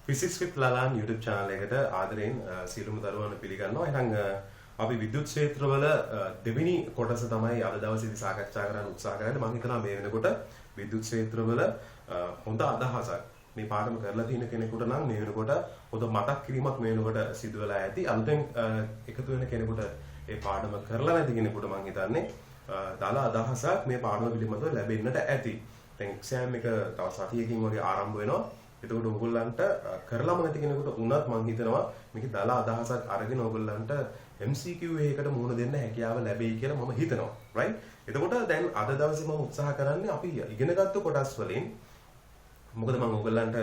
Physics with Lalan YouTube channel එකට ආදරෙන් සියලුම දරුවන් පිළිගන්නවා. එහෙනම් අපි විද්‍යුත් ක්ෂේත්‍රවල දෙවෙනි කොටස තමයි අද දවසේදී සාකච්ඡා කරන්න උත්සාහ කරන්නේ. මම හිතනවා මේ වෙනකොට විද්‍යුත් ක්ෂේත්‍රවල හොඳ අදහසක් මේ පාඩම කරලා තියෙන කෙනෙකුට නම් මේ වෙනකොට හොඳ මතක් කිරීමක් මේ වෙනකොට සිදු වෙලා ඇති. අලුතෙන් එකතු වෙන කෙනෙකුට ඒ පාඩම කරලා නැති කෙනෙකුට මම හිතන්නේ දාලා අදහසක් මේ පාඩම පිළිබඳව ලැබෙන්නට ඇති. දැන් එක්සෑම් එක තව සතියකින් වගේ ආරම්භ වෙනවා. එතකොට ඕගොල්ලන්ට කරලාම නැති කෙනෙකුට වුණත් මම හිතනවා මේකේ දාලා අදහසක් අරගෙන ඕගොල්ලන්ට MCQ එකකට මුහුණ දෙන්න හැකියාව ලැබෙයි කියලා මම හිතනවා. right? එතකොට දැන් අද දවසේ මම උත්සාහ කරන්නේ අපි ඉගෙනගත්තු කොටස් වලින් මොකද මම ඕගොල්ලන්ට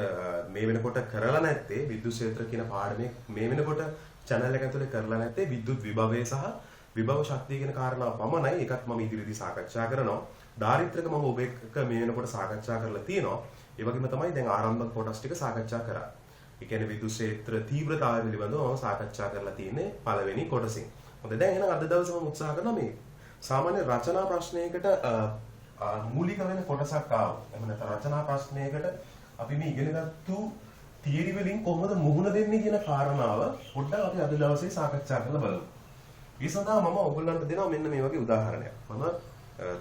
මේ වෙනකොට කරලා නැත්තේ විද්‍යුත් ක්ෂේත්‍ර කියන පාඩමේ මේ වෙනකොට channel එක ඇතුලේ කරලා නැත්තේ විද්‍යුත් විභවය සහ විභව ශක්තිය කියන කාරණා පමණයි. ඒකත් මම ඉදිරියේදී සාකච්ඡා කරනවා. ධාරිත්‍රක මම ඔබ එක්ක මේ වෙනකොට සාකච්ඡා කරලා තියෙනවා. ඒ වගේම තමයි දැන් ආරම්භක කොටස් ටික සාකච්ඡා කරා. ඒ කියන්නේ විද්‍යුත් ක්ෂේත්‍ර තීව්‍රතාවය පිළිබඳව මම සාකච්ඡා කරලා තියෙන්නේ පළවෙනි කොටසින්. හොඳයි දැන් එහෙනම් අද දවසේ මම උත්සාහ කරනවා මේ සාමාන්‍ය රචනා ප්‍රශ්නයකට මූලික වෙන කොටසක් ආවා. එහෙම නැත්නම් රචනා ප්‍රශ්නයකට අපි මේ ඉගෙනගත්තු තියරි වලින් කොහොමද මුහුණ දෙන්නේ කියන කාරණාව පොඩ්ඩක් අපි අද දවසේ සාකච්ඡා කරලා බලමු. ඒ සඳහා මම ඔයගොල්ලන්ට දෙනවා මෙන්න මේ වගේ උදාහරණයක්. මම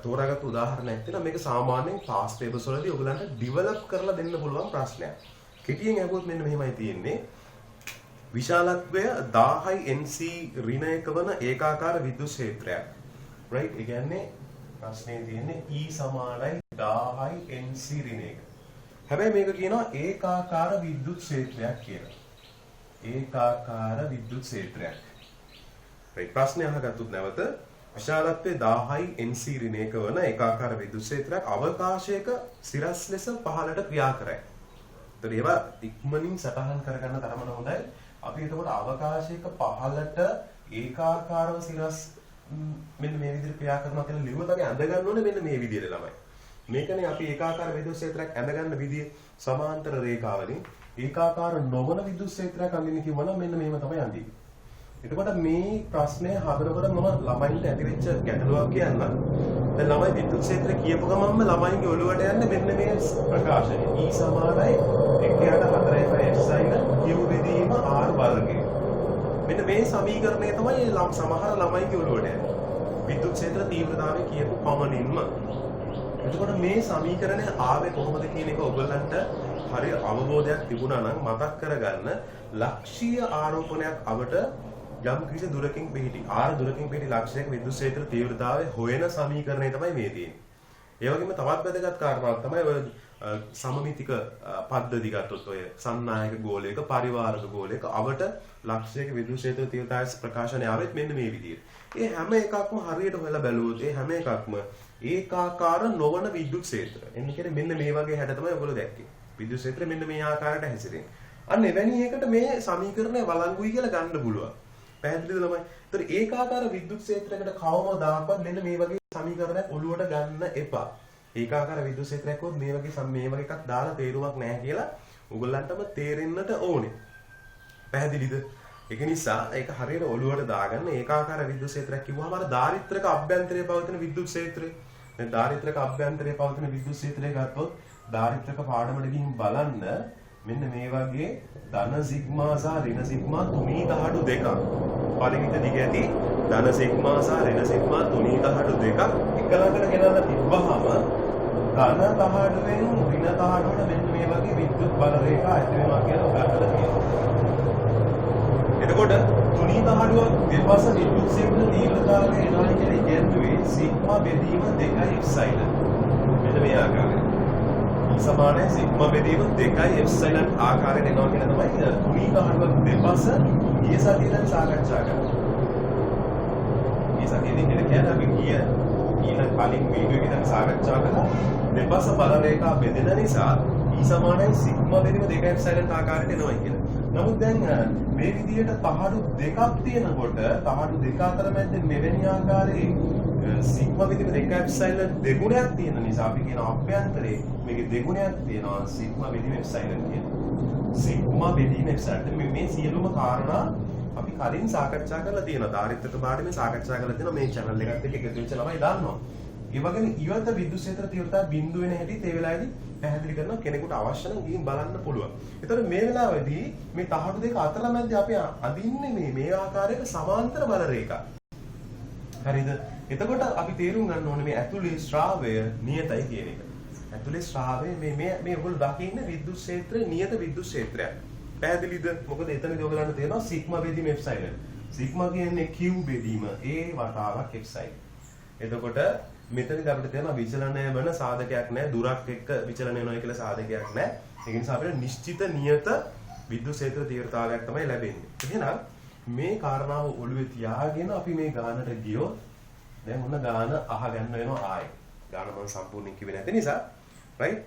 තෝරාගත්තු උදාහරණයක් තියෙනවා. මේක සාමාන්‍යයෙන් ක්ලාස් පේපර්ස් වලදී ඔයගොල්ලන්ට ඩිවෙලොප් කරලා දෙන්න පුළුවන් ප්‍රශ්නයක්. කෙටියෙන් අහුවොත් මෙන්න මෙහෙමයි තියෙන්නේ. විශාලත්වය 1000 NC ඍණයක වන ඒකාකාර විද්‍යුත් ක්ෂේත්‍රයක්. right? ඒ කියන්නේ ප්‍රශ්නේ තියෙන්නේ E සමානයි 1000 NC ඍණයක. හැබැයි මේක කියනවා ඒකාකාර විද්‍යුත් ක්ෂේත්‍රයක් කියලා. ඒකාකාර විද්‍යුත් ක්ෂේත්‍රයක්. right? ප්‍රශ්නේ අහගත්තොත් නැවත විශාලත්වයේ 1000 NC ඍණයක වන ඒකාකාර විද්‍යුත් ක්ෂේත්‍රයක් අවකාශයක සිරස් ලෙස පහළට ක්‍රියා කරයි. ඒතර ඒවා ඉක්මනින් සටහන් කරගන්න තරමට හොඳයි. අපි එතකොට අවකාශයක පහළට ඒකාකාරව සිරස් මෙන්න මේ විදිහට ක්‍රියා කරනවා කියලා ලියුවොත් අපි අඳ ගන්න ඕනේ මෙන්න මේ විදිහට ළමයි. මේකනේ අපි ඒකාකාර විද්‍යුත් ක්ෂේත්‍රයක් ඇඳ ගන්න විදිය සමාන්තර රේඛාවලින් ඒකාකාර නොවන විද්‍යුත් ක්ෂේත්‍රයක් අඳින්න කිව්වනම් මෙන්න මෙහෙම තමයි අඳින්නේ. එතකොට මේ ප්‍රශ්නය හදනකොට මම ළමයින්ට ඇතිවෙච්ච ගැටලුවක් කියන්නම්. දැන් ළමයි විද්‍යුත් ක්ෂේත්‍රය කියපු ගමන්ම ළමයින්ගේ ඔළුවට යන්නේ මෙන්න මේ ප්‍රකාශනය. E සමානයි 1/4 Q බෙදීම R වර්ගය. මෙන්න මේ සමීකරණය තමයි සමහර ළමයින්ගේ ඔළුවට යන්නේ. විද්‍යුත් ක්ෂේත්‍ර තීව්‍රතාවය කියපු පමණින්ම. එතකොට මේ සමීකරණය ආවේ කොහොමද කියන එක ඔයගොල්ලන්ට හරි අවබෝධයක් තිබුණා නම් මතක් කරගන්න ලක්ෂීය ආරෝපණයක් අවට යම් කිසි දුරකින් පිහිටි R දුරකින් පිහිටි ලක්ෂයක විද්‍යුත් ක්ෂේත්‍ර තීව්‍රතාවය හොයන සමීකරණය තමයි මේ තියෙන්නේ. ඒ වගේම තවත් වැදගත් කාරණාවක් තමයි ඔය සමමිතික පද්ධති ගත්තොත් ඔය සන්නායක ගෝලයක පරිවාරක ගෝලයක අවට ලක්ෂයක විද්‍යුත් ක්ෂේත්‍ර තීව්‍රතාවය ප්‍රකාශනය ආවෙත් මෙන්න මේ විදිහට. ඒ හැම එකක්ම හරියට හොයලා බැලුවොත් ඒ හැම එකක්ම ඒකාකාර නොවන විද්‍යුත් ක්ෂේත්‍ර. එන්නේ කියන්නේ මෙන්න මේ වගේ හැඩ තමයි ඔයගොල්ලෝ දැක්කේ. විද්‍යුත් ක්ෂේත්‍රය මෙන්න මේ ආකාරයට හැසිරෙන්නේ. අන්න එවැනි එකකට මේ සමීකරණය වළංගුයි කියලා ගන්න පුළුවන්. පැහැදිලිද ළමයි? ඒතර ඒකාකාර විද්‍යුත් ක්ෂේත්‍රයකට කවමදාකවත් මෙන්න මේ වගේ සමීකරණයක් ඔළුවට ගන්න එපා. ඒකාකාර විද්‍යුත් ක්ෂේත්‍රයක් වොත් මේ වගේ එකක් දාලා තේරුමක් නැහැ කියලා ඔයගොල්ලන්ටම තේරෙන්නට ඕනේ. පැහැදිලිද? ඒක නිසා ඒක හරියට ඔළුවට දාගන්න ඒකාකාර විද්‍යුත් ක්ෂේත්‍රයක් කිව්වම අර ධාරිත්‍රක අභ්‍යන්තරයේ පවතින විද්‍යුත් ක්ෂේත්‍රය. දැන් ධාරිත්‍රක අභ්‍යන්තරයේ පවතින විද්‍යුත් ක්ෂේත්‍රය ගත්තොත් ධාරිත්‍රක පාඩමට ගිහින් බලන්න මෙන්න මේ වගේ ධන සිග්මා සහ ඍණ සිග්මා තුනී තහඩු දෙකක්. පරිමිත දිග ඇති ධන සිග්මා සහ ඍණ සිග්මා තුනී තහඩු දෙකක් එක ළඟට ගෙනල්ලා තිබ්බහම ධන තහඩුවෙන් ඍණ තහඩුවට මෙන්න මේ වගේ විද්‍යුත් බල රේඛා ඇති වෙනවා කියලා උගන්වලා තියෙනවා. එතකොට තුනී තහඩුව දෙපස විද්‍යුත් ක්ෂේත්‍ර තීව්‍රතාවය එනවා කියලා කියන්නේ සිග්මා බෙදීම 2 එප්සයිලන්. මෙන්න මේ ආකාරයට. සමානයි සිග්මා බෙදීම 2 එප්සයිලන් ආකාරයට එනවා කියන තමයි තුනී තහඩුව දෙපස ඊයේ සතියේදී සාකච්ඡා කරා. මේ සතියේදී කියන්නේ අපි ඊළඟ කලින් වීඩියෝ එකකින් සාකච්ඡා කළා දෙපස බල රේඛා බෙදෙන නිසා E සමානයි සිග්මා බෙදීම 2 එප්සයිලන් ආකාරයට එනවා කියලා. නමුත් දැන් මේ විදිහට තහඩු දෙකක් තියෙනකොට තහඩු දෙක අතර මැද මෙවැනි ආකාරයේ සිග්මා බෙදීම 2 එප්සයිලන් දෙගුණයක් තියෙන නිසා අපි කියන අභ්‍යන්තරේ මේකේ දෙගුණයක් තියෙනවා සිග්මා බෙදීම එප්සයිලන් කියනවා. සිග්මා බෙදීම එප්සයිලන් මේ සියලුම කාරණා අපි කලින් සාකච්ඡා කරලා තියෙනවා. ධාරිත්‍රක පාඩමේ සාකච්ඡා කරලා තියෙනවා. මේ channel එකත් එක්ක එකතු වෙච්ච ළමයි දන්නවා. ඒ වගේම ඉවත විද්‍යුත් ක්ෂේත්‍ර තීව්‍රතාව බිඳුව වෙන හැටි ඒ වෙලාවේදී පැහැදිලි කරනවා කෙනෙකුට අවශ්‍ය නම් ගිහින් බලන්න පුළුවන්. ඒතකොට මේ වෙලාවේදී මේ තහඩු දෙක අතරමැද අපි අදින්නේ මේ ආකාරයක සමාන්තර බල රේඛා. හරිද? එතකොට අපි තේරුම් ගන්න ඕනේ මේ ඇතුලේ ශ්‍රාවය නියතයි කියන එක. ඇතුලේ ශ්‍රාවය මේ ඔයගොල්ලෝ දකින්නේ විද්‍යුත් ක්ෂේත්‍රයේ නියත විද්‍යුත් ක්ෂේත්‍රයක්. පැහැදිලිද? මොකද එතනදී ඔයගලන්ට තේරෙනවා සිග්මා බෙදීම එප්සයිලන්. සිග්මා කියන්නේ Q බෙදීම A වතාවක් එප්සයිලන්. එතකොට මෙතනදී අපිට තේරෙනවා විචලනය වෙන සාධකයක් නැහැ. දුරක් එක්ක විචලනය වෙනවා කියලා සාධකයක් නැහැ. ඒ නිසා අපිට නිශ්චිත නියත විද්‍යුත් ක්ෂේත්‍ර තීව්‍රතාවයක් තමයි ලැබෙන්නේ. එහෙනම් මේ කාරණාව ඔළුවේ තියාගෙන අපි මේ ගානට ගියොත් දැන් මොන ගාන අහගන්න වෙනවා ආයේ. ගාන මම සම්පූර්ණයෙන් කිව්වේ නැති නිසා right.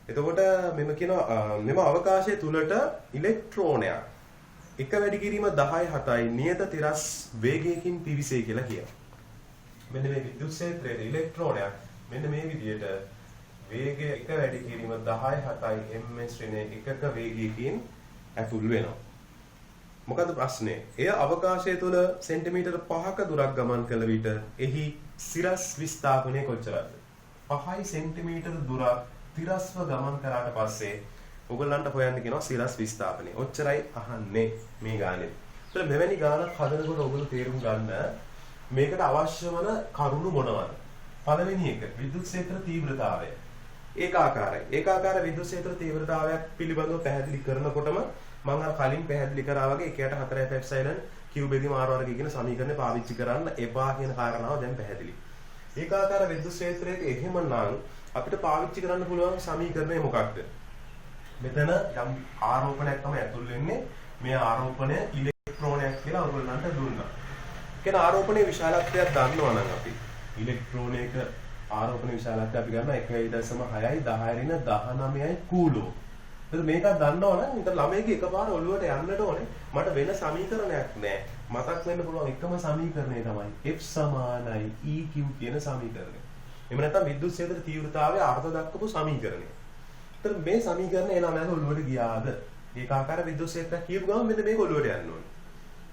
එතකොට මෙම කියනවා මෙම අවකාශය තුලට ඉලෙක්ට්‍රෝනයක් එක වැඩි කිරීම 10/7යි නියත තිරස් වේගයකින් පිවිසේ කියලා කියනවා. මෙන්න මේ විද්‍යුත් ක්ෂේත්‍රයේ ඉලෙක්ට්‍රෝනයක් මෙන්න මේ විදිහට වේගය එක වැඩි කිරීම 10/7යි ms ශ්‍රේණියේ එකක වේගයකින් ඇතුල් වෙනවා. මොකද ප්‍රශ්නේ? එය අවකාශය තුල සෙන්ටිමීටර් 5ක දුරක් ගමන් කළ විට එහි සිරස් විස්ථාපනය කොච්චරද? 5 සෙන්ටිමීටර් දුරක් තිරස්ව ගමන් කරාට පස්සේ ඔයගොල්ලන්ට හොයන්න කියනවා සිරස් විස්ථාපනය. ඔච්චරයි අහන්නේ මේ ගානේ. ඒතර මෙවැනි ගානක් හදනකොට ඔයගොල්ලෝ තේරුම් ගන්න මේකට අවශ්‍ය වන කරුණු මොනවද? පළවෙනි එක විද්‍යුත් ක්ෂේත්‍ර තීව්‍රතාවය. ඒකාකාරයි. ඒකාකාර විද්‍යුත් ක්ෂේත්‍ර තීව්‍රතාවයක් පිළිබඳව පැහැදිලි කරනකොටම මම අර කලින් පැහැදිලි කරා වගේ 1/4 එප්සයිලන් Q බෙදීම R වර්ගය කියන සමීකරණය පාවිච්චි කරන්න එපා කියන කාරණාව දැන් පැහැදිලි. ඒකාකාර විද්‍යුත් ක්ෂේත්‍රයක එහෙමනම් අපිට පාවිච්චි කරන්න පුළුවන් සමීකරණය මොකක්ද? මෙතන යම් ආරෝපණයක් තමයි ඇතුල් වෙන්නේ. මේ ආරෝපණය ඉලෙක්ට්‍රෝනයක් කියලා ඔයගොල්ලන්ට දුන්නා. කියන ආරෝපණයේ විශාලත්වයක් දන්නවා නම් අපි ඉලෙක්ට්‍රෝනයක ආරෝපණ විශාලත්වය අපි ගන්නවා 1.6යි 10 19යි කූලෝ. එතකොට මේකක් දන්නවනම් උන්ට ළමයිගේ එකපාර ඔළුවට යන්නට ඕනේ. මට වෙන සමීකරණයක් නැහැ. මතක් වෙන්න පුළුවන් එකම සමීකරණය තමයි F සමානයි EQ කියන සමීකරණය. එහෙම නැත්නම් විද්‍යුත් ක්ෂේත්‍ර තීව්‍රතාවයේ අර්ථ දක්වපු සමීකරණය. එතකොට මේ සමීකරණය ඒ ළමයාගේ ඔළුවට ගියාද? ඒකාකාර විද්‍යුත් ක්ෂේත්‍රයක් කියපු ගමන් මෙන්න මේක ඔළුවට යන්න ඕනේ.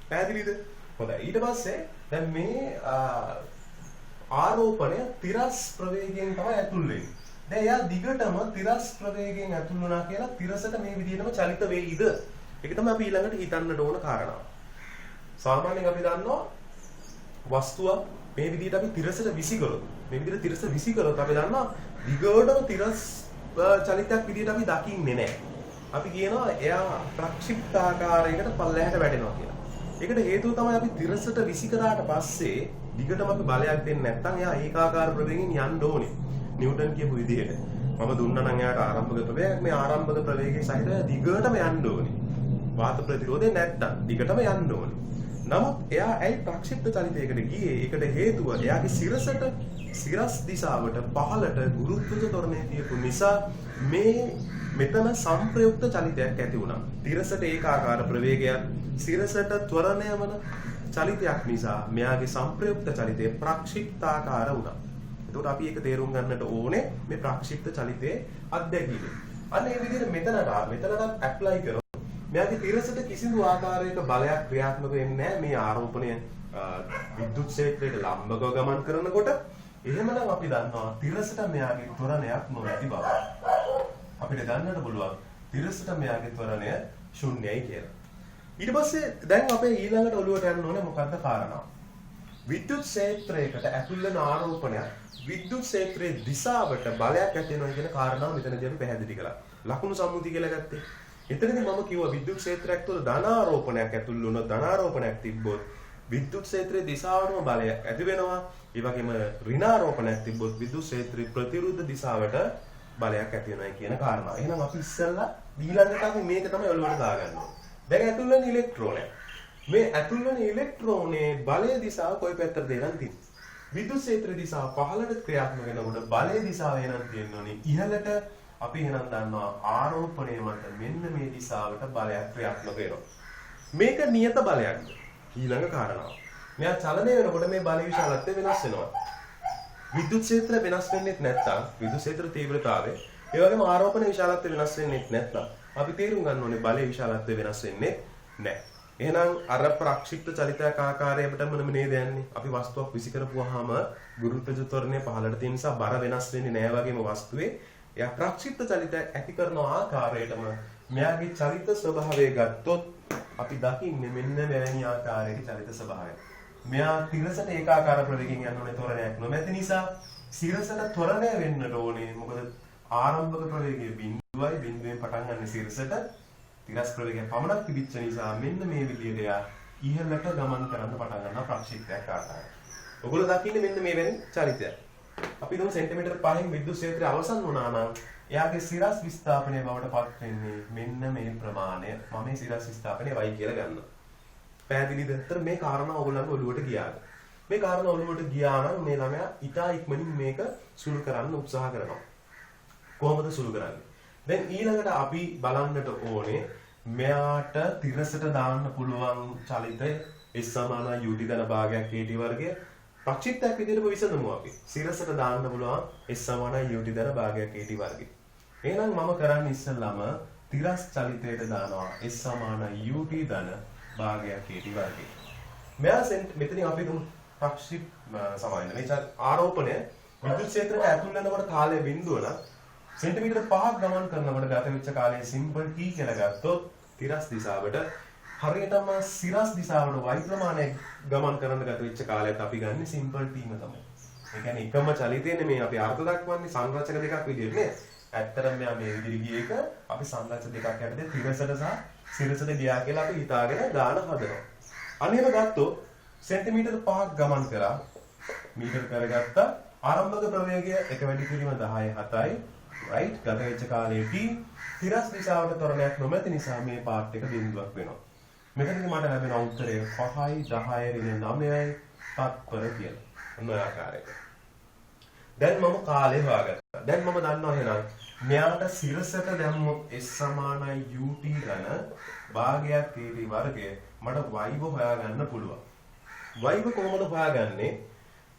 පැහැදිලිද? හොඳයි. ඊට පස්සේ දැන් මේ ආරෝපණය තිරස් ප්‍රවේගයෙන් තමයි ඇතුල් වෙන්නේ. දැන් එයා දිගටම තිරස් ප්‍රවේගයෙන් ඇතුල් වුණා කියලා තිරසට මේ විදිහටම චලිත වෙයිද? ඒක තමයි අපි ඊළඟට හිතන්නට ඕන කාරණාව. සාමාන්‍යයෙන් අපි දන්නවා වස්තුවක් මේ විදිහට අපි තිරසට විසිකරොත් මේ විදිහට තිරස විසිකරොත් අපි දන්නවා දිගටම තිරස් චලිතයක් විදිහට අපි දකින්නේ නැහැ. අපි කියනවා එයා ප්‍රක්ෂිප්තාකාරයකට පල්ලෙහාට වැටෙනවා කියලා. ඒකට හේතුව තමයි අපි තිරසට විසිකරාට පස්සේ දිගටම අපි බලයක් දෙන්නේ නැත්නම් එයා ඒකාකාර ප්‍රවේගයෙන් යන්න ඕනේ. නිව්ටන් කියපු විදිහට. මම දුන්නා නම් එයාට ආරම්භක ප්‍රවේගයක් මේ ආරම්භක ප්‍රවේගයේ සහිතව දිගටම යන්න ඕනේ. වාත ප්‍රතිරෝධය නැත්තම් දිගටම යන්න ඕනේ. නමුත් එයා ඇයි ප්‍රක්ෂිප්ත චලිතයකට ගියේ? ඒකට හේතුව එයාගේ සිරස් දිශාවට පහළට ගුරුත්වජ ත්වරණය තියපු නිසා මේ මෙතන සංප්‍රයුක්ත චලිතයක් ඇති වුණා. තිරසට ඒකාකාර ප්‍රවේගයක් සිරසට ත්වරණය වන චලිතයක් නිසා මෙයාගේ සංප්‍රයුක්ත චලිතය ප්‍රක්ෂිප්තාකාර වුණා. එතකොට අපි ඒක තේරුම් ගන්නට ඕනේ මේ ප්‍රක්ෂිප්ත චලිතයේ අත්දැකීම. අන්න ඒ විදිහට මෙතනට ඇප්ලයි කරොත් මෙයාගේ තිරසට කිසිදු ආකාරයක බලයක් ක්‍රියාත්මක වෙන්නේ නැහැ මේ ආරෝපණය විද්‍යුත් ක්ෂේත්‍රයට ලම්බකව ගමන් කරනකොට. එහෙමනම් අපි දන්නවා තිරසට මෙයාගේ ත්වරණයක් නොඇති බව. අපිට ගන්නට පුළුවන් තිරසට මෙයාගේ ත්වරණය ශුන්‍යයි කියලා. ඊට පස්සේ දැන් අපේ ඊළඟට ඔළුවට යන්න ඕනේ මොකක්ද කාරණාව? විද්‍යුත් ක්ෂේත්‍රයකට ඇතුල් වෙන ආරෝපණයක් විද්‍යුත් ක්ෂේත්‍රයේ දිශාවට බලයක් ඇති වෙනවා කියන කාරණාව මෙතනදී අපි පැහැදිලි කළා. ලකුණු සම්මුතිය කියලා ගත්තේ. එතනදී මම කිව්වා විද්‍යුත් ක්ෂේත්‍රයක් තුළ ධනාරෝපණයක් ඇතුල් වුණොත් ධනාරෝපණයක් තිබ්බොත් විද්‍යුත් ක්ෂේත්‍රයේ දිශාවටම බලයක් ඇති වෙනවා. ඒ වගේම ඍණාරෝපණයක් තිබ්බොත් විද්‍යුත් ක්ෂේත්‍රයේ ප්‍රතිවිරුද්ධ දිශාවට බලයක් ඇති වෙනවා කියන කාරණාව. එහෙනම් අපි ඉස්සෙල්ලා ඊළඟට අපි මේක තමයි ඔළුවට දාගන්න ඕනේ. දැන් ඇතුල් වෙන ඉලෙක්ට්‍රෝනය. මේ ඇතුල් වෙන ඉලෙක්ට්‍රෝනයේ බලය දිශාව කොයි පැත්තටද එනන් තියෙන්නේ? විද්‍යුත් ක්ෂේත්‍ර දිශාව පහළට ක්‍රියාත්මක වෙනකොට බලය දිශාව එනන් තියෙන්නේ ඉහළට. අපි එහෙනම් දන්නවා ආරෝපණය මත මෙන්න මේ දිශාවට බලයක් ක්‍රියාත්මක වෙනවා. මේක නියත බලයක්ද? ඊළඟ කාරණාව. මෙයා චලනය වෙනකොට මේ බලය විශාලත්වය වෙනස් වෙනවා. විද්‍යුත් ක්ෂේත්‍ර වෙනස් වෙන්නේ නැත්නම් විද්‍යුත් ක්ෂේත්‍ර තීව්‍රතාවය ඒ වගේම ආරෝපණ විශාලත්වය වෙනස් වෙන්නේ නැත්නම් අපි තේරුම් ගන්න ඕනේ බලයේ විශාලත්වය වෙනස් වෙන්නේ නැහැ. එහෙනම් අර ප්‍රක්ෂිප්ත චලිතයක් ආකාරයකටම නේද යන්නේ. අපි වස්තුවක් විසිකරපුවාම ගුරුත්වජ ත්වරණය පහළට තියෙන නිසා බර වෙනස් වෙන්නේ නැහැ වගේම වස්තුවේ එයා ප්‍රක්ෂිප්ත චලිතයක් ඇති කරන ආකාරයටම මෙයාගේ චලිත ස්වභාවය ගත්තොත් අපි දකින්නේ මෙන්න මෙවැනි ආකාරයක චලිත ස්වභාවයක්. මෙයා තිරසට ඒකාකාර ප්‍රවේගයෙන් යන්න ඕනේ ත්වරණයක් නොමැති නිසා සිරසට ත්වරණය වෙන්නට ඕනේ. මොකද ආරම්භක ප්‍රවේගය බිඳුවයි බිඳුවෙන් පටන් ගන්න සිරසට තිරස් ප්‍රවේගය පමණක් තිබිච්ච නිසා මෙන්න මේ විදිහට එයා ඉහළට ගමන් කරන්න පටන් ගන්නවා ප්‍රක්ෂිප්තයක් ආකාරයට. ඔයගොල්ලෝ දකින්නේ මෙන්න මේ වෙන චරිතයක්. අපි දුන් සෙන්ටිමීටර් 5න් විද්‍යුත් ක්ෂේත්‍රය අවසන් වුණා නම් එයාගේ සිරස් විස්ථාපනය බවට පත් වෙන්නේ මෙන්න මේ ප්‍රමාණය. මම මේ සිරස් විස්ථාපනය y කියලා ගන්නවා. පැහැදිලිද? ඒතර මේ කාරණා ඔයගොල්ලන්ගේ ඔළුවට ගියාද? මේ කාරණා ඔළුවට ගියා නම් මේ ළමයා ඉතා ඉක්මනින් මේක සුළු කරන්න උත්සාහ කරනවා. කොහොමද සුළු කරන්නේ? දැන් ඊළඟට අපි බලන්නට ඕනේ මෙයාට තිරසට දාන්න පුළුවන් චලිතය S සමාන UT ධන භාගයක් KT වර්ගය ප්‍රක්ෂිප්තයක් විදිහට විසඳමු අපි. සිරසට දාන්න පුළුවන් S සමාන UT ධන භාගයක් KT වර්ගය. එහෙනම් මම කරන්නේ ඉස්සෙල්ලාම තිරස් චලිතයට දානවා S සමාන UT ධන භාගයක් KT වර්ගය. මෙයා මෙතනින් අපි දුම් ප්‍රක්ෂිප් සමාන මේ ආරෝපණය විද්‍යුත් ක්ෂේත්‍රයට ඇතුල් වෙනකොට කාලය බිඳුව නම් සෙන්ටිමීටර් 5ක් ගමන් කරනකොට ගත වෙච්ච කාලය සිම්පල් t කියලා ගත්තොත් තිරස් දිශාවට හරියටම සිරස් දිශාවට y ප්‍රමාණය ගමන් කරන ගත වෙච්ච කාලයත් අපි ගන්න සිම්පල් t ම තමයි. ඒ කියන්නේ එකම චලිතයනේ මේ අපි අර්ථ දක්වන්නේ සංරචක දෙකක් විදිහට නේ. ඇත්තටම මෙයා මේ විදිහට ගිය එක අපි සංරචක දෙකක් යටතේ තිරසට සහ සිරසට ගියා කියලා අපි හිතාගෙන ගාන හදනවා. අනිවාර්යව ගත්තොත් සෙන්ටිමීටර් 5ක් ගමන් කරා මීටර කරගත්තා ආරම්භක ප්‍රවේගය එක වැඩි කිරීම 10.7යි right ගත වෙච්ච කාලයේ t තිරස් දිශාවට ත්වරණයක් නොමැති නිසා මේ පාර්ට් එක බිඳුවක් වෙනවා. මෙතනදී මට ලැබෙන උත්තරය 5යි 10යි ඍණ 9යි තත්පර කියලා. මොන ආකාරයක. දැන් මම කාලය හොයාගත්තා. දැන් මම දන්නවා එහෙනම් මෙයාට සිරසට දැම්මොත් s සමානයි ut ධන භාගයක් kt වර්ගය මට y හොයාගන්න පුළුවන්. y කොහොමද හොයාගන්නේ?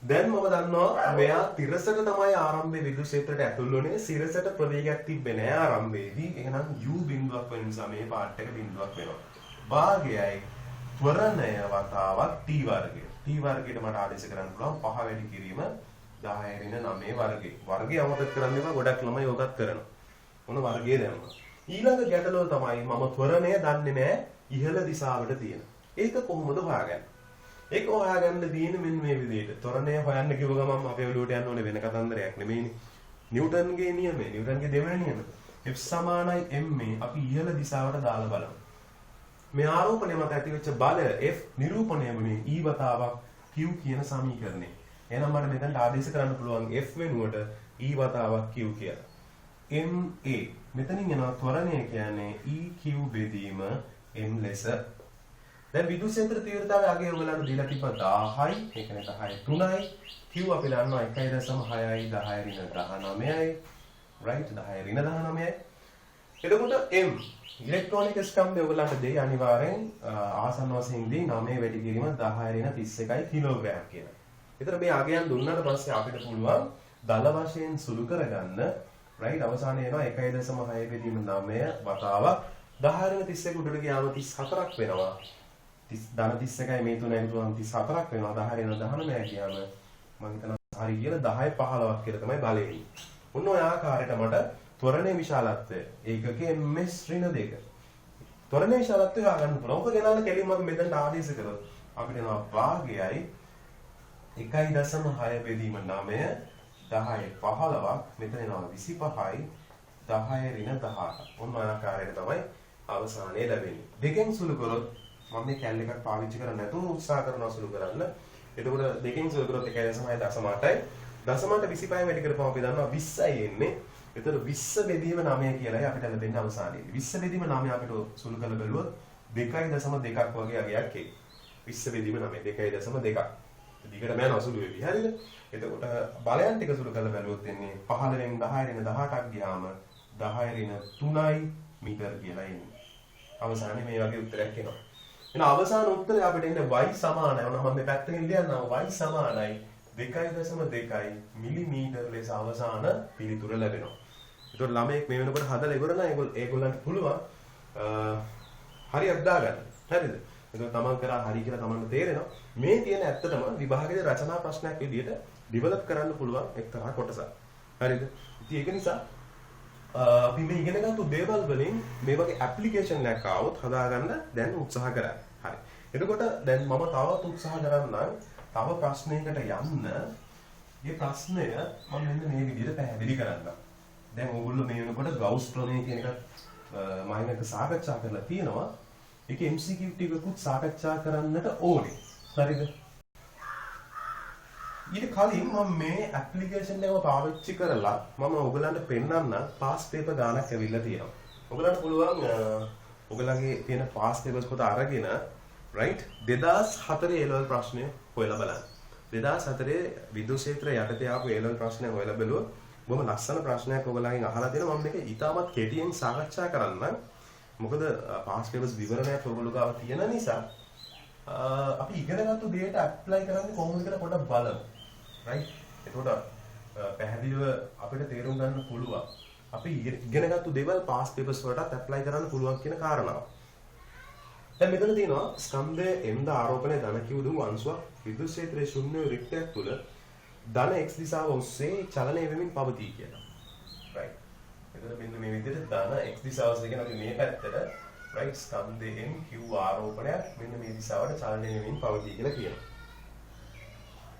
දැන් මම දන්නවා මෙයා තිරසට තමයි ආරම්භයේ විද්‍යුත් ක්ෂේත්‍රයට ඇතුල් වුණේ. සිරසට ප්‍රවේගයක් තිබ්බේ නෑ ආරම්භයේදී. එහෙනම් u බිඳුවක් වෙන නිසා මේ පාර්ට් එක බිඳුවක් වෙනවා. භාගයයි ත්වරණය වතාවක් t වර්ගය. t වර්ගයට මට ආදේශ කරන්න පුළුවන් 5 වැඩි කිරීම 10 ඍණ 9 වර්ගය. වර්ගය අමතක කරන්න එපා. ගොඩක් ළමයි යෝගත් කරනවා. මොන වර්ගය දැම්මා. ඊළඟ ගැටලුව තමයි මම ත්වරණය දන්නේ නෑ ඉහළ දිශාවට තියෙන. ඒක කොහොමද හොයාගන්නේ? ඒක හොයාගන්න තියෙන්නේ මෙන්න මේ විදිහට. ත්වරණය හොයන්න කිව්ව ගමන් අපේ ඔළුවට යන්න ඕනේ වෙන කතන්දරයක් නෙමෙයිනේ. නිව්ටන්ගේ නියමය, නිව්ටන්ගේ දෙවෙනි නියමය. F සමානයි ma අපි ඉහළ දිශාවට දාලා බලමු. මේ ආරෝපණය මත ඇතිවෙච්ච බලය F නිරූපණය වුණේ E වතාවක් Q කියන සමීකරණය. එහෙනම් මට මෙතනට ආදේශ කරන්න පුළුවන් F වෙනුවට E වතාවක් Q කියලා. ma මෙතනින් එනවා ත්වරණය කියන්නේ EQ බෙදීම m ලෙස. දැන් විද්‍යුත් ක්ෂේත්‍ර තීව්‍රතාවය අගය ඔයගලන්ට දීලා තිබ්බ 10යි, ඒ කියන්නේ 10 3යි. Q අපි දන්නවා 1.6යි 10 ඍණ 19යි. right 10 ඍණ 19යි. එතකොට m ඉලෙක්ට්‍රෝනික ස්කන්ධය ඔයගලන්ට දෙයි අනිවාර්යෙන් ආසන්න වශයෙන් දී 9 වැඩි කිරීම 10 ඍණ 31යි කිලෝග්‍රෑම් කියලා. ඒතර මේ අගයන් දුන්නාට පස්සේ අපිට පුළුවන් දල වශයෙන් සුළු කරගන්න right අවසානයේ එනවා 1.6 බෙදීම 9 වතාවක් 10 ඍණ 31 උඩට ගියාම 34ක් වෙනවා. ධන 31යි මේ තුන එකතු වුණාම 34ක් වෙනවා. 10 ඍණ 19 ගියාම මම හිතනවා හරි කියලා 10 15ක් කියලා තමයි බලය එන්නේ. ඔන්න ඔය ආකාරයට මට ත්වරණයේ විශාලත්වය ඒකකයේ ms ඍණ 2. ත්වරණයේ විශාලත්වය හොයාගන්න පුළුවන්. ඔක ගෙනාන කෙලින්ම අපි මෙතනට ආදේශ කරොත් අපිට එනවා භාගයයි 1.6 බෙදීම 9 10 15ක් මෙතන එනවා 25යි 10 ඍණ 18. ඔන්න ඔය ආකාරයට තමයි අවසානයේ ලැබෙන්නේ. දෙකෙන් සුළු කරොත් මම මේ කැල් එකක් පාවිච්චි කරන්නේ නැතුව උත්සාහ කරනවා සුළු කරන්න. එතකොට දෙකෙන් සුළු කරොත් 1.6යි 0.8යි. 0.8 25 වැඩි කරපුවම අපි දන්නවා 20යි එන්නේ. එතකොට 20 බෙදීම 9 කියලායි අපිට ලැබෙන්නේ අවසානයේදී. 20 බෙදීම 9 අපිට සුළු කරලා බැලුවොත් 2.2ක් වගේ අගයක් එයි. 20 බෙදීම 9 2.2ක්. දිගටම යනවා සුළු වෙවි. හරිද? එතකොට බලයන් ටික සුළු කරලා බැලුවොත් එන්නේ 15 න් 10 න් 18ක් ගියාම 10 න් 3යි මීටර කියලා එන්නේ. අවසානයේ මේ වගේ උත්තරයක් එනවා. එහෙනම් අවසාන උත්තරය අපිට එන්නේ y සමානයි. මම මේ පැත්තකින් ලියන්නම් y සමානයි 2.2 මිලිමීටර ලෙස අවසාන පිළිතුර ලැබෙනවා. ඒතකොට ළමයෙක් මේ වෙනකොට හදලා ඉවර නම් ඒගොල්ලන්ට පුළුවන් හරියක් දාගන්න. හරිද? ඒක තමන් කරා හරි කියලා තමන්ට තේරෙනවා. මේ තියෙන ඇත්තටම විභාගයේ රචනා ප්‍රශ්නයක් විදිහට ඩෙවලොප් කරන්න පුළුවන් එක්තරා කොටසක්. හරිද? ඉතින් ඒක නිසා අපි මේ ඉගෙන ගත්ත දේවල් වලින් මේ වගේ ඇප්ලිකේෂන් එකක් ආවොත් හදාගන්න දැන් උත්සාහ කරා. හරි. එතකොට දැන් මම තවත් උත්සාහ කරන්නම් තව ප්‍රශ්නයකට යන්න. මේ ප්‍රශ්නය මම මෙන්න මේ විදිහට පැහැදිලි කරන්නම්. දැන් ඕගොල්ලෝ මේ වෙනකොට ගවුස් ප්‍රමේය කියන එක මම එක සාකච්ඡා කරලා තියෙනවා. ඒක MCQ ටිකකුත් සාකච්ඡා කරන්නට ඕනේ. හරිද? ඊට කලින් මම මේ ඇප්ලිකේෂන් එකම පාවිච්චි කරලා මම ඔයගලන්ට පෙන්නන්න පාස් පේපර් ගානක් ඇවිල්ලා තියෙනවා. ඔයගලන්ට පුළුවන් ඔයගලගේ තියෙන පාස් පේපර්ස් පොත අරගෙන right 2004 A level ප්‍රශ්නය හොයලා බලන්න. 2004 විද්‍යුත් ක්ෂේත්‍රය යටතේ ආපු A level ප්‍රශ්නය හොයලා බලුවොත් බොහොම ලස්සන ප්‍රශ්නයක් ඔයගලගෙන් අහලා තියෙනවා. මම මේක ඉතාමත් කෙටියෙන් සාකච්ඡා කරන්නම්. මොකද පාස් පේපර්ස් විවරණයක් ඔයගොල්ලෝ ගාව තියෙන නිසා අපි ඉගෙනගත්තු දේට ඇප්ලයි කරන්නේ කොහොමද කියලා පොඩ්ඩක් බලමු. right එතකොට පැහැදිලිව අපිට තේරුම් ගන්න පුළුවන් අපි ඉගෙනගත්තු දේවල් පාස් පේපර්ස් වලටත් ඇප්ලයි කරන්න පුළුවන් කියන කාරණාව. දැන් මෙතන තියෙනවා ස්කන්ධය එන්ද ආරෝපණය ධන q දුම් අංශුවක් විද්‍යුත් ක්ෂේත්‍රයේ ශුන්‍ය රික්තයක් තුල ධන x දිශාව ඔස්සේ චලනය වෙමින් පවතී කියලා. right එතකොට මෙන්න මේ විදිහට ධන x දිශාව ඔස්සේ කියන අපි මේ පැත්තට right ස්කන්ධයෙන් q ආරෝපණයක් මෙන්න මේ දිශාවට චලනය වෙමින් පවතී කියලා කියනවා.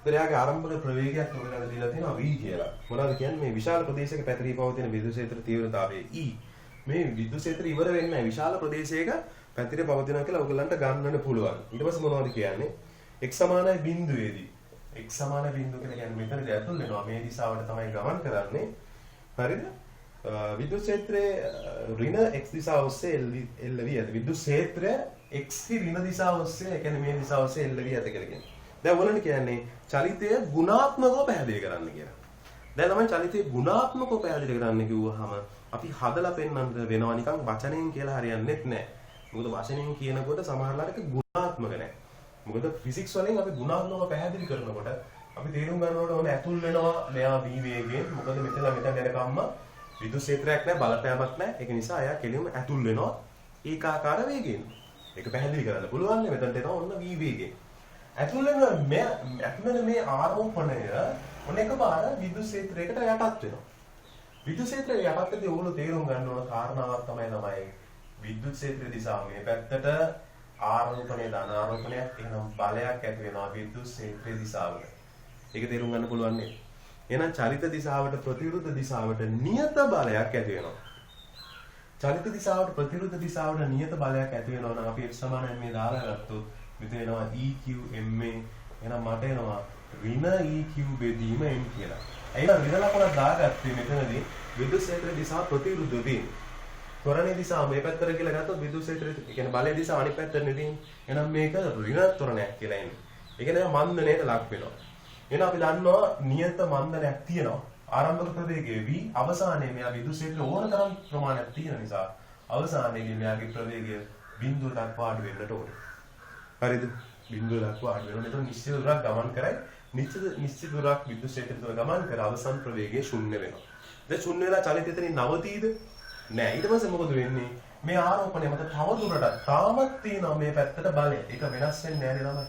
එයාගේ ආරම්භක ප්‍රවේගයක් ඔයගොල්ලන්ට දීලා තියෙනවා v කියලා. මොනවද කියන්නේ මේ විශාල ප්‍රදේශයක පැතිරී පවතින විද්‍යුත් ක්ෂේත්‍ර තීව්‍රතාවය E. මේ විද්‍යුත් ක්ෂේත්‍රය ඉවර වෙන්නේ නැහැ. විශාල ප්‍රදේශයක පැතිරී පවතිනවා කියලා ඔයගොල්ලන්ට ගන්නන්න පුළුවන්. ඊට පස්සේ මොනවද කියන්නේ? x සමානයි බිඳුවේදී. x සමාන බිඳුව කියලා කියන්නේ මෙතනදී ඇතුල් වෙනවා. මේ දිශාවට තමයි ගමන් කරන්නේ. හරිද? විද්‍යුත් ක්ෂේත්‍රයේ ඍණ x දිශාව ඔස්සේ එල්ල වී ඇත. විද්‍යුත් ක්ෂේත්‍රය x කි ඍණ දිශාව ඔස්සේ, ඒ කියන්නේ මේ දිශාව ඔස්සේ එල්ල වී ඇත කියලා කියන්නේ. දැන් ඔයගොල්ලන්ට කියන්නේ චලිතය ගුණාත්මකව පැහැදිලි කරන්න කියලා. දැන් තමයි චලිතය ගුණාත්මකව පැහැදිලි කරන්න කිව්වහම අපි හදලා පෙන්නන්න වෙනවා නිකන් වචනෙන් කියලා හරියන්නේ නැහැ. මොකද වචනෙන් කියනකොට සමහරවිට ඒක ගුණාත්මක නැහැ. මොකද ෆිසික්ස් වලින් අපි ගුණාත්මකව පැහැදිලි කරනකොට අපි තේරුම් ගන්නකොට ඕන ඇතුල් වෙනවා මෙයා v වේගයෙන්. මොකද මෙතන යනකම්ම විද්‍යුත් ක්ෂේත්‍රයක් නැහැ, බලපෑමක් නැහැ. ඒක නිසා එයා කෙලින්ම ඇතුල් වෙනවා ඒකාකාර වේගයෙන්. ඒක පැහැදිලි කරන්න පුළුවන් නේ. මෙතනට එනවා ඔන්න v වේගයෙන්. ඇතුල් වෙන මේ ආරෝපණය ඔන්න එකපාර විද්‍යුත් ක්ෂේත්‍රයකට යටත් වෙනවා. විද්‍යුත් ක්ෂේත්‍රය යටත් වෙද්දී ඕගොල්ලෝ තේරුම් ගන්න ඕන කාරණාවක් තමයි විද්‍යුත් ක්ෂේත්‍ර දිශාව මේ පැත්තට ආරෝපණය ධන ආරෝපණයක් එහෙනම් බලයක් ඇති වෙනවා විද්‍යුත් ක්ෂේත්‍ර දිශාවට. ඒක තේරුම් ගන්න පුළුවන් නේ. එහෙනම් චලිත දිශාවට ප්‍රතිවිරුද්ධ දිශාවට නියත බලයක් ඇති වෙනවා. චලිත දිශාවට ප්‍රතිවිරුද්ධ දිශාවට නියත බලයක් ඇති වෙනවා නම් අපි x සමානයි මේ දාලා ගත්තොත් මෙතන එනවා EQMA එහෙනම් මට එනවා ඍණ EQ බෙදීම m කියලා. එහෙනම් ඍණ ලකුණක් දාගත්තේ මෙතනදී විද්‍යුත් ක්ෂේත්‍ර දිශාව ප්‍රතිවිරුද්ධ දෙන්නේ. ත්වරණයේ දිශාව මේ පැත්තට කියලා ගත්තොත් විද්‍යුත් ක්ෂේත්‍රය කියන්නේ බලයේ දිශාව අනිත් පැත්තට නෙදී. එහෙනම් මේක ඍණ ත්වරණයක් කියලා එන්නේ. ඒ කියන්නේ මන්දනයට ලක් වෙනවා. එහෙනම් අපි දන්නවා නියත මන්දනයක් තියෙනවා. ආරම්භක ප්‍රවේගය v අවසානයේ මෙයා විද්‍යුත් ක්ෂේත්‍ර ඕන තරම් ප්‍රමාණයක් තියෙන නිසා අවසානයේදී මෙයාගේ ප්‍රවේගය බිඳුව දක්වා අඩු වෙන්නට ඕනේ. හරිද? බිඳුව දක්වා අඩු වෙනවා. එතකොට නිශ්චිත දුරක් ගමන් කරයි. නිශ්චිත දුරක් විද්‍යුත් ක්ෂේත්‍රය තුළ ගමන් කර අවසන් ප්‍රවේගය ශුන්‍ය වෙනවා. දැන් ශුන්‍ය වෙලා චලිතය එතනින් නවතීද? නෑ. ඊට පස්සේ මොකද වෙන්නේ? මේ ආරෝපණය මත තව දුරටත් තාමත් තියෙනවා මේ පැත්තට බලය. ඒක වෙනස් වෙන්නේ නෑ ළමයි.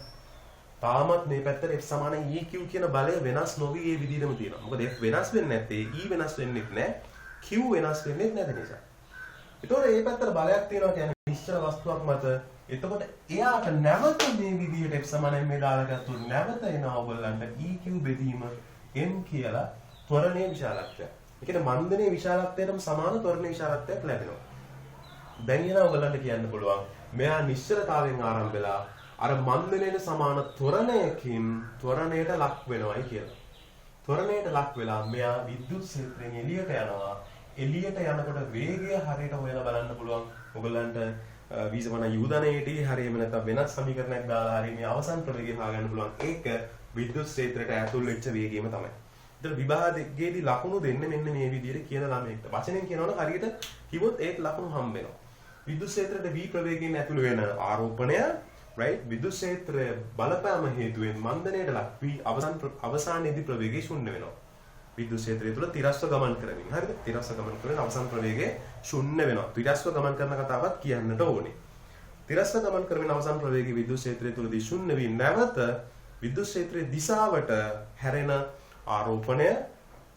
තාමත් මේ පැත්තට F සමාන EQ කියන බලය වෙනස් නොවි ඒ විදිහටම තියෙනවා. මොකද F වෙනස් වෙන්නේ නැත්තේ E වෙනස් වෙන්නේත් නෑ. Q වෙනස් වෙන්නේත් නැති නිසා. ඒතකොට මේ පැත්තට බලයක් තියෙනවා කියන්නේ නිශ්චල වස්තුවක් මත. එතකොට එයාට නැවත මේ විදිහට F සමානයි මේ දාලා ගත්තොත් නැවත එනවා ඔයගොල්ලන්ට EQ බෙදීම m කියලා ත්වරණයේ විශාලත්වය. ඒ කියන්නේ මන්දනයේ විශාලත්වයටම සමාන ත්වරණයේ විශාලත්වයක් ලැබෙනවා. දැන් එනවා ඔයගොල්ලන්ට කියන්න පුළුවන් මෙයා නිශ්චලතාවයෙන් ආරම්භ වෙලා අර මන්දනයට සමාන ත්වරණයකින් ත්වරණයට ලක් වෙනවයි කියලා. ත්වරණයට ලක් වෙලා මෙයා විද්‍යුත් ක්ෂේත්‍රයෙන් එළියට යනවා. එළියට යනකොට වේගය හරියට හොයලා බලන්න පුළුවන් ඔයගොල්ලන්ට v සමාන u ධනයේට හරියම නැත්නම් වෙනස් සමීකරණයක් දාලා හරිය මේ අවසන් ප්‍රවේගය හොයාගන්න පුළුවන්. ඒක විද්‍යුත් ක්ෂේත්‍රයට ඇතුල් වෙච්ච වේගයම තමයි. ඒතර විභාගයේදී ලකුණු දෙන්නේ මෙන්න මේ විදිහට කියන ළමයෙක්ට. වචනෙන් කියනවනම් හරියට කිව්වොත් ඒත් ලකුණු හම්බ වෙනවා. විද්‍යුත් ක්ෂේත්‍රයට v ප්‍රවේගයෙන් ඇතුළු වෙන ආරෝපණය right විද්‍යුත් ක්ෂේත්‍රය බලපෑම හේතුවෙන් මන්දනයට ලක් වී අවසානයේදී ප්‍රවේගය ශුන්‍ය වෙනවා. විද්‍යුත් ක්ෂේත්‍රය තුළ තිරස්ව ගමන් කරමින් හරිද? තිරස්ව ගමන් කරන අවසන් ප්‍රවේගය ශුන්‍ය වෙනවා. තිරස්ව ගමන් කරන කතාවක් කියන්නට ඕනේ. තිරස්ව ගමන් කරමින් අවසන් ප්‍රවේගය විද්‍යුත් ක්ෂේත්‍රය තුළදී ශුන්‍ය වී නැවත විද්‍යුත් ක්ෂේත්‍රයේ දිශාවට හැරෙන ආරෝපණය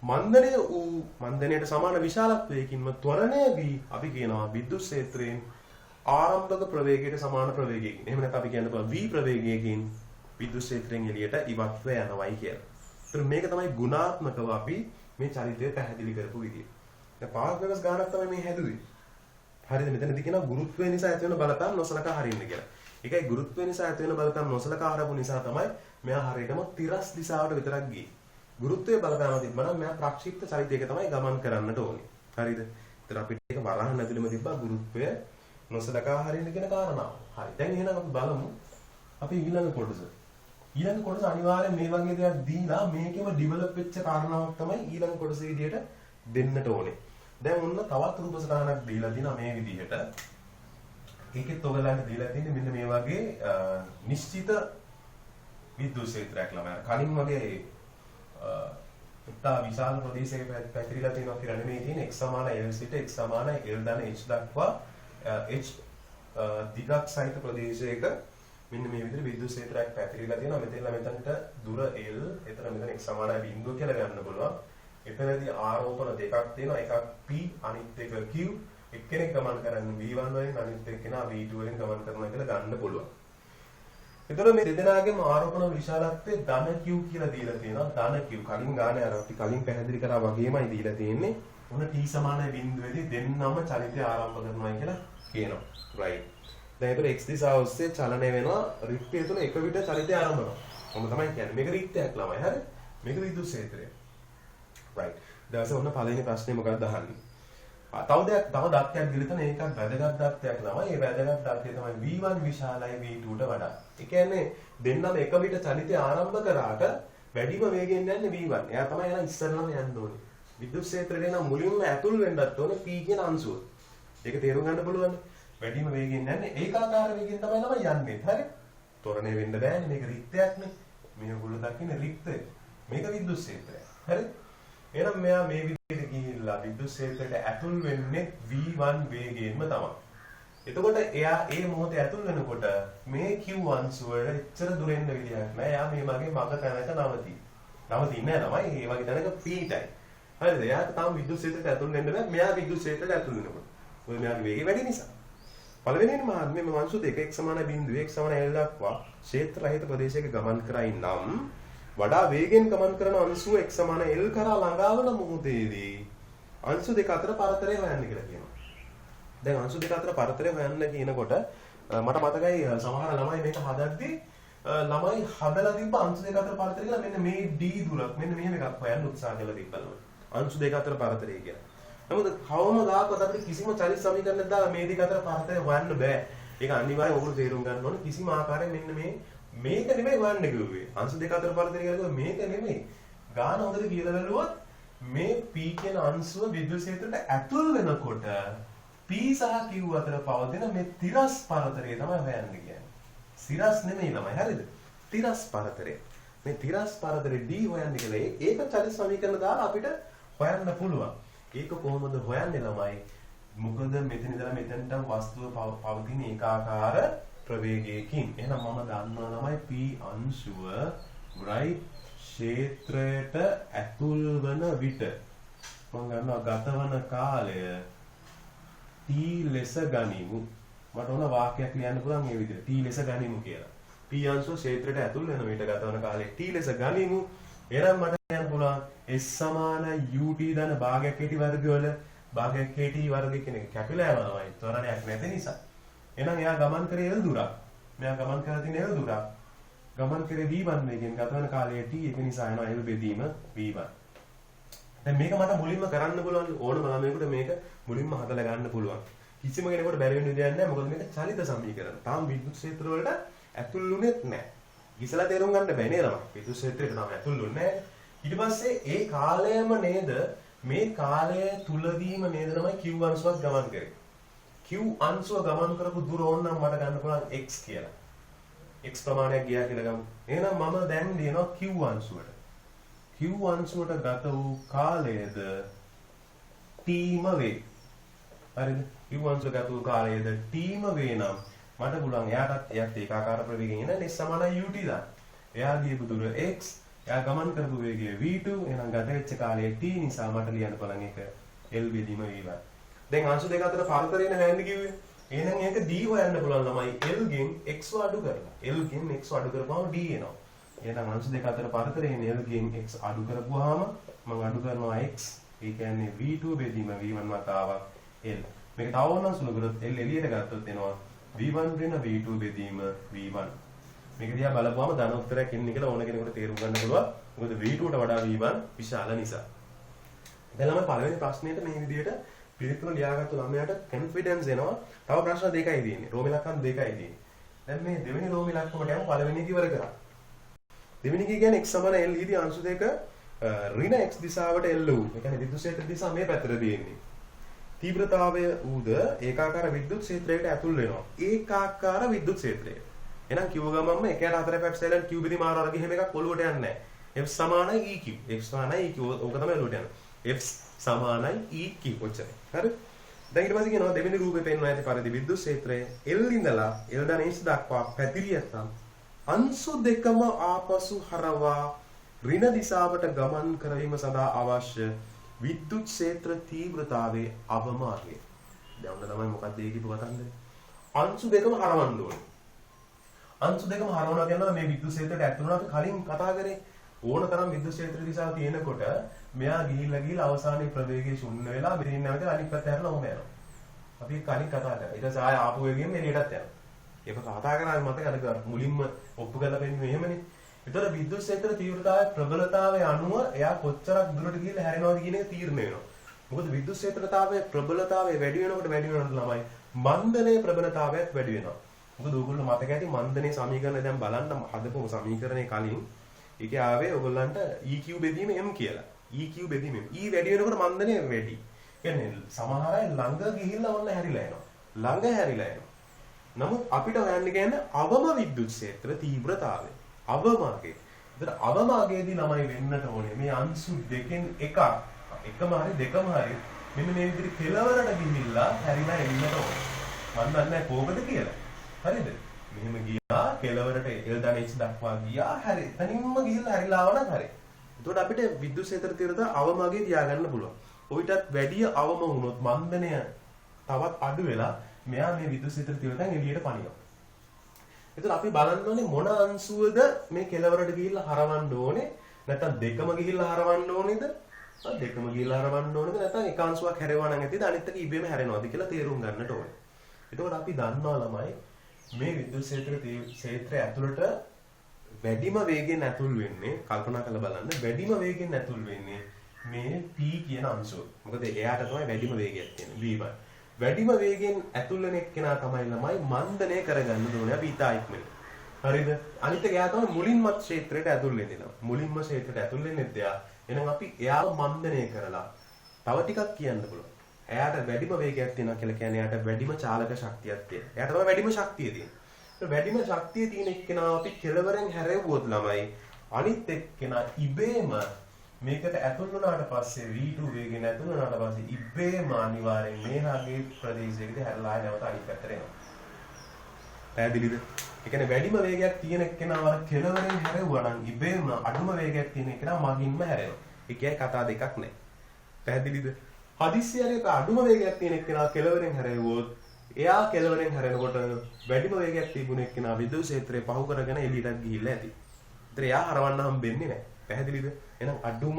මන්දනය වූ මන්දනයට සමාන විශාලත්වයකින්ම ත්වරණය වී අපි කියනවා විද්‍යුත් ක්ෂේත්‍රයෙන් ආරම්භක ප්‍රවේගයට සමාන ප්‍රවේගයකින්. එහෙම නැත්නම් අපි කියන්න පුළුවන් v ප්‍රවේගයකින් විද්‍යුත් ක්ෂේත්‍රයෙන් එළියට ඉවත්ව යනවායි කියලා. ඒතර මේක තමයි ගුණාත්මකව අපි මේ චරිතය පැහැදිලි කරපු විදිය. දැන් පාස් වෙනස් ගානක් තමයි මේ හැදුවේ. හරිද? මෙතනදී කියනවා ගුරුත්වය නිසා ඇති වෙන බලපෑම් නොසලකා හරින්න කියලා. ඒකයි ගුරුත්වය නිසා ඇති වෙන බලපෑම් නොසලකා හරපු නිසා තමයි මෙයා හරියටම තිරස් දිශාවට විතරක් ගියේ. ගුරුත්වයේ බලපෑම තිබ්බනම් මෙයා ප්‍රක්ෂිප්ත චලිතයක තමයි ගමන් කරන්නට ඕනේ. හරිද? ඒතර අපිට ඒක වරහන් ඇතුළෙම තිබ්බා ගුරුත්වය නොසලකා හරින්න කියන කාරණාව. හරි. දැන් එහෙනම් අපි බලමු අපි ඊළඟ කොටස. ඊළඟ කොටස අනිවාර්යෙන් මේ වගේ දෙයක් දීලා මේකෙම ඩිවෙලොප් වෙච්ච කාරණාවක් තමයි ඊළඟ කොටස විදියට දෙන්නට ඕනේ. දැන් ඔන්න තවත් රූප සටහනක් දීලා තිනා මේ විදිහට. ඒකෙත් ඔයගලන්ට දීලා තියෙන්නේ මෙන්න මේ වගේ නිශ්චිත විද්‍යුත් ක්ෂේත්‍රයක් ළමයි. කලින් වගේ ඉතා විශාල ප්‍රදේශයක පැතිරිලා තියෙනවා කියලා නෙමෙයි තියෙන්නේ. x සමාන l සිට x සමාන l ධන h දක්වා h දිගක් සහිත ප්‍රදේශයක මෙන්න මේ විදිහට විද්‍යුත් ක්ෂේත්‍රයක් පැතිරිලා තියෙනවා. මෙතනට දුර l, එතන මෙතන x සමානයි බිඳුව කියලා ගන්න පුළුවන්. එතනදී ආරෝපණ දෙකක් තියෙනවා. එකක් p අනිත් එක q. එක්කෙනෙක් ගමන් කරන්නේ v1 වලින් අනිත් එක්කෙනා v2 වලින් ගමන් කරනවා කියලා ගන්න පුළුවන්. එතකොට මේ දෙදෙනාගේම ආරෝපණ විශාලත්වය ධන q කියලා දීලා තියෙනවා. ධන q කලින් ගානේ අර අපි කලින් පැහැදිලි කරා වගේමයි දීලා තියෙන්නේ. මොන t සමානයි බිඳුවේදී දෙන්නම චලිතය ආරම්භ කරනවා කියලා කියනවා. right. දැන් ඒතර x දිශාව ඔස්සේ චලනය වෙනවා. රික්තය තුළ එක විට චලිතය ආරම්භ වෙනවා. කොහොම තමයි කියන්නේ. මේක රික්තයක් ළමයි. හරි? මේක විද්‍යුත් ක්ෂේත්‍රය. right. ඊට ඔන්න පළවෙනි ප්‍රශ්නේ මොකක්ද අහන්නේ? තව දත්තයක් දීලා තියෙන ඒකක් වැදගත් දත්තයක් ළමයි. ඒ වැදගත් දත්තය තමයි v1 විශාලයි v2ට වඩා. ඒ කියන්නේ දෙන්නම එක විට චලිතය ආරම්භ කරාට වැඩිම වේගෙන් යන්නේ v1. එයා තමයි එන ඉස්සරළම යන්න ඕනේ. විද්‍යුත් ක්ෂේත්‍රේ නම් මුලින්ම ඇතුල් වෙන්නත් ඕනේ p කියන අංශුව. ඒක තේරුම් ගන්න පුළුවන්. වැඩිම වේගෙන් යන්නේ ඒකාකාර වේගෙන් තමයි ළමයි යන්නේ. හරි? ත්වරණය වෙන්න බෑනේ. මේක රික්තයක්නේ. මේගොල්ලෝ දකින්නේ රික්තය. මේක විද්‍යුත් ක්ෂේත්‍රය. හරි? එහෙනම් මෙයා මේ විදිහට ගිහිල්ලා විද්‍යුත් ක්ෂේත්‍රයට ඇතුල් වෙන්නේ v1 වේගයෙන්ම තමයි. එතකොට එයා ඒ මොහොතේ ඇතුල් වෙනකොට මේ q අංශුව එච්චර දුර එන්න විදිහක් නෑ. එයා මේ වගේ මග තැනක නවතී. නවතින්නේ නෑ ළමයි. මේ වගේ තැනක p-ටයි. හරිද? එයාට තාම විද්‍යුත් ක්ෂේත්‍රයට ඇතුල් වෙන්න බෑ. මෙයා විද්‍යුත් ක්ෂේත්‍රයට ඇතුල් වෙනකොට. ඔය මෙයාගේ වේගය වැඩි නිසා. පළවෙනිම මාර්ගයේ මේ අංශු දෙක x සමාන බිඳුව x සමාන l දක්වා ක්ෂේත්‍ර රහිත ප්‍රදේශයක ගමන් කරයි නම් වඩා වේගෙන් ගමන් කරන අංශුව x සමාන l කරා ළඟා වන මොහොතේදී අංශු දෙක අතර පරතරය හොයන්න කියලා කියනවා. දැන් අංශු දෙක අතර පරතරය හොයන්න කියනකොට මට මතකයි සමහර ළමයි මේක හදද්දී ළමයි හදලා තිබ්බ අංශු දෙක අතර පරතරය කියලා මෙන්න මේ d දුරක් මෙන්න මෙහෙම එකක් හොයන්න උත්සාහ කරලා තිබ්බලු. අංශු දෙක අතර පරතරය කියලා. නමුත් කවමදාකවත් අපිට කිසිම චලිත සමීකරණයක් දාලා මේ දෙක අතර පරතරය හොයන්න බෑ. ඒක අනිවාර්යයෙන් ඔයගොල්ලෝ තේරුම් ගන්න ඕනේ. කිසිම ආකාරයෙන් මෙන්න මේක නෙමෙයි හොයන්න කිව්වේ. අංශු දෙක අතර පරතරය කියලා කිව්වේ මේක නෙමෙයි. ගාන හොඳට කියලා බැලුවොත් මේ p කියන අංශුව විද්‍යුත් ක්ෂේත්‍රයට ඇතුල් වෙනකොට p සහ q අතර පවතින මේ තිරස් පරතරය තමයි හොයන්න කියන්නේ. සිරස් නෙමෙයි ළමයි. හරිද? තිරස් පරතරය. මේ තිරස් පරතරය d හොයන්න කියලා ඒක චලිත සමීකරණ දාලා අපිට හොයන්න පුළුවන්. ඒක කොහොමද හොයන්නේ ළමයි? මොකද මෙතන ඉඳලා මෙතනට වස්තුව පවතින ඒකාකාර ප්‍රවේගයකින්. එහෙනම් මම දන්නවා ළමයි p අංශුව right ක්ෂේත්‍රයට ඇතුල් වන විට මම ගන්නවා ගතවන කාලය t ලෙස ගනිමු. මට ඕන වාක්‍යයක් ලියන්න පුළුවන් මේ විදිහට t ලෙස ගනිමු කියලා. p අංශුව ක්ෂේත්‍රයට ඇතුල් වෙන විට ගතවන කාලය t ලෙස ගනිමු. එහෙනම් මට කියන්න පුළුවන් s සමාන ut ධන භාගයක් kt වර්ගවල භාගයක් kt වර්ග කියන එක කැපිලා යනවා තමයි ත්වරණයක් නැති නිසා. එහෙනම් එයා ගමන් කරේ l දුරක්. මෙයා ගමන් කරලා තියෙන l දුරක්. ගමන් කරේ v1 වේගෙන් ගතවන කාලය t ඒක නිසා යනවා l බෙදීම v1. දැන් මේක මට මුලින්ම කරන්න පුළුවන් ඕනම ළමයෙකුට මේක මුලින්ම හදලා ගන්න පුළුවන්. කිසිම කෙනෙකුට බැරි වෙන විදියක් නැහැ. මොකද මේක චලිත සමීකරණ. තාම විද්‍යුත් ක්ෂේත්‍ර වලට ඇතුළුනේත් නැහැ. ඉස්සලා තේරුම් ගන්න බෑ නේද ළමයි? විද්‍යුත් ක්ෂේත්‍රයට තාම ඇතුළුන්නේ නැහැ. ඊට පස්සේ ඒ කාලයම නේද මේ කාලය තුලදීම නේද ළමයි q අංශුවක් ගමන් කරේ. q අංශුව ගමන් කරපු දුර ඕනනම් මට ගන්න පුළුවන් x කියලා. x ප්‍රමාණයක් ගියා කියලා ගමු. එහෙනම් මම දැන් ලියනවා q අංශුවට. q අංශුවට ගත වූ කාලයද t ම වේ. හරිද? q අංශුව ගත වූ කාලයද t ම වේ නම් මට පුළුවන් එයාට ඒකාකාර ප්‍රවේගයෙන් එන s සමානයි ut දාන්න. එයා ගියපු දුර x, එයා ගමන් කරපු වේගය v2 එහෙනම් ගත වෙච්ච කාලය t නිසා මට ලියන්න බලන් එක l බෙදීම v1. දැන් අංශු දෙක අතර පරතරය නෙවෙයි කිව්වේ. එහෙනම් ඒක d හොයන්න පුළුවන් ළමයි l ගෙන් x අඩු කරලා. l ගෙන් x අඩු කරපුවම d එනවා. එහෙනම් අංශු දෙක අතර පරතරයේ l ගෙන් x අඩු කරපුවාම මම අඩු කරනවා x. ඒ කියන්නේ v2 බෙදීම v1 වතාවක් l. මේක තව ඕනනම් සුළු කරොත් l එළියට ගත්තොත් එනවා v1 ඍණ v2 බෙදීම v1. මේක දිහා බලපුවම ධන උත්තරයක් එන්නේ කියලා ඕන කෙනෙකුට තේරුම් ගන්න පුළුවන්. මොකද v2ට වඩා v1 විශාල නිසා. දැන් ළමයි පළවෙනි ප්‍රශ්නෙට මේ විදිහට පිළිතුර ලියාගත්තු ළමයාට කොන්ෆිඩන්ස් එනවා. තව ප්‍රශ්න දෙකයි තියෙන්නේ. රෝම ඉලක්කම් දෙකයි තියෙන්නේ. දැන් මේ දෙවෙනි රෝම ඉලක්කමට යමු පළවෙනි එක ඉවර කරා. දෙවෙනි එක කියන්නේ x සමාන l ඊදී අංශු දෙක ඍණ x දිශාවට l වූ. ඒ කියන්නේ විද්‍යුත් ක්ෂේත්‍ර දිශාව මේ පැත්තට දෙන්නේ. තීව්‍රතාවය ඌද ඒකාකාර විද්‍යුත් ක්ෂේත්‍රයකට ඇතුල් වෙනවා. ඒකාකාර විද්‍යුත් ක්ෂේත්‍රය. එහෙනම් කිව්ව ගමන්ම 1/4 q බෙදීම r වර්ග එහෙම එකක් ඔලුවට යන්නේ නැහැ. f සමානයි eq. f සමානයි eq. ඕක තමයි ඔලුවට යන්නේ. f සමානයි eq කොච්චරයි. හරි? දැන් ඊට පස්සේ කියනවා දෙවෙනි රූපේ පෙන්වන ඇති පරිදි විද්‍යුත් ක්ෂේත්‍රය l ඉඳලා l ධන h දක්වා පැතිරියතම් අංශු දෙකම ආපසු හරවා ඍණ දිශාවට ගමන් කරවීම සඳහා අවශ්‍ය විද්‍යුත් ක්ෂේත්‍ර තීව්‍රතාවයේ අවමාර්ගය. දැන් ඔන්න තමයි මොකක්ද ඒ කියපු කතන්දරේ. අංශු දෙකම හරවන්න ඕනේ. අංශු දෙකම හරවනවා කියනවා මේ විද්‍යුත් ක්ෂේත්‍රයට ඇතුළු වෙනවා අපි කලින් කතා කරේ. ඕන තරම් විද්‍යුත් ක්ෂේත්‍ර දිශාව තියෙනකොට මෙයා ගිහිල්ලා අවසානයේ ප්‍රවේගය ශුන්‍ය වෙලා මෙතනින් නැවත අනිත් පැත්ත හැරලා ඔහම යනවා. අපි කලින් කතා කරා. ඊට පස්සේ ආය ආපු වෙගෙන් එළියටත් යනවා. ඒක කතා කරාම මතකද මුලින්ම ඔප්පු කරලා පෙන්නන්නේ එහෙමනේ. ඒතර විද්‍යුත් ක්ෂේත්‍ර තීව්‍රතාවයේ ප්‍රබලතාවය අනුව එයා කොච්චරක් දුරට ගිහිල්ලා හැරෙනවද කියන එක තීරණය වෙනවා. මොකද විද්‍යුත් ක්ෂේත්‍රතාවයේ ප්‍රබලතාවය වැඩි වෙනකොට ළමයි මන්දනයේ ප්‍රබලතාවයත් වැඩි වෙනවා. මොකද ඕගොල්ලෝ මතක ඇති මන්දනයේ සමීකරණය දැන් බලන්න හදපු සමීකරණේ කලින් ඒකේ ආවේ ඔයගොල්ලන්ට EQ බෙදීම m කියලා. EQ බෙදීම m. E වැඩි වෙනකොට මන්දනය වැඩි. කියන්නේ සමහර අය ළඟ ගිහිල්ලා ඔන්න හැරිලා යනවා. ළඟ හැරිලා යනවා. නමුත් අපිට හොයන්න කියන්නේ අවම විද්‍යුත් ක්ෂේත්‍ර තීව්‍රතාවය. අවමාගේ. ඒතර අවමාගේදී ළමයි වෙන්නට ඕනේ මේ අංශු දෙකෙන් එකක් එකම හරි දෙකම හරි මෙන්න මේ විදිහට කෙලවරට ගිහිල්ලා හැරිලා එන්නට ඕනේ. මම දන්නේ කොහොමද කියලා. හරිද? මෙහෙම ගියා කෙලවරට L ධන H දක්වා ගියා හරි. එතනින්ම ගිහිල්ලා හැරිලා ආව නම් හරි. එතකොට අපිට විද්‍යුත් ක්ෂේත්‍ර තීව්‍රතාව අවමාගේ තියාගන්න පුළුවන්. ඔයිටත් වැඩි අවම වුණොත් මන්දනය තවත් අඩු වෙලා මෙයා මේ විද්‍යුත් ක්ෂේත්‍ර තීව්‍රතාවෙන් එළියට පනිනවා. එතකොට අපි බලන්න ඕනේ මොන අංශුවද මේ කෙලවරට ගිහිල්ලා හරවන්න ඕනේ නැත්නම් දෙකම ගිහිල්ලා හරවන්න ඕනේද? දෙකම ගිහිල්ලා හරවන්න ඕනේද නැත්නම් එක අංශුවක් හැරෙවා නම් ඇතිද අනිත් එක ඉබේම හැරෙනවද කියලා තේරුම් ගන්නට ඕනේ. එතකොට අපි දන්නවා ළමයි මේ විද්‍යුත් ක්ෂේත්‍රය ඇතුළට වැඩිම වේගයෙන් ඇතුල් වෙන්නේ කල්පනා කරලා බලන්න වැඩිම වේගයෙන් ඇතුල් වෙන්නේ මේ P කියන අංශුව. මොකද එයාට තමයි වැඩිම වේගයක් තියෙන්නේ V1. වැඩිම වේගයෙන් ඇතුල් වෙන එක්කෙනා තමයි ළමයි මන්දනය කරගන්න ඕනේ අපි ඉතා ඉක්මනට. හරිද? අනිත් එක එයා තමයි මුලින්ම ක්ෂේත්‍රයට ඇතුල් වෙන්නේ නම. මුලින්ම ක්ෂේත්‍රයට ඇතුල් වෙන්නේ එයා. එහෙනම් අපි එයාව මන්දනය කරලා තව ටිකක් කියන්න පුළුවන්. එයාට වැඩිම වේගයක් තියෙනවා කියලා කියන්නේ එයාට වැඩිම චාලක ශක්තියක් තියෙනවා. එයාට තමයි වැඩිම ශක්තිය තියෙන්නේ. වැඩිම ශක්තිය තියෙන එක්කෙනා අපි කෙලවරෙන් හැරෙව්වොත් ළමයි අනිත් එක්කෙනා ඉබේම මේකට ඇතුල් වුණාට පස්සේ V2 වේගයෙන් ඇතුල් වුණාට පස්සේ ඉබේම අනිවාර්යෙන් මේ හාගේ ප්‍රදේශයකට හැරලා නැවත අනිත් පැත්තට එනවා. පැහැදිලිද? ඒ කියන්නේ වැඩිම වේගයක් තියෙන එක්කෙනා වර කෙලවරෙන් හැරෙවුවා නම් ඉබේම අඩුම වේගයක් තියෙන එක්කෙනා මගින්ම හැරෙනවා. ඒ කියන්නේ කතා දෙකක් නැහැ. පැහැදිලිද? හදිස්සියට අඩුම වේගයක් තියෙන එක්කෙනා කෙලවරෙන් හැරෙවුවොත් එයා කෙලවරෙන් හැරෙනකොට වැඩිම වේගයක් තිබුණ එක්කෙනා විද්‍යුත් ක්ෂේත්‍රය පහු කරගෙන එළියටත් ගිහිල්ලා ඇති. ඒතර එයා හරවන්න හම්බෙන්නේ නැහැ. පැහැදිලිද? එහෙනම් අඩුම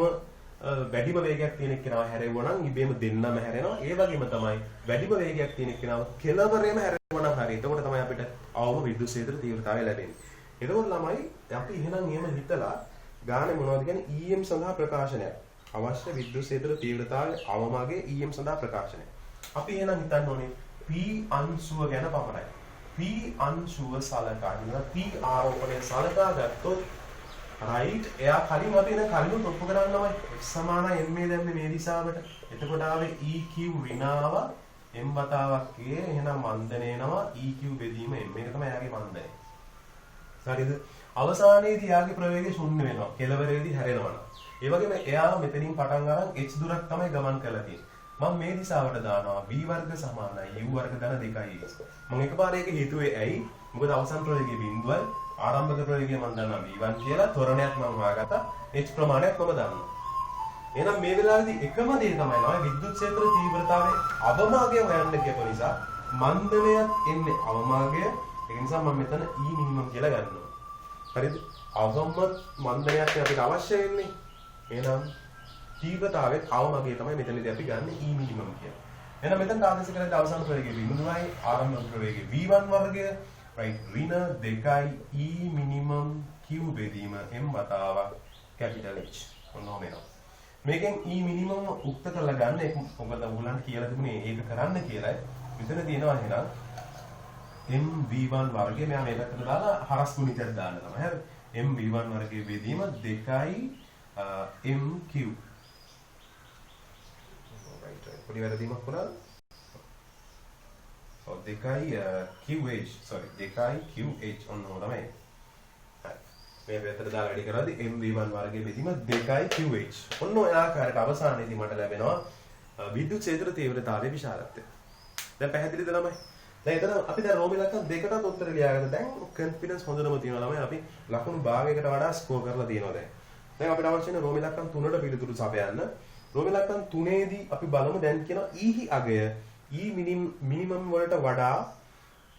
වැඩිම වේගයක් තියෙන එක්කෙනාව හැරෙවුවා නම් ඉබේම දෙන්නම හැරෙනවා. ඒ වගේම තමයි වැඩිම වේගයක් තියෙන එක්කෙනාව කෙලවරේම හැරෙවුවා නම් හරි. එතකොට තමයි අපිට අවම විද්‍යුත් ක්ෂේත්‍ර තීව්‍රතාවය ලැබෙන්නේ. එතකොට ළමයි අපි එහෙනම් එහෙම හිතලා ගානේ මොනවද කියන්නේ EM සඳහා ප්‍රකාශනයක්. අවශ්‍ය විද්‍යුත් ක්ෂේත්‍ර තීව්‍රතාවය අවමාගේ EM සඳහා ප්‍රකාශනය. අපි එහෙනම් හිතන්න ඕනේ P අංශුව ගැන පමණයි. P අංශුව සලකා ඉන්න P ආරෝපණය සලකා ගත්තොත් right එයා කලින් අපි එන කලින් ඔප්පු කරන්නමයි සමානයි m දැම්මේ මේ දිශාවට. එතකොට ආවේ EQ ඍණාව m වතාවක් k එහෙනම් මන්දන එනවා EQ බෙදීම m. මේක තමයි එයාගේ මන්දනය. හරිද? අවසානයේදී එයාගේ ප්‍රවේගය ශුන්‍ය වෙනවා. කෙලවරේදී හැරෙනවා. ඒ වගේම එයා මෙතනින් පටන් අරන් h දුරක් තමයි ගමන් කරලා තියෙන්නේ. මම මේ දිශාවට දානවා v වර්ග සමානයි u වර්ග ධන 2යි. මම එකපාරට ඒක හිතුවේ ඇයි? මොකද අවසන් ප්‍රවේගයේ බිඳුවයි ආරම්භක ප්‍රවේගය මම දන්නවා v1 කියලා ත්වරණයක් මම හොයාගත්තා h ප්‍රමාණයක් මම දන්නවා. එහෙනම් මේ වෙලාවේදී එකම දේ තමයි නේද විද්‍යුත් ක්ෂේත්‍ර තීව්‍රතාවයේ අවමාගය හොයන්න කියපු නිසා මන්දනයත් එන්නේ අවමාගය. ඒ නිසා මම මෙතන E minimum කියලා ගන්නවා. හරිද? අවමත් මන්දනයක් අපිට අවශ්‍ය වෙන්නේ. එහෙනම් තීව්‍රතාවයේ අවමාගය තමයි මෙතනදී අපි ගන්න E minimum කියලා. එහෙනම් මෙතන ආදේශ කරලා අවසාන ප්‍රවේගය බිඳුවයි ආරම්භක ප්‍රවේගය v1 වර්ගය right ඍණ 2 E minimum q බෙදීම m වතාවක් capital H. ඔන්නෝම එනවා. මේකෙන් E minimum උක්ත කරලා ගන්න ඒක මොකද උගලන්ට කියලා තිබුණේ ඒක කරන්න කියලා. මෙතන තියෙනවා එහෙනම් m v1 වර්ගය මෙයා මේ පැත්තට දාලා හරස් ගුණිතයක් දාන්න තමයි. හරි. m v1 වර්ගයේ බෙදීම 2 m q. right පොඩි වැරදීමක් වුණාද? ඔව් 2 qh sorry 2 qh ඔන්නෝ තමයි. මේ පැත්තට දාලා වැඩි කරද්දී MV1 වර්ගයේ බෙදීම 2 QH. ඔන්න ඔය ආකාරයට අවසානයේදී මට ලැබෙනවා විද්‍යුත් ක්ෂේත්‍ර තීව්‍රතාවයේ විශාලත්වය. දැන් පැහැදිලිද ළමයි? දැන් එතන අපි දැන් රෝම ඉලක්කම් දෙකටත් උත්තර ලියාගත්තා. දැන් කොන්ෆිඩන්ස් හොඳටම තියෙනවා ළමයි. අපි ලකුණු භාගයකට වඩා ස්කෝර් කරලා තියෙනවා දැන්. දැන් අපිට අවශ්‍ය වෙන රෝම ඉලක්කම් 3ට පිළිතුරු සපයන්න. රෝම ඉලක්කම් 3ේදී අපි බලමු දැන් කියනවා E හි අගය E මිනිමම් වලට වඩා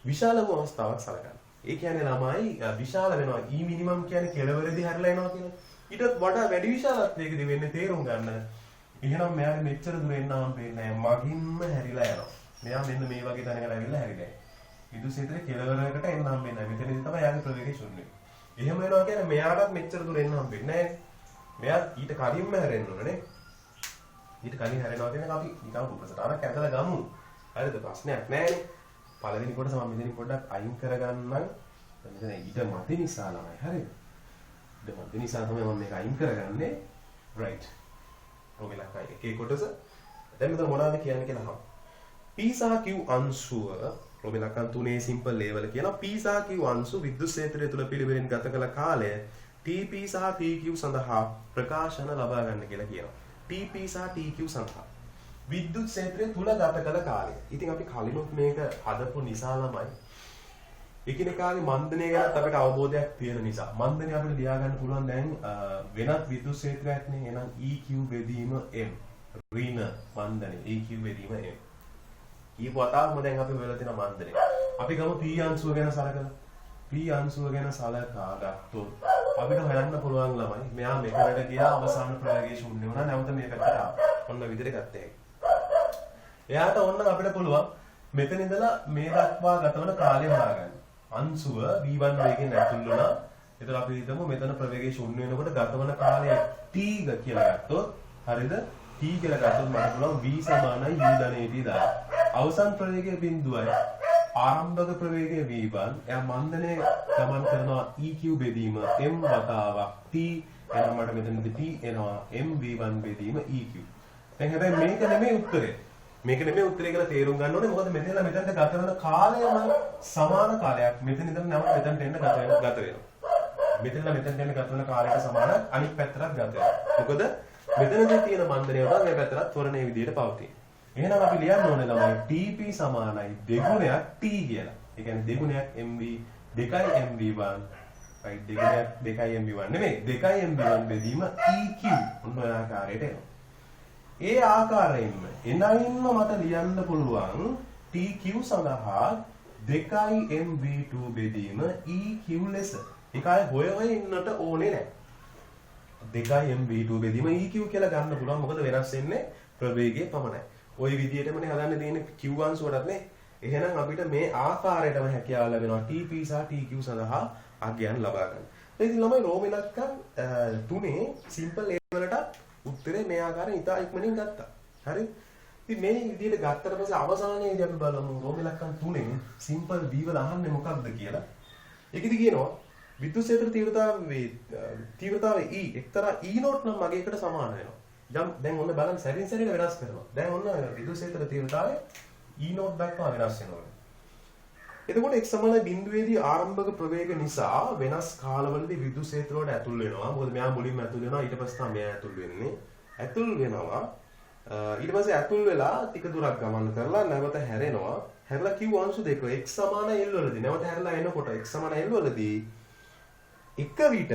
විශාල වූ අවස්ථාවක් සලකන්න. ඒ කියන්නේ ළමයි විශාල වෙනවා E minimum කියන්නේ කෙලවරදී හැරලා එනවා කියලා. ඊටත් වඩා වැඩි විශාලත්වයකදී වෙන්නේ තේරුම් ගන්න. එහෙනම් මෙයාගේ මෙච්චර දුර එන්නාම පේන්නේ නැහැ. මගින්ම හැරිලා යනවා. මෙයා මෙන්න මේ වගේ තැනකට ඇවිල්ලා හැරිලා. විදුලි ක්ෂේත්‍රයේ කෙලවරකට එන්නාම වෙන්නේ නැහැ. මෙතනදී තමයි යාගේ ප්‍රවේගය ශුන්‍ය. එහෙම වෙනවා කියන්නේ මෙයාටත් මෙච්චර දුර එන්නාම වෙන්නේ නැහැ. මෙයා ඊට කලින්ම හැරෙන්න ඕනේ නේ. ඊට කලින් හැරෙනවා කියන්නේ අපි ඊටම උපසටහනක් ඇදලා ගමු. හරිද? ප්‍රශ්නයක් නැහැ නේ. පළවෙනි කොටස මම මෙතනින් පොඩ්ඩක් අයින් කරගන්නම්. මෙතන ඊට මැද නිසා ළමයි. හරිද? ඊට මැද නිසා තමයි මම මේක අයින් කරගන්නේ. right. රෝමිලක්කයි එකේ කොටස. දැන් මෙතන මොනවද කියන්නේ කියලා අහමු. P සහ Q අංශුව රෝමිලක්කන් තුනේ සිම්පල් ලේවල කියනවා. P සහ Q අංශු විද්‍යුත් ක්ෂේත්‍රය තුල පිළිවෙලින් ගත කළ කාලය TP සහ TQ සඳහා ප්‍රකාශන ලබා ගන්න කියලා කියනවා. TP සහ TQ සඳහා විද්‍යුත් ක්ෂේත්‍රය තුල ගත කළ කාලය. ඉතින් අපි කලිනුත් මේක හදපු නිසා ළමයි එකිනෙකාගේ මන්දනය ගැන අපිට අවබෝධයක් තියෙන නිසා මන්දනය අපිට ලියා ගන්න පුළුවන් දැන් වෙනත් විද්‍යුත් ක්ෂේත්‍රයක් නේ. එහෙනම් EQ බෙදීම m ඍණ මන්දනය EQ බෙදීම m. ඊප වතාවම දැන් අපි වෙලා තියෙන මන්දනය. අපි ගමු P අංශුව ගැන සලකලා. P අංශුව ගැන සලකා ගත්තොත් අපිට හොයන්න පුළුවන් ළමයි. මෙයා මෙතනට ගියා අවසාන ප්‍රයෝගයේ ශුන්‍ය වුණා. නැවත මේ පැත්තට ආවා. ඔන්න විදිහට ගත්තා. එයාට ඕන අපිට පුළුවන් මෙතන ඉඳලා මේ දක්වා ගතවන කාලය හොයාගන්න. අංශුව v1 වේගයෙන් ඇතුල් වුණා. එතකොට අපි හිතමු මෙතන ප්‍රවේගය ශුන්‍ය වෙනකොට ගතවන කාලය t කියලා ගත්තොත් හරිද? t කියලා ගත්තොත් මට පුළුවන් v සමානයි u ධනයේ t දාන්න. අවසන් ප්‍රවේගය බිඳුවයි. ආරම්භක ප්‍රවේගය v1. එයා මන්දනයේ ගමන් කරනවා eq බෙදීම m වතාවක් t. එහෙනම් මට මෙතනදී t එනවා m v1 බෙදීම eq. දැන් හැබැයි මේක නෙමෙයි උත්තරේ. මේක නෙමෙයි උත්තරේ කියලා තේරුම් ගන්න ඕනේ. මොකද මෙතනලා මෙතනට ගත වෙන කාලයම සමාන කාලයක්. මෙතන ඉඳන් නැවත මෙතනට එන්න ගත වෙනවා. මෙතනලා මෙතනට එන්න ගත වෙන කාලයට සමාන අනිත් පැත්තට ගත වෙනවා. මොකද මෙතනදී තියෙන මන්දනය වල මේ පැත්තට ත්වරණයේ විදිහට පවතී. එහෙනම් අපි ලියන්න ඕනේ ළමයි TP සමානයි දෙගුණයක් T කියලා. ඒ කියන්නේ දෙගුණයක් MV 2 MV1 right දෙගුණයක් 2 MV1 නෙමෙයි 2 MV1 බෙදීම EQ ඔන්න ඔය ආකාරයට එනවා. ඒ ආකාරයෙන්ම එනින්ම මට ලියන්න පුළුවන් TQ සඳහා 2 MV2 බෙදීම EQ ලෙස. ඒකයි හොය ඉන්නට ඕනේ නැහැ. 2 MV2 බෙදීම EQ කියලා ගන්න පුළුවන්. මොකද වෙනස් වෙන්නේ ප්‍රවේගයේ පමණයි. ওই විදිහටමනේ හදන්න තියෙන්නේ Q අංශුවටත් නේ. එහෙනම් අපිට මේ ආකාරයටම හැකියාව ලැබෙනවා TP සහ TQ සඳහා අගයන් ලබා ගන්න. ඉතින් ළමයි රෝම ඉලක්කම් 3 සිම්පල් A වලට උත්තරේ මේ ආකාරයෙන් ඉතා ඉක්මනින් ගත්තා. හරි? ඉතින් මේ විදිහට ගත්තට පස්සේ අවසානයේදී අපි බලමු රෝම ඉලක්කම් 3 සිම්පල් B වල අහන්නේ මොකක්ද කියලා. ඒකෙදි කියනවා විද්‍යුත් ක්ෂේත්‍ර තීව්‍රතාවයේ E එක්තරා E නෝට් නම් මගේකට සමාන වෙනවා. දැන් ඔන්න බලන්න සැරින් සැරේට වෙනස් කරනවා. දැන් ඔන්න විද්‍යුත් ක්ෂේත්‍ර තීව්‍රතාවය E නෝට් දක්වා වෙනස් වෙනවා. එතකොට x සමාන බිඳුවේදී ආරම්භක ප්‍රවේග නිසා වෙනස් කාලවලදී විද්‍යුත් ක්ෂේත්‍ර වලට ඇතුල් වෙනවා. මොකද මෙයා මුලින්ම ඇතුල් වෙනවා ඊට පස්සේ තමයි මෙයා ඇතුල් වෙන්නේ. ඇතුල් වෙනවා ඊට පස්සේ ඇතුල් වෙලා ටික දුරක් ගමන් කරලා නැවත හැරෙනවා. හැරලා Q අංශු දෙක x සමාන L වලදී නැවත හැරලා එනකොට x සමාන L වලදී එක විට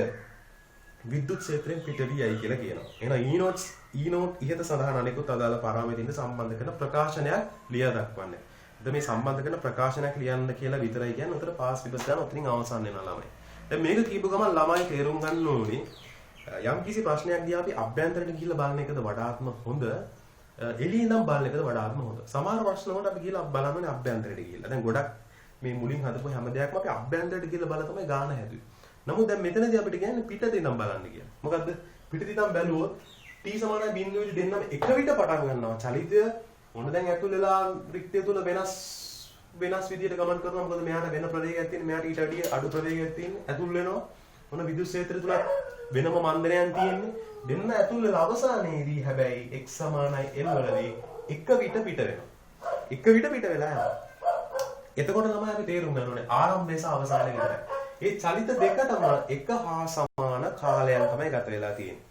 විද්‍යුත් ක්ෂේත්‍රයෙන් පිට වී යයි කියලා කියනවා. එහෙනම් E නෝට් ඉහත සඳහන් අනෙකුත් අදාළ පාරාමීටරින් සම්බන්ධ කරන ප්‍රකාශනයක් ලියා දක්වන්නේ. එතකොට මේ සම්බන්ධ කරන ප්‍රකාශනයක් ලියන්න කියලා විතරයි කියන්නේ. උතර පාස් විපස් ගන්න උතරින් අවසන් වෙනවා ළමයි. දැන් මේක කියපු ගමන් ළමයි තේරුම් ගන්න ඕනේ යම් කිසි ප්‍රශ්නයක් දිහා අපි අභ්‍යන්තරයට ගිහිල්ලා බලන එකද වඩාත්ම හොඳ එළියේ ඉඳන් බලන එකද වඩාත්ම හොඳ. සමහර ප්‍රශ්න වලට අපි ගිහිල්ලා බලන්න ඕනේ අභ්‍යන්තරයට ගිහිල්ලා. දැන් ගොඩක් මේ මුලින් හදපු හැම දෙයක්ම අපි අභ්‍යන්තරයට ගිහිල්ලා බලලා තමයි ගාන හැදුවේ. නමුත් දැන් මෙතනදී අපිට කියන්නේ පිටතින් ඉඳන් බලන්න කියලා. මොකද්ද? පිටතින් ඉඳන් බැලුවොත් t සමානයි බිඳුවේ දෙන්නම එක විට පටන් ගන්නවා. චලිතය මොන දැන් ඇතුල් වෙලා රික්තය තුල වෙනස් විදියට ගමන් කරනවා. මොකද මෙයාට වෙන ප්‍රවේගයක් තියෙන, මෙයාට ඊට වැඩිය අඩු ප්‍රවේගයක් තියෙන. ඇතුල් වෙනවා. මොන විද්‍යුත් ක්ෂේත්‍රය තුල වෙනම මන්දනයන් තියෙන්නේ. දෙන්න ඇතුල් වෙලා අවසානයේදී හැබැයි x සමානයි l වලදී එක විට පිට වෙනවා. එක විට පිට වෙලා යනවා. එතකොට තමයි අපි තේරුම් ගන්න ඕනේ ආරම්භය සහ අවසානය විතරයි. මේ චලිත දෙකටම එක හා සමාන කාලයක් තමයි ගත වෙලා තියෙන්නේ.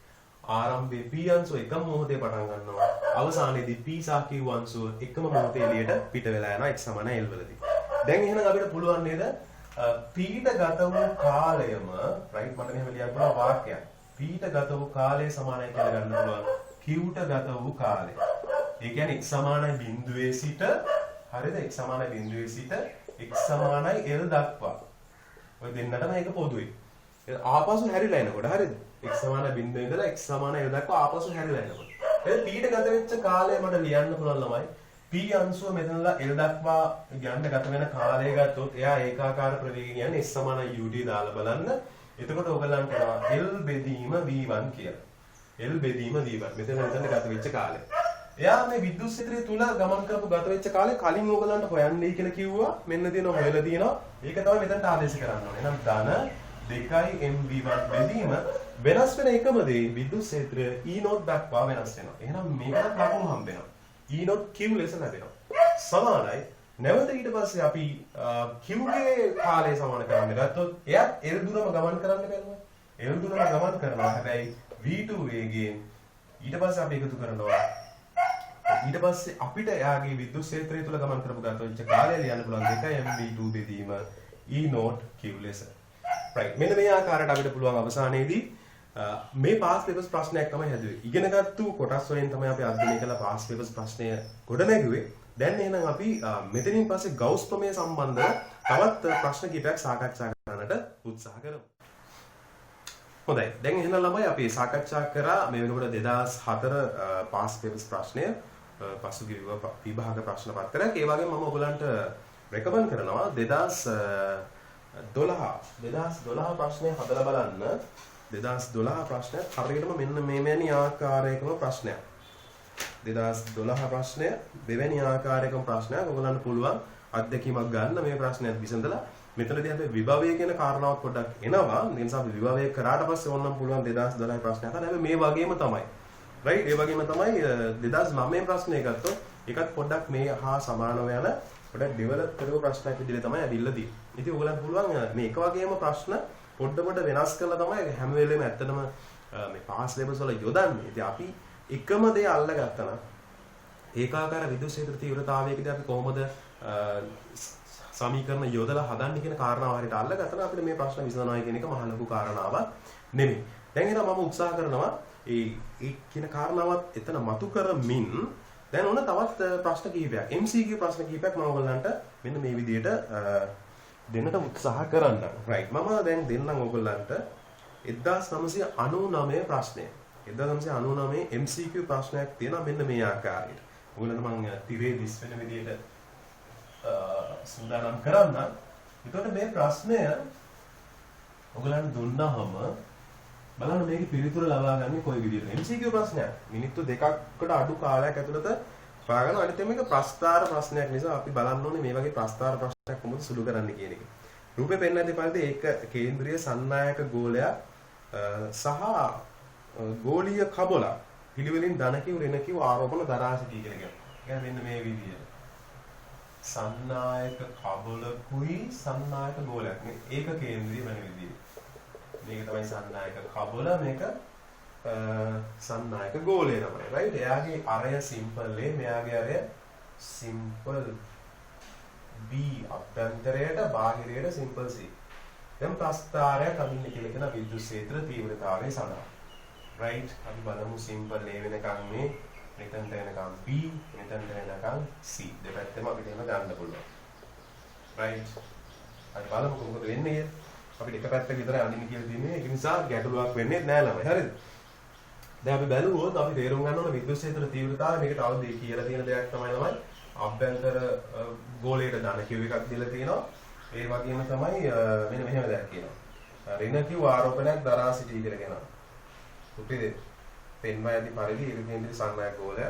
ආරම්භයේ p අංශුව එකම මොහොතේ පටන් ගන්නවා. අවසානයේදී p සහ q අංශුව එකම මොහොතේ එළියට පිට වෙලා යනවා x සමාන l වලදී. දැන් එහෙනම් අපිට පුළුවන් නේද p ට ගත වූ කාලයම රයිට් මට මෙහෙම ලියන්න පුළුවන් වාක්‍යයක්. p ට ගත වූ කාලය සමානයි කියලා ගන්න පුළුවන් q ට ගත වූ කාලය. ඒ කියන්නේ x සමානයි බිඳුවේ සිට හරිද x සමානයි බිඳුවේ සිට x සමානයි l දක්වා. ඔය දෙන්නටම ඒක පොදුයි. ආපසු හැරිලා එනකොට හරිද? x සමානයි බිඳුවේ ඉඳලා x සමානයි l දක්වා ආපසු හැරිලා එනකොට. එහෙනම් p ට ගත වෙච්ච කාලය මට ලියන්න පුළුවන් ළමයි. p අංශුව මෙතනලා l දක්වා යන්න ගත වෙන කාලය ගත්තොත් එයා ඒකාකාර ප්‍රවේගයෙන් යන්නේ s සමානයි ut දාලා බලන්න. එතකොට ඔයගලන්ට එනවා l බෙදීම v1 කියලා. l බෙදීම v1. මෙතන ගත වෙච්ච කාලය. එයා මේ විද්‍යුත් ක්ෂේත්‍රය තුල ගමන් කරපු ගත වෙච්ච කාලේ කලින් ඕගලන්ට හොයන්නයි කියලා කිව්වා. මෙන්න තියෙනවා හොයලා තියෙනවා. ඒක තමයි මෙතනට ආදේශ කරන්න ඕනේ. එහෙනම් ධන 2 mv1 බෙදීම වෙනස් වෙන එකම දේ විද්‍යුත් ක්ෂේත්‍රය E නෝට් දක්වා වෙනස් වෙනවා. එහෙනම් මේකට ලකුණු හම්බ වෙනවා. E නෝට් Q ලෙස ලැබෙනවා. සමානයි. නැවත ඊට පස්සේ අපි Q ගේ කාලය සමාන කරන්න ගත්තොත් එයාත් L දුරම ගමන් කරන්න බැලුවා. L දුරම ගමන් කරනවා. හැබැයි V2 වේගයෙන් ඊට පස්සේ අපි එකතු කරනවා. ඊට පස්සේ අපිට එයාගේ විද්‍යුත් ක්ෂේත්‍රය තුල ගමන් කරපු ගත වෙච්ච කාලය ලියන්න පුළුවන් 2 mv2 බෙදීම E නෝට් Q ලෙස. right මෙන්න මේ ආකාරයට අපිට පුළුවන් අවසානයේදී මේ පාස් පේපර්ස් ප්‍රශ්නයක් තමයි හැදුවේ. ඉගෙනගත්තු කොටස් වලින් තමයි අපි අධ්‍යයනය කළ පාස් පේපර්ස් ප්‍රශ්නය ගොඩනැගුවේ. දැන් එහෙනම් අපි මෙතනින් පස්සේ ගවුස් ප්‍රමේය සම්බන්ධ තවත් ප්‍රශ්න කිහිපයක් සාකච්ඡා කරන්නට උත්සාහ කරමු. හොඳයි. දැන් එහෙනම් ළමයි අපි සාකච්ඡා කරා මේ වෙනකොට 2004 පාස් පේපර්ස් ප්‍රශ්නය පසුගිය විභාග ප්‍රශ්න පත්‍රයක්. ඒ වගේම මම ඔයගලන්ට රෙකමන්ඩ් කරනවා 2012 ප්‍රශ්නය හදලා බලන්න. 2012 ප්‍රශ්නය හරියටම මෙන්න මේවැනි ආකාරයකම ප්‍රශ්නයක්. 2012 ප්‍රශ්නය දෙවැනි ආකාරයකම ප්‍රශ්නයක්. ඔයගලන්ට පුළුවන් අත්දැකීමක් ගන්න මේ ප්‍රශ්නයත් විසඳලා මෙතනදී අපි විභවය කියන කාරණාවක් පොඩ්ඩක් එනවා. ඒ නිසා අපි විභවය කරාට පස්සේ ඕනනම් පුළුවන් 2012 ප්‍රශ්නයක් හදන්න. හැබැයි මේ වගේම තමයි. රයිට් ඒ වගේම තමයි 2009 ප්‍රශ්නය ගත්තොත් ඒකත් පොඩ්ඩක් මේ හා සමානව යන පොඩ්ඩක් ඩෙවලොප් කරපු ප්‍රශ්නයක් විදිහට තමයි ඇවිල්ලා තියෙන්නේ. ඉතින් ඔයගලන්ට පුළුවන් මේ එක වගේම ප්‍රශ්න පොඩ වෙනස් කරලා තමයි හැම වෙලේම ඇත්තටම මේ පාස් ලෙවල්ස් වල යොදන්නේ. ඉතින් අපි එකම දේ අල්ලගත්තා නම් ඒකාකාර විද්‍යුත් ක්ෂේත්‍ර තීව්‍රතාවයකදී අපි කොහොමද සමීකරණ යොදලා හදන්නේ කියන කාරණාව හරියට අල්ලගත්තා නම් අපිට මේ ප්‍රශ්න විසඳනවා කියන එක මහ ලොකු කාරණාවක් නෙමෙයි. දැන් එහෙනම් මම උත්සාහ කරනවා ඒ කියන කාරණාවත් එතන මතු කරමින් දැන් ඔන්න තවත් ප්‍රශ්න කිහිපයක් MCQ ප්‍රශ්න කිහිපයක් මම ඔයගලන්ට මෙන්න මේ විදිහට දෙන්නට උත්සාහ කරන්න. right මම දැන් දෙන්නම් ඔයගලන්ට 1999 ප්‍රශ්නය. 1999 MCQ ප්‍රශ්නයක් තියෙනවා මෙන්න මේ ආකාරයට. ඔයගලන්ට මම තිරේ දිස් වෙන විදිහට සූදානම් කරන්න. එතකොට මේ ප්‍රශ්නය ඔයගලන්ට දුන්නාම බලන්න මේකේ පිළිතුර ලබා ගන්න කොයි විදිහට. MCQ ප්‍රශ්නයක්. මිනිත්තු 2කට අඩු කාලයක් ඇතුළත හොයාගන්න. අනිත් මේක ප්‍රස්තාර ප්‍රශ්නයක් නිසා අපි බලන්න ඕනේ මේ වගේ ප්‍රස්තාර ප්‍රශ්නයක් කොහොමද සුළු කරන්න කියන එක. රූපේ පෙන්වන දෙපළට ඒක කේන්ද්‍රීය සන්නායක ගෝලයක් සහ ගෝලීය කබොලා පිළිවෙලින් ධන කිව් ඍණ කිව් ආරෝපණ දරා සිටී කියලා කියනවා. يعني මෙන්න මේ විදියට. සන්නායක කබලකුයි සන්නායක ගෝලයක්. මේක කේන්ද්‍රීය වෙන විදියට. මේක තමයි සන්නායක කබල මේක සන්නායක ගෝලය තමයි. right? එයාගේ අරය සිම්පල් A මෙයාගේ අරය සිම්පල් B අභ්‍යන්තරයට බාහිරයට සිම්පල් C. දැන් ප්‍රස්ථාරයක් අඳින්න කියලා කියන විද්‍යුත් ක්ෂේත්‍ර තීව්‍රතාවය සඳහා. right අපි බලමු සිම්පල් A වෙනකන් මේ මෙතනට එනකම් B මෙතනට එනකම් C දෙපැත්තම අපිට එහෙම ගන්න පුළුවන්. right අපි බලමු කොහොමද වෙන්නේ කියලා. අපිට එක පැත්තක විතරයි අඳින්න කියලා දෙන්නේ. ඒක නිසා ගැටලුවක් වෙන්නේ නැහැ ළමයි. හරිද? දැන් අපි බැලුවොත් අපි තේරුම් ගන්න ඕන විද්‍යුත් ක්ෂේත්‍ර තීව්‍රතාවය මේකට අවදි කියලා තියෙන දෙයක් තමයි ළමයි. අභ්‍යන්තර ගෝලයට ධන Q එකක් දීලා තියෙනවා. ඒ වගේම තමයි මෙන්න මෙහෙම දෙයක් කියනවා. ඍණ Q ආරෝපණයක් දරා සිටී කියලා කියනවා. උපේ පෙන්වා ඇති පරිදි ඉරිදෙන්දි සන්නායක ගෝලය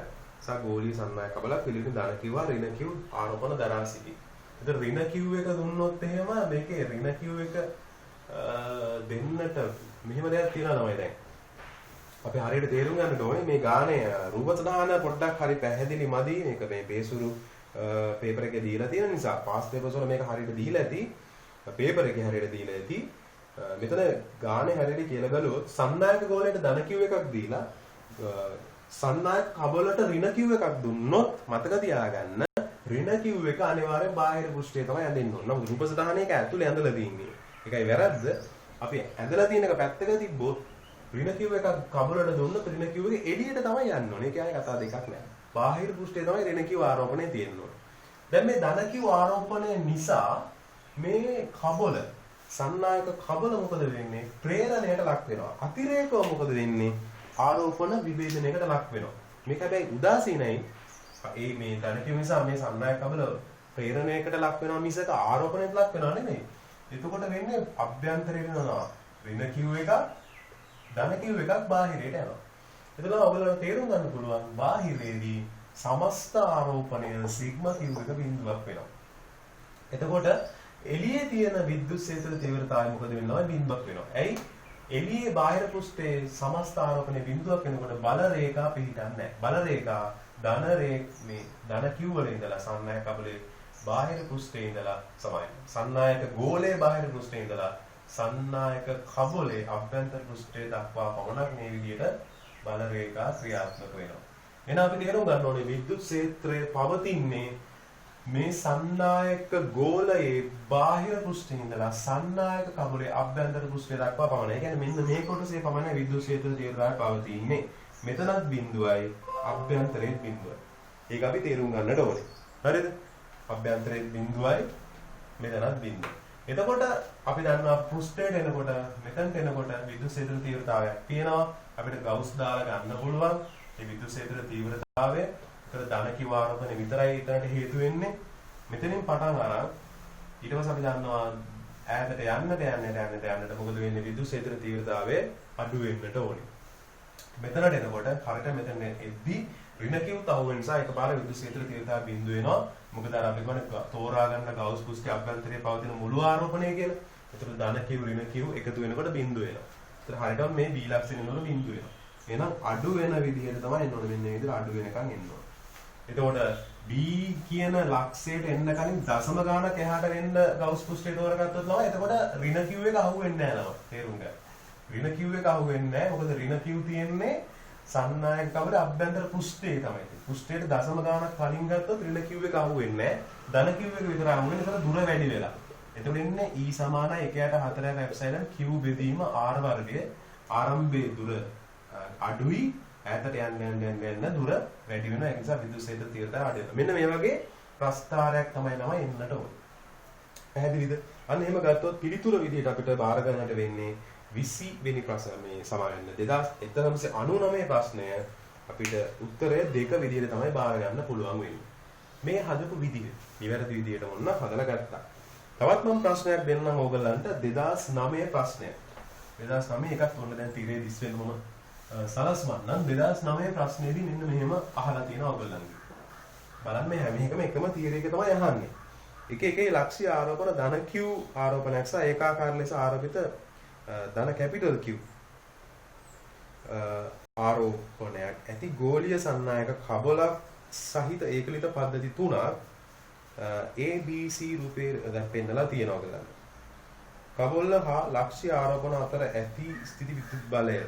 සහ ගෝලීය සන්නායක කබලක් පිළිතුරු ධන Q ඍණ Q ආරෝපණ දරා සිටී. ඒතර ඍණ Q එක දුන්නොත් එහෙම මේකේ ඍණ Q එක දෙන්නට මෙහෙම දෙයක් තියෙනවා තමයි දැන්. අපි හරියට තේරුම් ගන්න ඕනේ මේ ගානේ රූප සටහන පොඩ්ඩක් හරි පැහැදිලි මදි. මේක මේ බේසුරු පේපර් එකේ දීලා තියෙන නිසා පාස් පේපර්ස් වල මේක හරියට දීලා ඇති. පේපර් එකේ හරියට දීලා ඇති. මෙතන ගානේ හරියට කියලා බලුවොත් සන්නායක ගෝලයට ධන Q එකක් දීලා සන්නායක කබලට ඍණ Q එකක් දුන්නොත් මතක තියාගන්න ඍණ Q එක අනිවාර්යෙන් බාහිර පෘෂ්ඨයේ තමයි ඇඳෙන්න ඕන. නම් රූප සටහනේ ඒක ඇතුලේ ඇඳලා තින්නේ. ඒකයි වැරද්ද. අපි ඇඳලා තියෙන එක පැත්තක තිබ්බොත් ඍණ Q එකක් කබලට දුන්නොත් ඍණ Q එක එළියට තමයි යන්න ඕනේ. ඒක ආයේ කතා දෙකක් නෑ. බාහිර පෘෂ්ඨයේ තමයි ඍණ Q ආරෝපණය තියෙන්න ඕනේ. දැන් මේ ධන Q ආරෝපණය නිසා මේ කබල සන්නායක කබල මොකද වෙන්නේ? ප්‍රේරණයට ලක් වෙනවා. අතිරේකව මොකද වෙන්නේ? ආරෝපණ විභේදනයකට ලක් වෙනවා. මේක හැබැයි උදාසීනයි. ඒ මේ ධන Q නිසා මේ සන්නායක කබල ප්‍රේරණයකට ලක් වෙනවා මිසක ආරෝපණයට ලක් වෙනව නෙමෙයි. එතකොට වෙන්නේ අභ්‍යන්තරේ වෙනවා. ඍණ Q එකක් ධන Q එකක් බාහිරයට යනවා. එතකොට ඔයගොල්ලෝ තේරුම් ගන්න පුළුවන් බාහිරේදී සමස්ත ආරෝපණය සිග්මා Q එක බිඳුවක් වෙනවා. එතකොට එළියේ තියෙන විද්‍යුත් ක්ෂේත්‍ර තීව්‍රතාවය මොකද වෙනවා? බිඳුවක් වෙනවා. ඇයි? එළියේ බාහිර පෘෂ්ඨයේ සමස්ත ආරෝපණය බිඳුවක් වෙනකොට බල රේඛා පිහිටන්නේ නැහැ. බල රේඛා මේ ධන Q වල ඉඳලා සන්නායක කබලේ බාහිර පෘෂ්ඨයේ ඉඳලා සමානයි. සන්නායක ගෝලයේ බාහිර පෘෂ්ඨයේ ඉඳලා සන්නායක කබලේ අභ්‍යන්තර පෘෂ්ඨයේ දක්වා පමණක් මේ විදිහට බල රේඛා ක්‍රියාත්මක වෙනවා. එහෙනම් අපි තේරුම් ගන්න ඕනේ විද්‍යුත් ක්ෂේත්‍රය පවතින්නේ මේ සන්නායක ගෝලයේ බාහිර පෘෂ්ඨයේ ඉඳලා සන්නායක කබලේ අභ්‍යන්තර පෘෂ්ඨය දක්වා පමණයි. ඒ කියන්නේ මෙන්න මේ කොටසේ පමණයි විද්‍යුත් ක්ෂේත්‍ර තීව්‍රතාවය පවතින්නේ. මෙතනත් බිඳුවයි අභ්‍යන්තරයේ බිඳුවයි. ඒක අපි තේරුම් ගන්නට ඕනේ. හරිද? අභ්‍යන්තරයේ බිඳුවයි මෙතනත් බිඳුවයි. එතකොට අපි දන්නවා පෘෂ්ඨයට එනකොට මෙතනට එනකොට විද්‍යුත් ක්ෂේත්‍ර තීව්‍රතාවයක් තියෙනවා. අපිට ගවුස් දාලා ගන්න පුළුවන්. මේ විද්‍යුත් ක්ෂේත්‍ර තීව්‍රතාවය ඒතර ධන Q ආරෝපණය විතරයි එතනට හේතු වෙන්නේ. මෙතනින් පටන් අරන් ඊට පස්සේ අපි දන්නවා ඈතට යන්නට මොකද වෙන්නේ? විද්‍යුත් ක්ෂේත්‍ර තීව්‍රතාවය අඩු වෙන්නට ඕනේ. මෙතනට එනකොට හරියට මෙතන එද්දි ඍණ Q තහවුරු වෙන නිසා එකපාර විද්‍යුත් ක්ෂේත්‍ර තීව්‍රතාවය බිඳු වෙනවා. මොකද අර අපි කියන්නේ තෝරා ගන්න ගවුස් පුස්ති අභ්‍යන්තරයේ පවතින මුළු ආරෝපණය කියලා. ඒතර ධන Q ඍණ Q එකතු වෙනකොට බිඳු වෙනවා. ඒතර හරියටම මේ B ලක්ෂණය වල බිඳු වෙනවා. එහෙනම් අඩු වෙන විදිහට තමයි එන්න ඕනේ. මෙන්න මේ විදිහට අඩු වෙනකන් එන්න ඕනේ. එතකොට B කියන ලක්ෂයට එන්න කලින් දශම ගානක් එහාට වෙන්න ගවුස් පුස්තිය තෝරගත්තොත් නම එතකොට ඍණ Q එක අහු වෙන්නේ නැහැ නම. තේරුම් ගන්න. ඍණ Q එක අහු වෙන්නේ නැහැ. මොකද ඍණ Q තියෙන්නේ සන්නායක කබලේ අභ්‍යන්තර පෘෂ්ඨයේ තමයි. පෘෂ්ඨයට දශම ගානක් කලින් ගත්තොත් ඍණ Q එක අහු වෙන්නේ නැහැ. ධන Q එක විතර අහු වෙන්නේ. ඒතර දුර වැඩි වෙලා. එතකොට ඉන්නේ E = 1/4 එප්සයිලන් Q බෙදීම R වර්ගයේ ආරම්භයේ දුර අඩුයි ඈතට යන්න දුර වැඩි වෙනවා. ඒ නිසා විද්‍යුත් ක්ෂේත්‍ර තීව්‍රතාවය අඩු වෙනවා. මෙන්න මේ වගේ ප්‍රස්ථාරයක් තමයි එන්නට ඕනේ. පැහැදිලිද? අන්න එහෙම ගත්තොත් පිළිතුර විදිහට අපිට බාර ගන්නට වෙන්නේ 20 වෙනි ප්‍රශ්න මේ සමාවෙන්න 1999 ප්‍රශ්නය අපිට උත්තරය දෙක විදිහට තමයි බාර ගන්න පුළුවන් වෙන්නේ. මේ හදපු විදිහ නිවැරදි විදිහට මොන්න හදලා ගත්තා. තවත් මම ප්‍රශ්නයක් දෙන්නම් ඕගලන්ට 2009 ප්‍රශ්නය. 2009 එකක් තෝරන්න දැන් තිරේ දිස් වෙන මම සලස්වන්නම් 2009 ප්‍රශ්නේදී මෙන්න මෙහෙම අහලා තියෙනවා ඔයගොල්ලන්ගේ. බලන්න මේ හැම එකම එකම තියරයක තමයි අහන්නේ. එක ලක්ෂ්‍ය ආරෝපණ ධන Q ආරෝපණයක් සහ ඒකාකාර ලෙස ආරෝපිත ධන කැපිටල් Q ආරෝපණයක් ඇති ගෝලීය සන්නායක කබලක් සහිත ඒකලිත පද්ධති තුනක් ABC රූපේ දැන් පෙන්නලා තියෙනවා ඔයගොල්ලන්. කබල හා ලක්ෂ්‍ය ආරෝපණ අතර ඇති ස්ථಿತಿ විද්‍යුත් බලය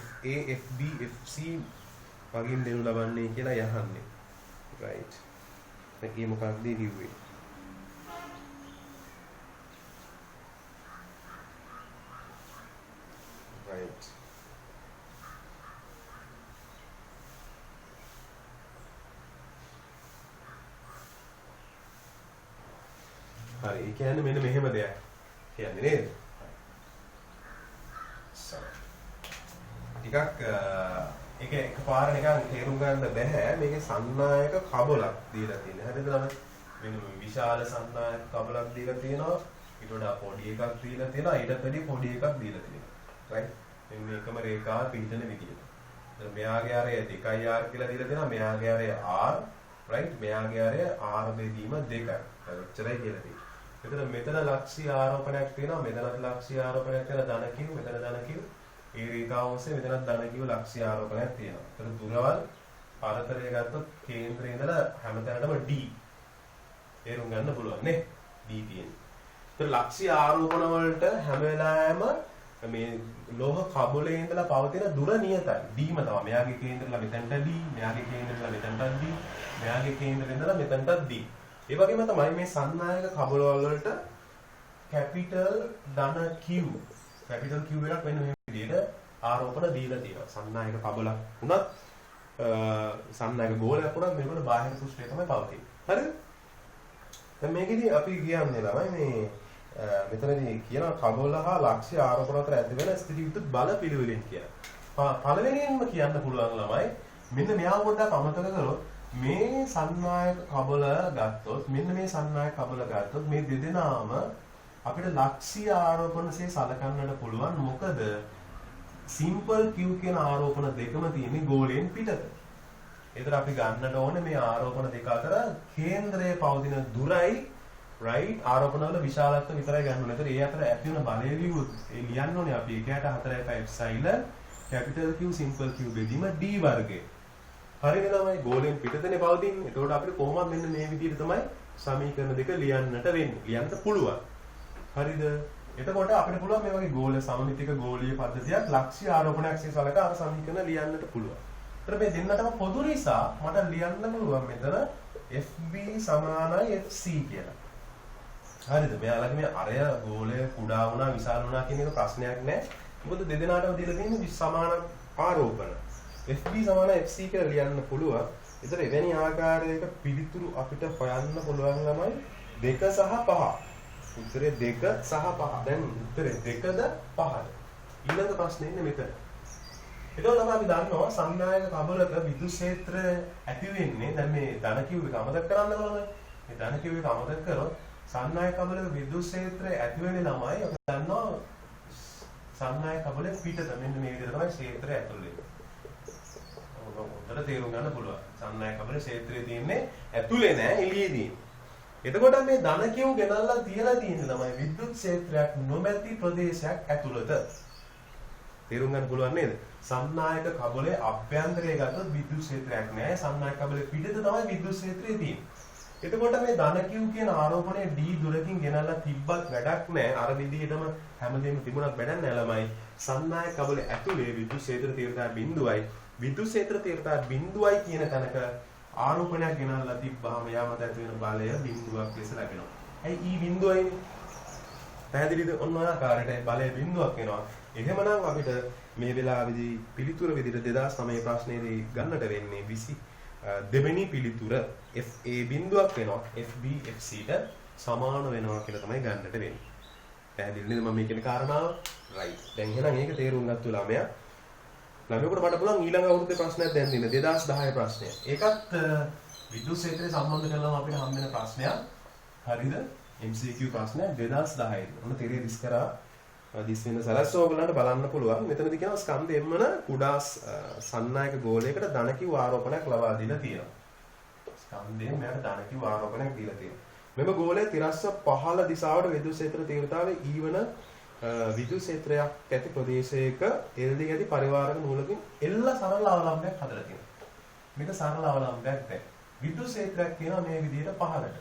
FA FB FC වගින් දෙනු ලබන්නේ කියලා යහන්නේ. right. මේකේ මොකක්ද කිව්වේ? right. හරි. ඒ කියන්නේ මෙන්න මෙහෙම දෙයක්. කියන්නේ නේද? ටිකක් ඒක එකපාර නිකන් තේරුම් ගන්න බෑ. මේකේ සන්නායක කබලක් දීලා තියෙනවා. හරිද ළමයි? මෙන්න විශාල සන්නායක කබලක් දීලා තියෙනවා. ඊට වඩා පොඩි එකක් දීලා තියෙනවා. ඊට වැඩි පොඩි එකක් දීලා තියෙනවා. right? මෙන්න එකම රේඛාව පිහිටන විදියට. දැන් මෙයාගේ ආරය 2r කියලා දීලා තියෙනවා. මෙයාගේ ආරය r, right? මෙයාගේ ආරය r බෙදීම 2යි. ඔච්චරයි කියලා තියෙනවා. එතන මෙතන ලක්ෂ්‍ය ආරෝපණයක් තියෙනවා. මෙතනත් ලක්ෂ්‍ය ආරෝපණයක් තියෙනවා. ධන කිව්, මෙතන ධන කිව්. ඒ රේඛාව ඔස්සේ මෙතනත් ධන කිව් ලක්ෂ්‍ය ආරෝපණයක් තියෙනවා. එතන දුරවල් පරතරය ගත්තොත් කේන්ද්‍රයේ ඉඳලා හැමතැනටම d. තේරුම් ගන්න පුළුවන් නේ? d තියෙනවා. එතන ලක්ෂ්‍ය ආරෝපණ වලට හැම වෙලාවෙම මේ ලෝහ කබලේ ඉඳලා පවතින දුර නියතයි. d ම තමයි. මෙයාගේ කේන්ද්‍රලා මෙතනට d, මෙයාගේ කේන්ද්‍රලා මෙතනට d, මෙයාගේ කේන්ද්‍රේ ඉඳලා මෙතනට d. ඒ වගේම තමයි මේ සන්නායක කබල වලට කැපිටල් ධන Q. කැපිටල් Q එකක් වෙන මේ විදිහට ආරෝපණ දීලා තියෙනවා. සන්නායක කබලක් උනත් සන්නායක ගෝලයක් උනත් මේකට බාහිර පෘෂ්ඨය තමයි පවතින්නේ. හරිද? දැන් මේකෙදි අපි කියන්නේ ළමයි මේ මෙතනදී කියන කබල හා ලක්ෂ්‍ය ආරෝපණ අතර ඇති වෙන ස්ථිති විද්‍යුත් බල පිළිවෙලින් කියලා. පළවෙනියෙන්ම කියන්න පුළුවන් ළමයි මෙන්න මෙයා පොඩ්ඩක් අමතක කරොත් මේ සන්නායක කබල ගත්තොත් මෙන්න මේ සන්නායක කබල ගත්තොත් මේ දෙදෙනාම අපිට ලක්ෂ්‍ය ආරෝපණසේ සලකන්නට පුළුවන්. මොකද සිම්පල් Q කියන ආරෝපණ දෙකම තියෙන්නේ ගෝලයෙන් පිටත. ඒතර අපි ගන්නට ඕනේ මේ ආරෝපණ දෙක අතර කේන්ද්‍රයේ පවතින දුරයි right ආරෝපණ වල විශාලත්වය විතරයි ගන්න ඕනේ. ඒතර ඒ අතර ඇති වෙන බලය ලියුවොත් ඒ ලියන්න ඕනේ අපි 1/4 epsilon capital Q simple Q බෙදීම d වර්ගය. හරිද ළමයි? ගෝලයෙන් පිටතනේ පවතින්නේ. එතකොට අපිට කොහොමද මෙන්න මේ විදිහට තමයි සමීකරණ දෙක ලියන්නට වෙන්නේ. ලියන්න පුළුවන්. හරිද? එතකොට අපිට පුළුවන් මේ වගේ ගෝල සමමිතික ගෝලීය පද්ධතියක් ලක්ෂ්‍ය ආරෝපණයක්සේ සලකා අර සමීකරණ ලියන්නට පුළුවන්. ඒතර මේ දෙන්නටම පොදු නිසා මට ලියන්න පුළුවන් මෙතන FB සමානයි FC කියලා. හරිද? මෙයාලගේ මේ අරය ගෝලය කුඩා වුණා විශාල වුණා කියන එක ප්‍රශ්නයක් නෑ. මොකද දෙදෙනාටම දීලා තියෙන්නේ සමාන ආරෝපණ. FB සමාන FC කියලා ලියන්න පුළුවන්. ඒතර එවැනි ආකාරයක පිළිතුරු අපිට හොයන්න පුළුවන් ළමයි 2 සහ 5. උත්තරේ 2 සහ 5. දැන් උත්තරේ 2ද 5ද? ඊළඟ ප්‍රශ්නේ ඉන්නේ මෙතන. එතකොට අපි දන්නවා සන්නායක කබලක විද්‍යුත් ක්ෂේත්‍ර ඇති වෙන්නේ දැන් මේ ධන Q එක අමතක කරන්න බලන්න. මේ ධන Q එක අමතක කරොත් සන්නායක කබලක විද්‍යුත් ක්ෂේත්‍රය ඇති වෙන්නේ ළමයි අපි දන්නවා සන්නායක කබලේ පිටත මෙන්න මේ විදිහට තමයි ක්ෂේත්‍රය ඇතුල් වෙන්නේ. හොඳට තේරුම් ගන්න පුළුවන්. සන්නායක කබලේ ක්ෂේත්‍රය තියෙන්නේ ඇතුලේ නෑ එළියේදී. එතකොට මේ ධන Q ගෙනල්ලා තියලා තියෙන්නේ ළමයි විද්‍යුත් ක්ෂේත්‍රයක් නොමැති ප්‍රදේශයක් ඇතුළත. තේරුම් ගන්න පුළුවන් නේද? සන්නායක කබලේ අභ්‍යන්තරයේ ගත්තොත් විද්‍යුත් ක්ෂේත්‍රයක් නෑ. සන්නායක කබලේ පිටත තමයි විද්‍යුත් ක්ෂේත්‍රය තියෙන්නේ. එතකොට මේ ධන Q කියන ආරෝපණය d දුරකින් ගෙනල්ලා තිබ්බත් වැඩක් නෑ. අර විදිහටම හැමදේම තිබුණත් වැඩක් නෑ ළමයි. සන්නායක කබලේ ඇතුලේ විද්‍යුත් ක්ෂේත්‍ර තීව්‍රතාවය බිඳුවයි. විද්‍යුත් ක්ෂේත්‍ර තීව්‍රතාවය බිඳුවයි කියන තැනක ආරෝපණයක් ගෙනල්ලා තිබ්බාම යාමත ඇති වෙන බලය බිඳුවක් ලෙස ලැබෙනවා. ඇයි E බිඳුවයිනේ? පැහැදිලිද? ඔන්න ඔය ආකාරයට බලය බිඳුවක් වෙනවා. එහෙමනම් අපිට මේ වෙලාවේදී පිළිතුර විදිහට 2009 ප්‍රශ්නයේදී ගන්නට වෙන්නේ 20 දෙවෙනි පිළිතුර FA බිඳුවක් වෙනවා. FB FCට සමාන වෙනවා කියලා තමයි ගන්නට වෙන්නේ. පැහැදිලි නේද මම මේ කියන කාරණාව? right. දැන් එහෙනම් මේක තේරුම් ගත්තු ළමයා ළමයෙකුට මට පුළුවන් ඊළඟ අවුරුද්දේ ප්‍රශ්නයක් දැන් දෙන්න 2010 ප්‍රශ්නය. ඒකත් විද්‍යුත් ක්ෂේත්‍රය සම්බන්ධ කරලා අපිට හම් වෙන ප්‍රශ්නයක්. හරිද? MCQ ප්‍රශ්නයක් 2010. ඔන්න තේරෙයි දිස් කරා දිස් වෙන සලස්ස ඕගලන්ට බලන්න පුළුවන්. මෙතනදී කියනවා ස්කන්ධයෙන්මන කුඩා සන්නායක ගෝලයකට ධන Q ආරෝපණයක් ලබා දීලා තියෙනවා. ස්කන්ධයෙන් මෙයාට ධන Q ආරෝපණයක් දීලා තියෙනවා. මෙම ගෝලයේ තිරස්ස පහළ දිශාවට විද්‍යුත් ක්ෂේත්‍ර තීව්‍රතාවය E වන විද්‍යුත් ක්ෂේත්‍රයක් ඇති ප්‍රදේශයක එල්දී ඇති පරිවාරක නූලකින් එල්ල සරල අවලම්බයක් හදලා තියෙනවා. මේක සරල අවලම්බයක් දැන්. විද්‍යුත් ක්ෂේත්‍රයක් කියනවා මේ විදිහට පහළට.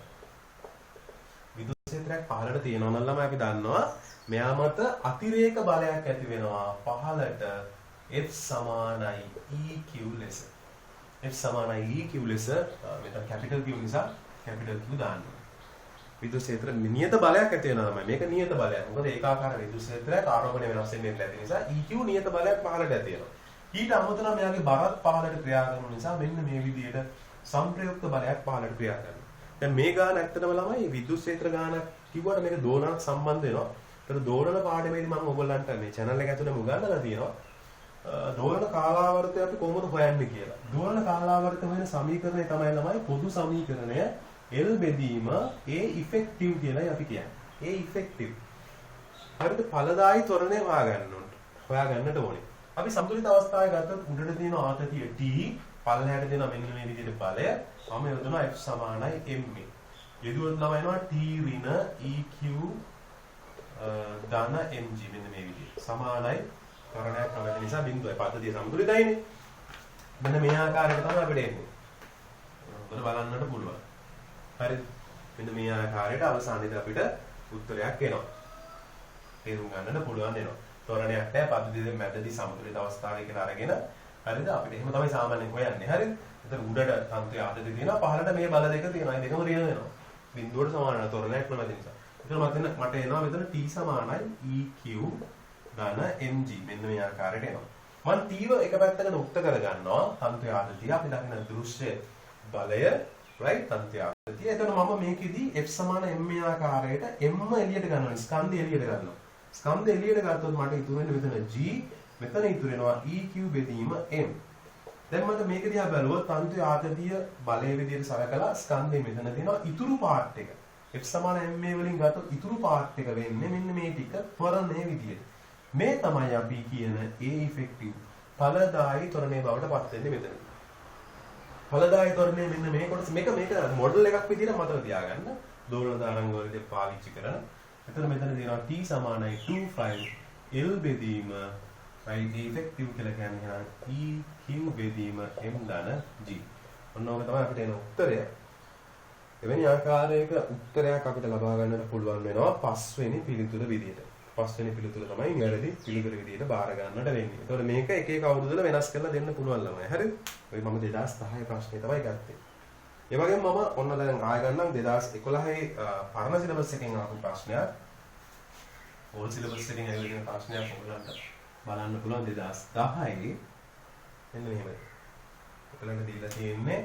විද්‍යුත් ක්ෂේත්‍රයක් පහළට තියෙනවා නම් ළමයි අපි දන්නවා මෙයා මත අතිරේක බලයක් ඇති වෙනවා පහළට F සමානයි EQ ලෙස. F සමානයි EQ ලෙස මෙතන කැපිටල් Q නිසා කැපිටල් Q දාන්න. විදුලි ක්ෂේත්‍ර නියත බලයක් ඇති වෙනවා තමයි. මේක නියත බලයක්. මොකද ඒකාකාර විදුලි ක්ෂේත්‍රයක් ආරෝපණය වෙනස් වෙන්නේ නැති නිසා EQ නියත බලයක් පහළට ඇති වෙනවා. ඊට අමතරව මෙයාගේ බරත් පහළට ක්‍රියා කරන නිසා මෙන්න මේ විදිහට සංප්‍රයුක්ත බලයක් පහළට ක්‍රියා කරනවා. දැන් මේ ගාන ඇත්තටම ළමයි විදුලි ක්ෂේත්‍ර ගානක් කිව්වට මේක දෝලනක් සම්බන්ධ වෙනවා. ඒතර දෝලන පාඩමේදී මම ඔයගොල්ලන්ට මේ channel එක ඇතුළේ උගන්වලා තියෙනවා. දෝලන කාලාවර්තය අපි කොහොමද හොයන්නේ කියලා. දෝලන කාලාවර්තය හොයන සමීකරණය තමයි ළමයි පොදු සමීකරණය L බෙදීම A effective කියලායි අපි කියන්නේ. A effective. හරිද? ඵලදායි ත්වරණය හොයාගන්නට ඕනේ. අපි සම්තුලිත අවස්ථාවේ ගත්තොත් උඩට තියෙන ආතතිය T, පල්ලෙහාට දෙන මෙන්න මේ විදිහට බලය මම යොදනවා F සමානයි ma. යෙදුවොත් ළමයි එනවා T ඍණ EQ ධන mg මෙන්න මේ විදිහට. සමානයි ත්වරණයක් ප්‍රවැදෙන නිසා බිඳුවයි පද්ධතිය සම්තුලිතයිනේ. මෙන්න මේ ආකාරයට තමයි අපිට එන්නේ. ඔබට බලන්නට පුළුවන්. හරිද? මෙන්න මේ ආකාරයට අවසානයේදී අපිට උත්තරයක් එනවා. තේරුම් ගන්නට පුළුවන් වෙනවා. ත්වරණයක් නැහැ පද්ධතියේ මැදදී සමතුලිත අවස්ථාවේ කියලා අරගෙන හරිද? අපිට එහෙම තමයි සාමාන්‍යයෙන් හොයන්නේ. හරිද? එතන උඩට තන්ත්‍රය ආදදී තියෙනවා පහළට මේ බල දෙක තියෙනවා. මේ දෙකම ඍණ වෙනවා. බිඳුවට සමානයි ත්වරණයක් නැමැති නිසා. එතන මට එනවා මෙතන T සමානයි EQ ධන mg මෙන්න මේ ආකාරයට එනවා. මම T එක පැත්තකට උක්ත කරගන්නවා තන්ත්‍රය ආදතිය අපි දකින දෘශ්‍ය බලය right තන්ත්‍රය ආදතිය. එතන මම මේකෙදි F සමාන m ආකාරයට m එළියට ගන්නවා. ස්කන්ධය එළියට ගන්නවා. ස්කන්ධය එළියට ගත්තොත් මට ඉතුරු වෙන්නේ මෙතන G මෙතන ඉතුරු වෙනවා EQ බෙදීම m. දැන් මට මේක දිහා බැලුවොත් තන්ත්‍රය ආදතිය බලයේ විදිහට සලකලා ස්කන්ධය මෙතන තියෙනවා ඉතුරු පාර්ට් එක. F සමාන ma වලින් ගත්තොත් ඉතුරු පාර්ට් එක වෙන්නේ මෙන්න මේ ටික ත්වරණයේ විදිහට. මේ තමයි අපි කියන A effective ඵලදායි ත්වරණයේ බවට පත් වෙන්නේ මෙතන. ඵලදායි ත්වරණය මෙන්න මේ කොටස මේක මොඩල් එකක් විදිහට මතක තියාගන්න. දෝලන තරංග වලදී පාවිච්චි කරන. එතන මෙතන තියෙනවා T සමානයි 2 L බෙදීම right effective කියලා කියන්නේ EQ බෙදීම m ධන g. ඔන්න ඔක තමයි අපිට එන උත්තරය. එවැනි ආකාරයක උත්තරයක් අපිට ලබා ගන්නට පුළුවන් වෙනවා පස්වෙනි පිළිතුර විදිහට. පස්වෙනි පිළිතුර තමයි වැරදි පිළිතුර විදිහට බාර ගන්නට වෙන්නේ. ඒතකොට මේක එක එක අවුරුද්දවල වෙනස් කරලා දෙන්න පුළුවන් ළමයි. හරිද? ඔය මම 2010 ප්‍රශ්නේ තමයි ගත්තේ. ඒ වගේම මම ඔන්න දැන් ආය ගන්නම් 2011 පරණ සිලබස් එකෙන් ආපු ප්‍රශ්නයක්. ඕල් සිලබස් එකෙන් ඇවිල්ලා ප්‍රශ්නයක් ඔයගලන්ට බලන්න පුළුවන් 2010 මෙන්න මෙහෙමයි. ඔයගලන්ට දීලා තියෙන්නේ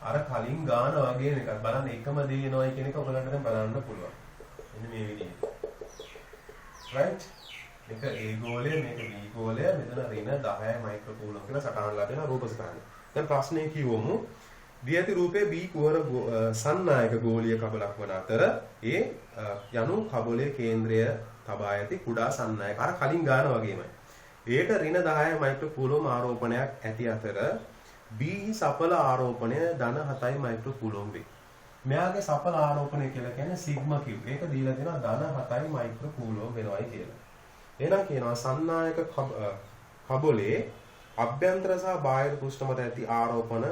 අර කලින් ගාන වගේ එකක්. බලන්න එකම දේ එනවයි කියන එක ඔයගලන්ට දැන් බලන්න පුළුවන්. මෙන්න මේ විදිහට. right මේක A ගෝලය මේක B ගෝලය මෙතන ඍණ 10 මයික්‍රෝකූලම් කියලා සටහන් ලැබෙන රූප සටහන. දැන් ප්‍රශ්නේ කියවමු. දී ඇති රූපයේ B කුවර සන්නායක ගෝලීය කබලක් වන අතර A යනු කබලයේ කේන්ද්‍රය තබා ඇති කුඩා සන්නායක. අර කලින් ගාන වගේමයි. Aට ඍණ 10 මයික්‍රෝකූලම් ආරෝපණයක් ඇති අතර B සඵල ආරෝපණය ධන 7 මයික්‍රෝකූලම් වේ. මෙයාගේ සඵල ආරෝපණය කියලා කියන්නේ සිග්මා Q. ඒක දීලා දෙනවා ධන 7 මයික්‍රෝකූලම් වෙනවයි කියලා. එහෙනම් කියනවා සන්නායක කබලයේ අභ්‍යන්තර සහ බාහිර පෘෂ්ඨ මත ඇති ආරෝපණ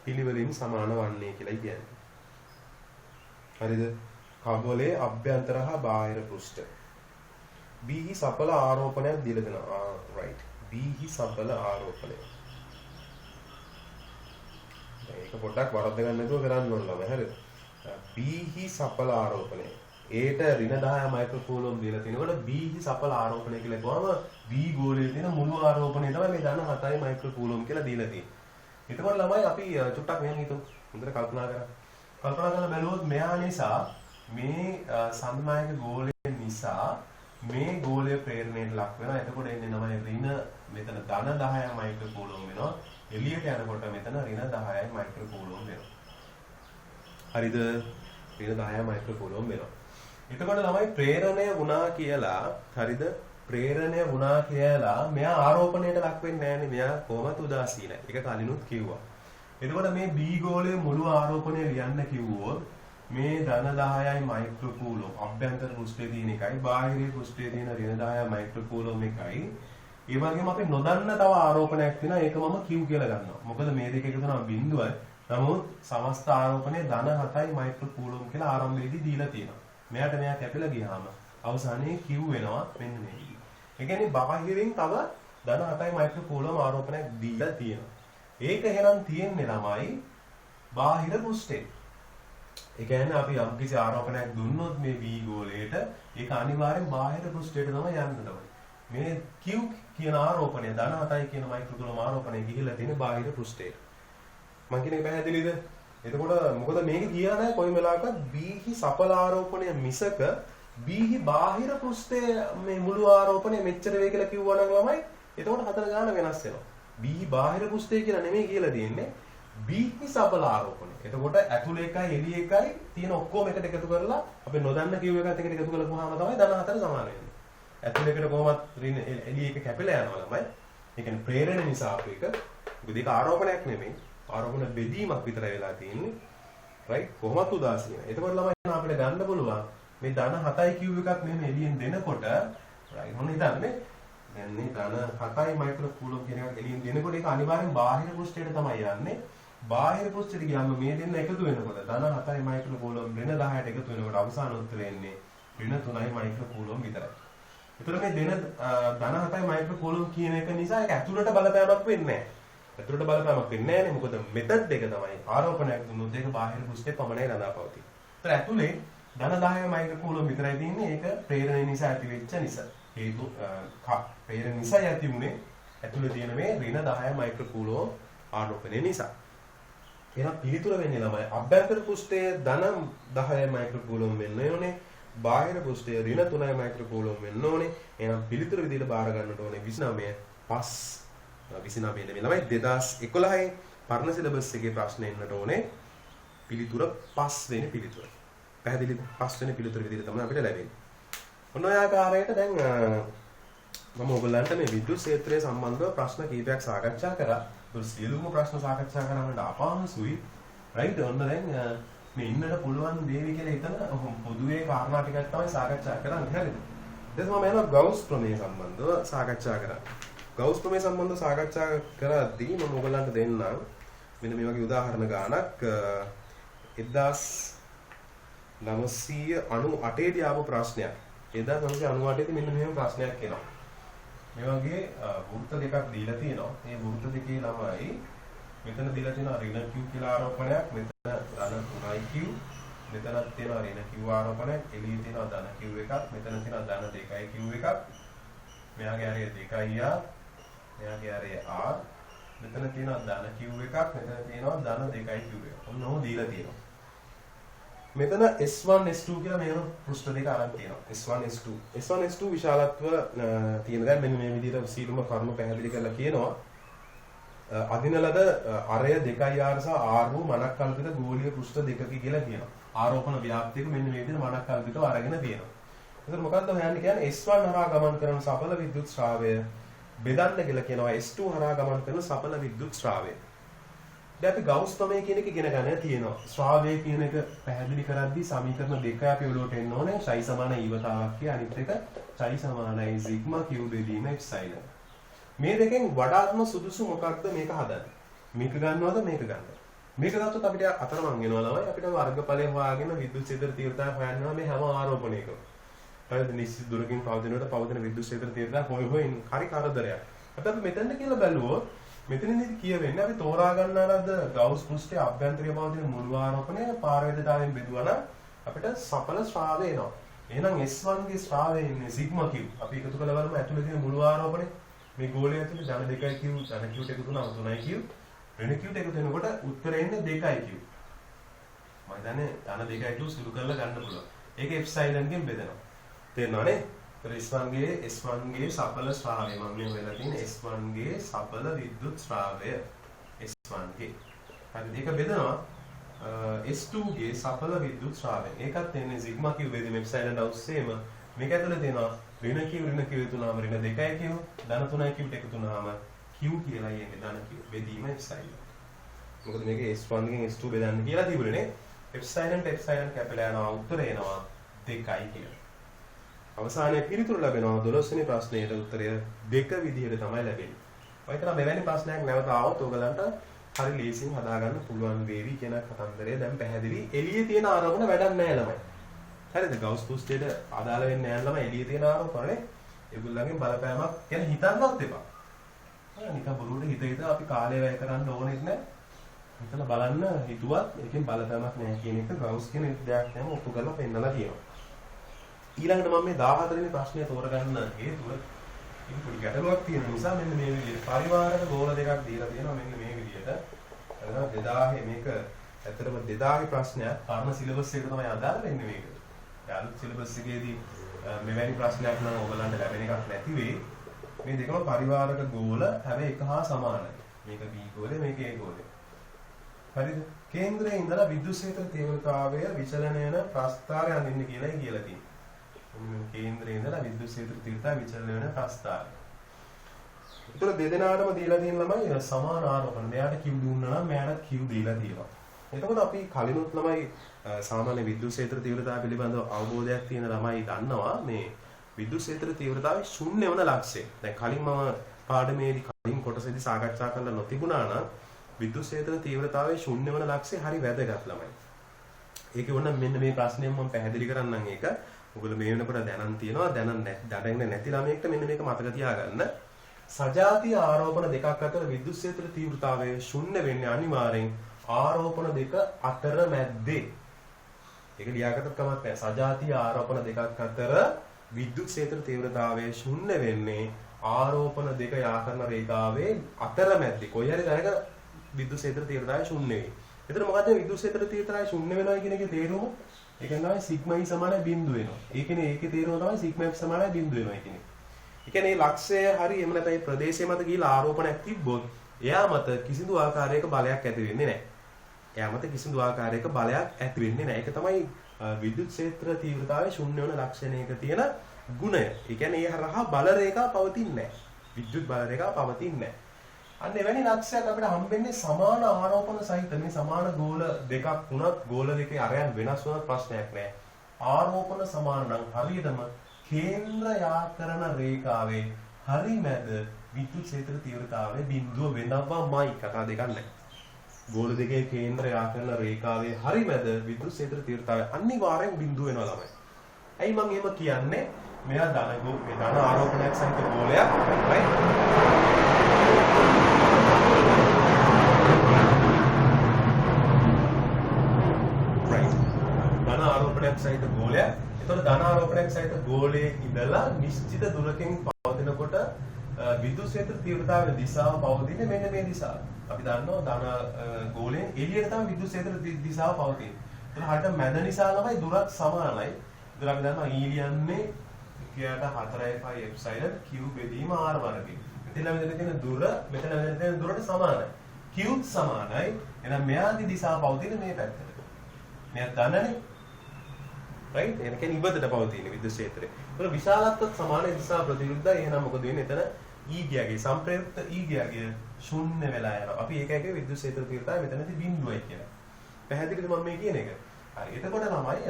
පිළිවෙලින් සමාන වන්නේ කියලායි කියන්නේ. හරිද? කබලයේ අභ්‍යන්තර හා බාහිර පෘෂ්ඨ. B සඵල ආරෝපණයක් දීලා දෙනවා. right. B සඵල ආරෝපණය. ඒක පොඩ්ඩක් වරද්ද ගන්න නැතුව කරන්න ඕන ළමයි. හරිද? B සඵල ආරෝපණය. Aට ඍණ 10 මයික්‍රෝකූලම් දීලා තිනකොට B සඵල ආරෝපණය කියලා කිව්වම B ගෝලයේ තියෙන මුළු ආරෝපණය තමයි මේ ධන 7 මයික්‍රෝකූලම් කියලා දීලා තියෙන්නේ. එතකොට ළමයි අපි චුට්ටක් මෙහෙම හිතමු. හොඳට කල්පනා කරමු. කල්පනා කරලා බැලුවොත් මෙයා නිසා මේ සම්මායක ගෝලය නිසා මේ ගෝලය ප්‍රේරණයට ලක් වෙනවා. එතකොට එන්නේ තමයි ඍණ මෙතන ධන 10 මයික්‍රෝකූලම් වෙනවා. එළියට යනකොට මෙතන ඍණ 10 මයික්‍රෝකූලම් වෙනවා. හරිද? ඍණ 10 මයික්‍රෝකූලම් වෙනවා. එතකොට ළමයි ප්‍රේරණය වුණා කියලා හරිද? ප්‍රේරණය වුණා කියලා මෙයා ආරෝපණයට ලක් වෙන්නේ නැහැනේ. මෙයා කොහොමද උදාසීනයි. ඒක කලිනුත් කිව්වා. එතකොට මේ B ගෝලයේ මුළු ආරෝපණය ලියන්න කිව්වොත් මේ ධන 10යි මයික්‍රෝකූලම් අභ්‍යන්තර පෘෂ්ඨයේ තියෙන එකයි බාහිර පෘෂ්ඨයේ තියෙන ඍණ 10 මයික්‍රෝකූලම් එකයි. ඒ වගේම අපි නොදන්න තව ආරෝපණයක් තියෙනවා. ඒක මම Q කියලා ගන්නවා. මොකද මේ දෙක එකතු වෙනවා බිඳුවයි. නමුත් සමස්ත ආරෝපණය ධන 7යි මයික්‍රෝකූලම් කියලා ආරම්භයේදී දීලා තියෙනවා. මෙයාට මෙයා කැපිලා ගියාම අවසානයේ Q වෙනවා මෙන්න මේ විදිහට. ඒ කියන්නේ බාහිරින් තව ධන 7යි මයික්‍රෝකූලම් ආරෝපණයක් දීලා තියෙනවා. ඒක එහෙනම් තියෙන්නේ ළමයි බාහිර පෘෂ්ඨේ. ඒ කියන්නේ අපි යම්කිසි ආරෝපණයක් දුන්නොත් මේ V ගෝලයට ඒක අනිවාර්යෙන් බාහිර පෘෂ්ඨයට තමයි යන්න ඕනේ. මේ Q කියන ආරෝපණය ධන 7යි කියන මයික්‍රෝකූලම් ආරෝපණය ගිහිල්ලා තියෙන බාහිර පෘෂ්ඨයට. මං කියන එක පැහැදිලිද? එතකොට මොකද මේක කියලා නැහැ කොයි වෙලාවකවත් B හි සඵල ආරෝපණය මිසක B හි බාහිර පෘෂ්ඨයේ මේ මුළු ආරෝපණය මෙච්චර වේ කියලා කිව්වා නම් ළමයි එතකොට හතර ගාන වෙනස් වෙනවා. B හි බාහිර පෘෂ්ඨය කියලා නෙමෙයි කියලා තියෙන්නේ. B හි සඵල ආරෝපණය. එතකොට ඇතුළේ එකයි එළියේ එකයි තියෙන ඔක්කොම එකට එකතු කරලා අපි නොදන්න කිව් එකත් එකට එකතු කරපුවාම තමයි ධන 4 සමාන වෙන්නේ. ඇතුළේ එකට කොහොමත් එළියේ එක කැපිලා යනවා ළමයි. ඒ කියන්නේ ප්‍රේරණ නිසා අප එක. මොකද ඒක ආරෝපණයක් නෙමෙයි. ආරෝපණ බෙදීමක් විතරයි වෙලා තියෙන්නේ. රයිට් කොහොමත් උදාසීන. එතකොට ළමයි අපිට ගන්න පුළුවන් මේ ධන 7යි කිව් එකක් නෙමෙයි එළියෙන් දෙනකොට රයිට් මොන හිතන්නේ දැන් මේ ධන 7යි මයික්‍රෝකූලම් කියන එක එළියෙන් දෙනකොට ඒක අනිවාර්යෙන් බාහිර පෘෂ්ඨයට තමයි යන්නේ. බාහිර පෘෂ්ඨයට ගියාම මේ දෙන්න එකතු වෙනකොට ධන 7යි මයික්‍රෝකූලම් ඍණ 10ට එකතු වෙනකොට අවසාන උත්තරය එන්නේ ඍණ 3යි මයික්‍රෝකූලම් විතරයි. ඒතර මේ දෙන ධන 7යි මයික්‍රෝකූලම් කියන එක නිසා ඒක ඇතුළට බලපෑමක් වෙන්නේ නැහැ. ඇතුළට බලපෑමක් වෙන්නේ නැහැ නේ. මොකද මෙතඩ් එක තමයි ආරෝපණයක් දුන්නොත් ඒක බාහිර පෘෂ්ඨයේ පමණයි රඳා පවතින. ඒතර ඇතුළේ ධන 10යි මයික්‍රෝකූලම් විතරයි තියෙන්නේ. ඒක ප්‍රේරණය නිසා ඇතිවෙච්ච නිසා. හේතු ප්‍රේරණය නිසා ඇති වුනේ ඇතුළේ තියෙන මේ ඍණ 10 මයික්‍රෝකූලම් ආරෝපණය නිසා. එහෙනම් පිළිතුර වෙන්නේ ළමයි අභ්‍යන්තර පෘෂ්ඨයේ ධන 10 මයික්‍රෝකූලම් වෙන්න ඕනේ. බාහිර පෘෂ්ඨයේ ඍණ 3 මයික්‍රෝකූලම් වෙන්න ඕනේ. එහෙනම් පිළිතුර විදිහට බාර ගන්නට ඕනේ 29 5 29 නෙමෙයි ළමයි 2011 පරණ සිලබස් එකේ ප්‍රශ්න එන්නට ඕනේ. පිළිතුර 5 වෙනි පිළිතුර. පැහැදිලිද? 5 වෙනි පිළිතුර විදිහට තමයි අපිට ලැබෙන්නේ. ඔන්න ඔය ආකාරයට දැන් මම ඔයගොල්ලන්ට මේ විද්‍යුත් ක්ෂේත්‍රය සම්බන්ධව ප්‍රශ්න කීපයක් සාකච්ඡා කරා. ඒ සියලුම ප්‍රශ්න සාකච්ඡා කරන්නට අපහසුයි. රයිට් ඔන්න දැන් මේ ඉන්නට පුළුවන් දේවි කියලා හිතන පොදුවේ කාරණා ටිකක් තමයි සාකච්ඡා කරන්නේ. හරිද? ඊට පස්සේ මම යනවා ගවුස් ප්‍රමේය සම්බන්ධව සාකච්ඡා කරන්න. ගවුස් ප්‍රමේය සම්බන්ධව සාකච්ඡා කරද්දී මම ඔයගොල්ලන්ට දෙන්නම් මෙන්න මේ වගේ උදාහරණ ගානක් 1998 දී ආපු ප්‍රශ්නයක්. 1998 දී මෙන්න මෙහෙම ප්‍රශ්නයක් එනවා. මේ වගේ වෘත්ත දෙකක් දීලා තියෙනවා. මේ වෘත්ත දෙකේ ළමයි මෙතන දීලා තියෙනවා ඍණ q කියලා ආරෝපණයක්. මෙතන ධන 3q. මෙතනත් තියෙනවා ඍණ q ආරෝපණයක්. එළියේ තියෙනවා ධන q එකක්. මෙතන තියෙනවා ධන 2q එකක්. මෙයාගේ හරිය 2r. මෙයාගේ හරිය r. මෙතන තියෙනවා ධන q එකක්. මෙතන තියෙනවා ධන 2q එකක්. ඔන්නෝ දීලා තියෙනවා. මෙතන S1 S2 කියලා මේන පෘෂ්ඨ දෙක අරන් තියෙනවා. S1 S2. S1 S2 විශාලත්ව තියෙන දැන් මෙන්න මේ විදිහට සීලුම කරුණු පැහැදිලි කරලා කියනවා. අදින ලද අරය 2r සහ r වූ මනක් කල්පිත ගෝලීය පෘෂ්ඨ දෙකක කියලා කියනවා. ආරෝපණ ව්‍යාප්තියක මෙන්න මේ විදිහට මනක් කල්පිතව අරගෙන තියෙනවා. එතකොට මොකද්ද හොයන්නේ කියන්නේ S1 හරහා ගමන් කරන සඵල විද්‍යුත් ශ්‍රාවය බෙදන්න කියලා කියනවා S2 හරහා ගමන් කරන සඵල විද්‍යුත් ශ්‍රාවය. දැන් අපි ගවුස් ප්‍රමේය කියන එක ඉගෙන ගන්න තියෙනවා. ශ්‍රාවය කියන එක පැහැදිලි කරද්දී සමීකරණ දෙක අපි ඔලුවට එන්න ඕනේ. ශයි සමාන ඊවතාවක් කිය අනිත් එක ශයි සමානයි සිග්මා q බෙදීම එප්සයිලන්. මේ දෙකෙන් වඩාත්ම සුදුසු මොකක්ද මේක හදන්න. මේක ගන්නවද මේක ගන්නවද? මේක ගත්තොත් අපිට අතරමං වෙනවා ළමයි. අපිට වර්ගඵලය හොයාගෙන විද්‍යුත් ක්ෂේත්‍ර තීව්‍රතාවය හොයන්නවා මේ හැම ආරෝපණයකම. හරිද? නිශ්චිත දුරකින් පවතිනකොට පවතින විද්‍යුත් ක්ෂේත්‍ර තීව්‍රතාවය හොයින් හරි කරදරයක්. අපි මෙතෙන්ද කියලා බැලුවොත් මෙතනදී කියවෙන්නේ අපි තෝරා ගන්නාලද ගවුස් පෘෂ්ඨයේ අභ්‍යන්තරීය පවතින මුළු ආරෝපණය පාරවේදතාවයෙන් බෙදුවා නම් අපිට සඵල ශ්‍රාවය එනවා. එහෙනම් S1 ගේ ශ්‍රාවය ඉන්නේ සිග්මා q. අපි එකතු කළ බලමු ඇතුළේ තියෙන මුළු ආරෝපණය. මේ ගෝලය ඇතුළේ ධන 2q ධන q එකතු වුණාම 3q ඍණ q එකතු වෙනකොට උත්තරේ එන්නේ 2q. මම දන්නේ ධන 2q සුළු කරලා ගන්න පුළුවන්. ඒක එප්සයිලන් ගෙන් බෙදෙනවා. තේරෙනවනේ? S1 ගේ සඵල ශ්‍රාවය මම මේ වෙලා තියෙන S1 ගේ සඵල විද්‍යුත් ශ්‍රාවය S1 ගේ. හරි මේක බෙදනවා S2 ගේ සඵල විද්‍යුත් ශ්‍රාවය. ඒකත් එන්නේ සිග්මා q බෙදීම එප්සයිලන් අවශ්‍යම. මේක ඇතුළේ තියෙනවා ඍණ q තුනම ඍණ 2q ධන 3q එකතු වුණාම q කියලා යන්නේ ධන q බෙදීම එප්සයිලන්. මොකද මේක S1 ගෙන් S2 බෙදන්න කියලා තිබුණේ නේ. එප්සයිලන්ට එප්සයිලන් කැපිලා යනවා උත්තරේ එනවා 2යි කියලා. අවසානයේ පිළිතුරු ලැබෙනවා 12 වෙනි ප්‍රශ්නයට උත්තරය 2 විදිහට තමයි ලැබෙන්නේ. ඔය තරම් මෙවැනි ප්‍රශ්නයක් නැවත ආවොත් ඔයගලන්ට හරි ලේසියෙන් හදාගන්න පුළුවන් වේවි කියන කතන්දරය දැන් පැහැදිලි. එළියේ තියෙන ආරෝපණ වැඩක් නැහැ ළමයි. හරිද? ගවුස් පෘෂ්ඨයට අදාළ වෙන්නේ නැහැ ළමයි එළියේ තියෙන ආරෝපණනේ. ඒගොල්ලන්ගෙන් බලපෑමක් ගැන හිතන්නවත් එපා. නිකන් බොරුවට හිත අපි කාලය වැය කරන්න ඕනෙත් නැහැ. හිතලා බලන්න හිතුවත් ඒකෙන් බලපෑමක් නැහැ කියන එක ගවුස් කියන දෙයක් නෑම ඔප්පු කරලා පෙන්නලා තියෙනවා. ඊළඟට මම මේ 14 වෙනි ප්‍රශ්නය තෝරගන්න හේතුව ඉතින් පොඩි ගැටලුවක් තියෙන නිසා මෙන්න මේ විදිහට පරිවාරක ගෝල දෙකක් දීලා තියෙනවා මෙන්න මේ විදිහට. අද 2000 මේක ඇත්තටම 2000 ප්‍රශ්නයක් පරණ සිලබස් එකට තමයි අදාළ වෙන්නේ මේක. ඒ අලුත් සිලබස් එකේදී මෙවැනි ප්‍රශ්නයක් නම් ඔයගලන්ට ලැබෙන එකක් නැති වෙයි. මේ දෙකම පරිවාරක ගෝල හැබැයි එක හා සමානයි. මේක B ගෝලය මේක A ගෝලය. හරිද? කේන්ද්‍රයේ ඉඳලා විද්‍යුත් ක්ෂේත්‍ර තීව්‍රතාවය විචලනය වෙන ප්‍රස්ථාරය අඳින්න කියලායි කියලා තියෙන්නේ. කේන්ද්‍රයේ ඉඳලා විද්‍යුත් ක්ෂේත්‍ර තීව්‍රතාවය විචලනය වෙන ප්‍රස්ථාරය. ඒතර දෙදෙනාටම දීලා තියෙන ළමයි සමාන ආරෝපණ. මෙයාට Q දුන්නා නම් මෙයාට Q දීලා තියෙනවා. එතකොට අපි කලිනුත් ළමයි සාමාන්‍ය විද්‍යුත් ක්ෂේත්‍ර තීව්‍රතාවය පිළිබඳව අවබෝධයක් තියෙන ළමයි දන්නවා මේ විද්‍යුත් ක්ෂේත්‍ර තීව්‍රතාවයේ ශුන්‍ය වන ලක්ෂය. දැන් කලින් මම පාඩමේදී කලින් කොටසේදී සාකච්ඡා කරලා නොතිබුණා නම් විද්‍යුත් ක්ෂේත්‍ර තීව්‍රතාවයේ ශුන්‍ය වන ලක්ෂය හරි වැදගත් ළමයි. ඒක වුණා මෙන්න මේ ප්‍රශ්නයෙන් මම පැහැදිලි කරන්නම් ඒක. ඔයගොල්ලෝ මේ වෙනකොට දැනන් තියනවා දැනන්නේ නැති ළමයෙක්ට මෙන්න මේක මතක තියාගන්න. සජාතීය ආරෝපණ දෙකක් අතර විද්‍යුත් ක්ෂේත්‍ර තීව්‍රතාවය ශුන්‍ය වෙන්නේ අනිවාර්යෙන් ආරෝපණ දෙක අතර මැද්දේ. ඒක ලියාගත්තත් කමක් නැහැ. සජාතීය ආරෝපණ දෙකක් අතර විද්‍යුත් ක්ෂේත්‍ර තීව්‍රතාවය ශුන්‍ය වෙන්නේ ආරෝපණ දෙක යා කරන රේඛාවේ අතර මැද්දේ. කොයි හරි දැනක විද්‍යුත් ක්ෂේත්‍ර තීව්‍රතාවය ශුන්‍ය වෙයි. එතන මොකද විද්‍යුත් ක්ෂේත්‍ර තීව්‍රතාවය ශුන්‍ය වෙනවා කියන එකේ තේරුම? ඒ කියන්නේ සිග්මා E සමානයි බිඳු වෙනවා. ඒ කියන්නේ ඒකේ තේරුම තමයි සිග්මා F සමානයි බිඳු වෙනවා කියන්නේ. ඒ කියන්නේ මේ ලක්ෂය හරි එහෙම නැත්නම් මේ ප්‍රදේශය මත ගිහිලා ආරෝපණයක් තිබ්බොත් එයා මත කිසිදු ආකාරයක බලයක් ඇති වෙන්නේ නැහැ. එයා මත කිසිදු ආකාරයක බලයක් ඇති වෙන්නේ නැහැ. ඒක තමයි විද්‍යුත් ක්ෂේත්‍ර තීව්‍රතාවයේ ශුන්‍ය වෙන ලක්ෂණයක තියෙන ගුණය. ඒ කියන්නේ ඒ හරහා බල රේඛා පවතින්නේ නැහැ. විද්‍යුත් බල රේඛා පවතින්නේ නැහැ. අන්න එවැනි ලක්ෂයක් අපිට හම්බෙන්නේ සමාන ආරෝපණ සහිත මේ සමාන ගෝල දෙකක් වුණත් ගෝල දෙකේ අරයන් වෙනස් වුණත් ප්‍රශ්නයක් නැහැ. ආරෝපණ සමාන නම් හරියටම කේන්ද්‍ර යා කරන රේඛාවේ හරි මැද විද්‍යුත් ක්ෂේත්‍ර තීව්‍රතාවයේ බිඳුව වෙනවමයි. කතා දෙකක් නැහැ. ගෝල දෙකේ කේන්ද්‍ර යා කරන රේඛාවේ හරි මැද විද්‍යුත් ක්ෂේත්‍ර තීව්‍රතාවය අනිවාර්යෙන් බිඳුව වෙනවා ළමයි. ඇයි මම එහෙම කියන්නේ? මෙයා ධන ආරෝපණයක් සහිත ගෝලයක් right? ධන ආරෝපණයක් සහිත ගෝලයක්. එතකොට ධන ආරෝපණයක් සහිත ගෝලයේ ඉඳලා නිශ්චිත දුරකින් පවතිනකොට විද්‍යුත් ක්ෂේත්‍ර තීව්‍රතාවයේ දිශාව පවතින්නේ මෙන්න මේ දිශාව. අපි දන්නවා ධන ගෝලයෙන් එළියට තමයි විද්‍යුත් ක්ෂේත්‍ර දිශාව පවතින්නේ. එතන හරියට මැද නිසා ළමයි දුරත් සමානයි. ඒතර අපි දන්නවා E ලියන්නේ කියට 4යි එප්සයිලන් Q බෙදීම R වර්ගය. මෙතන තියෙන දුර මෙතන තියෙන දුරට සමානයි. Q සමානයි. එහෙනම් මෙයාගේ දිශාව පවතින්නේ මේ පැත්තට. මෙයා දන්නනේ. right? එන කියන්නේ ඉබදට පවතින විද්‍යුත් ක්ෂේත්‍රය. ඒක විශාලත්වයට සමාන දිශා ප්‍රතිවිරුද්ධයි. එහෙනම් මොකද වෙන්නේ? එතන E ගියාගේ සම්ප්‍රයුක්ත E ගියාගේ ශූන්‍ය වෙලා යනවා. අපි ඒකයි කිව්වේ විද්‍යුත් ක්ෂේත්‍ර තීව්‍රතාවය මෙතනදී බිඳුවයි කියලා. පැහැදිලිද මම මේ කියන එක? හරි. එතකොට තමයි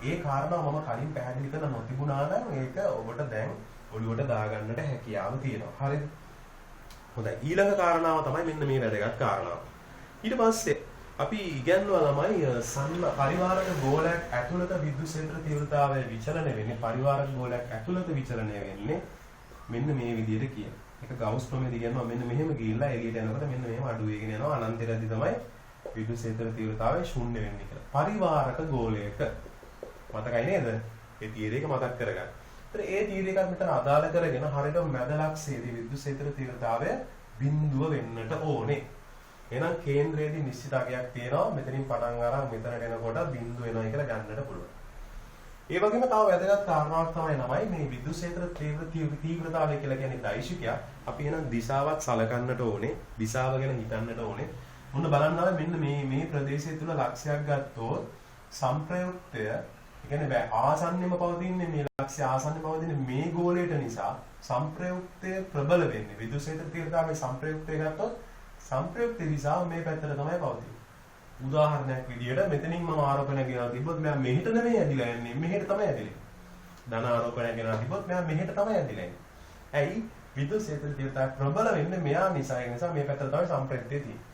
ඒ කාරණාව මම කලින් පැහැදිලි කරලා නොතිබුණා නම් ඒක ඔබට දැන් ඔළුවට දාගන්නට හැකියාව තියෙනවා. හරිද? හොඳයි. ඊළඟ කාරණාව තමයි මෙන්න මේ වැදගත් කාරණාව. ඊට පස්සේ අපි ඉගෙනනවා ළමයි පරිවාරක ගෝලයක් ඇතුළත විද්‍යුත් ක්ෂේත්‍ර තීව්‍රතාවය විචලනය වෙන්නේ පරිවාරක ගෝලයක් ඇතුළත විචලනය වෙන්නේ මෙන්න මේ විදිහට කියන. ඒක ගවුස් ප්‍රමේයදී කියනවා මෙන්න මෙහෙම ගිහිල්ලා එළියට යනකොට මෙන්න මෙහෙම අඩු වෙගෙන යනවා අනන්තයේදී තමයි විද්‍යුත් ක්ෂේත්‍ර තීව්‍රතාවය ශූන්‍ය වෙන්නේ කියලා. පරිවාරක ගෝලයක මතකයි නේද? ඒ තීරය එක මතක් කරගන්න. ඒතර ඒ තීරය එකක් මෙතන අදාළ කරගෙන හරියට මැද ලක්ෂයේදී විද්‍යුත් ක්ෂේත්‍ර තීව්‍රතාවය බිඳුව වෙන්නට ඕනේ. එහෙනම් කේන්ද්‍රයේදී නිශ්චිත අගයක් තියෙනවා. මෙතනින් පටන් අරන් මෙතනට එනකොට බිඳුව වෙනවා කියලා ගන්නට පුළුවන්. ඒ වගේම තව වැදගත් කාරණාවක් තමයි මේ විද්‍යුත් ක්ෂේත්‍ර තීව්‍රතාවය කියලා කියන්නේ දෛශිකයක්. අපි එහෙනම් දිශාවත් සලකන්නට ඕනේ. දිශාව ගැන හිතන්නට ඕනේ. මොන බලන්නවා මෙන්න මේ ප්‍රදේශය තුල ලක්ෂයක් ගත්තොත් සංප්‍රයුක්තය කියන්නේ ආසන්නෙම පවතින්නේ මේ ලක්ෂ්‍ය ආසන්නෙම පවතින්නේ මේ ගෝලයට නිසා සංප්‍රයුක්තය ප්‍රබල වෙන්නේ. විද්‍යුත් ක්ෂේත්‍ර තීව්‍රතාවයේ සංප්‍රයුක්තය ගත්තොත් සංප්‍රයුක්ත දිශාව මේ පැත්තට තමයි පවතින්නේ. උදාහරණයක් විදියට මෙතනින් මම ආරෝපණය ගෙනලා තිබ්බොත් මෙයා මෙහෙට නෙමෙයි ඇදිලා යන්නේ මෙහෙට තමයි ඇදිලා. ධන ආරෝපණය ගෙනලා තිබ්බොත් මෙයා මෙහෙට තමයි ඇදිලා යන්නේ. ඇයි? විද්‍යුත් ක්ෂේත්‍ර තීව්‍රතාවය ප්‍රබල වෙන්නේ මෙයා නිසා. ඒ නිසා මේ පැත්තට තමයි සංප්‍රයුක්තය තියෙන්නේ.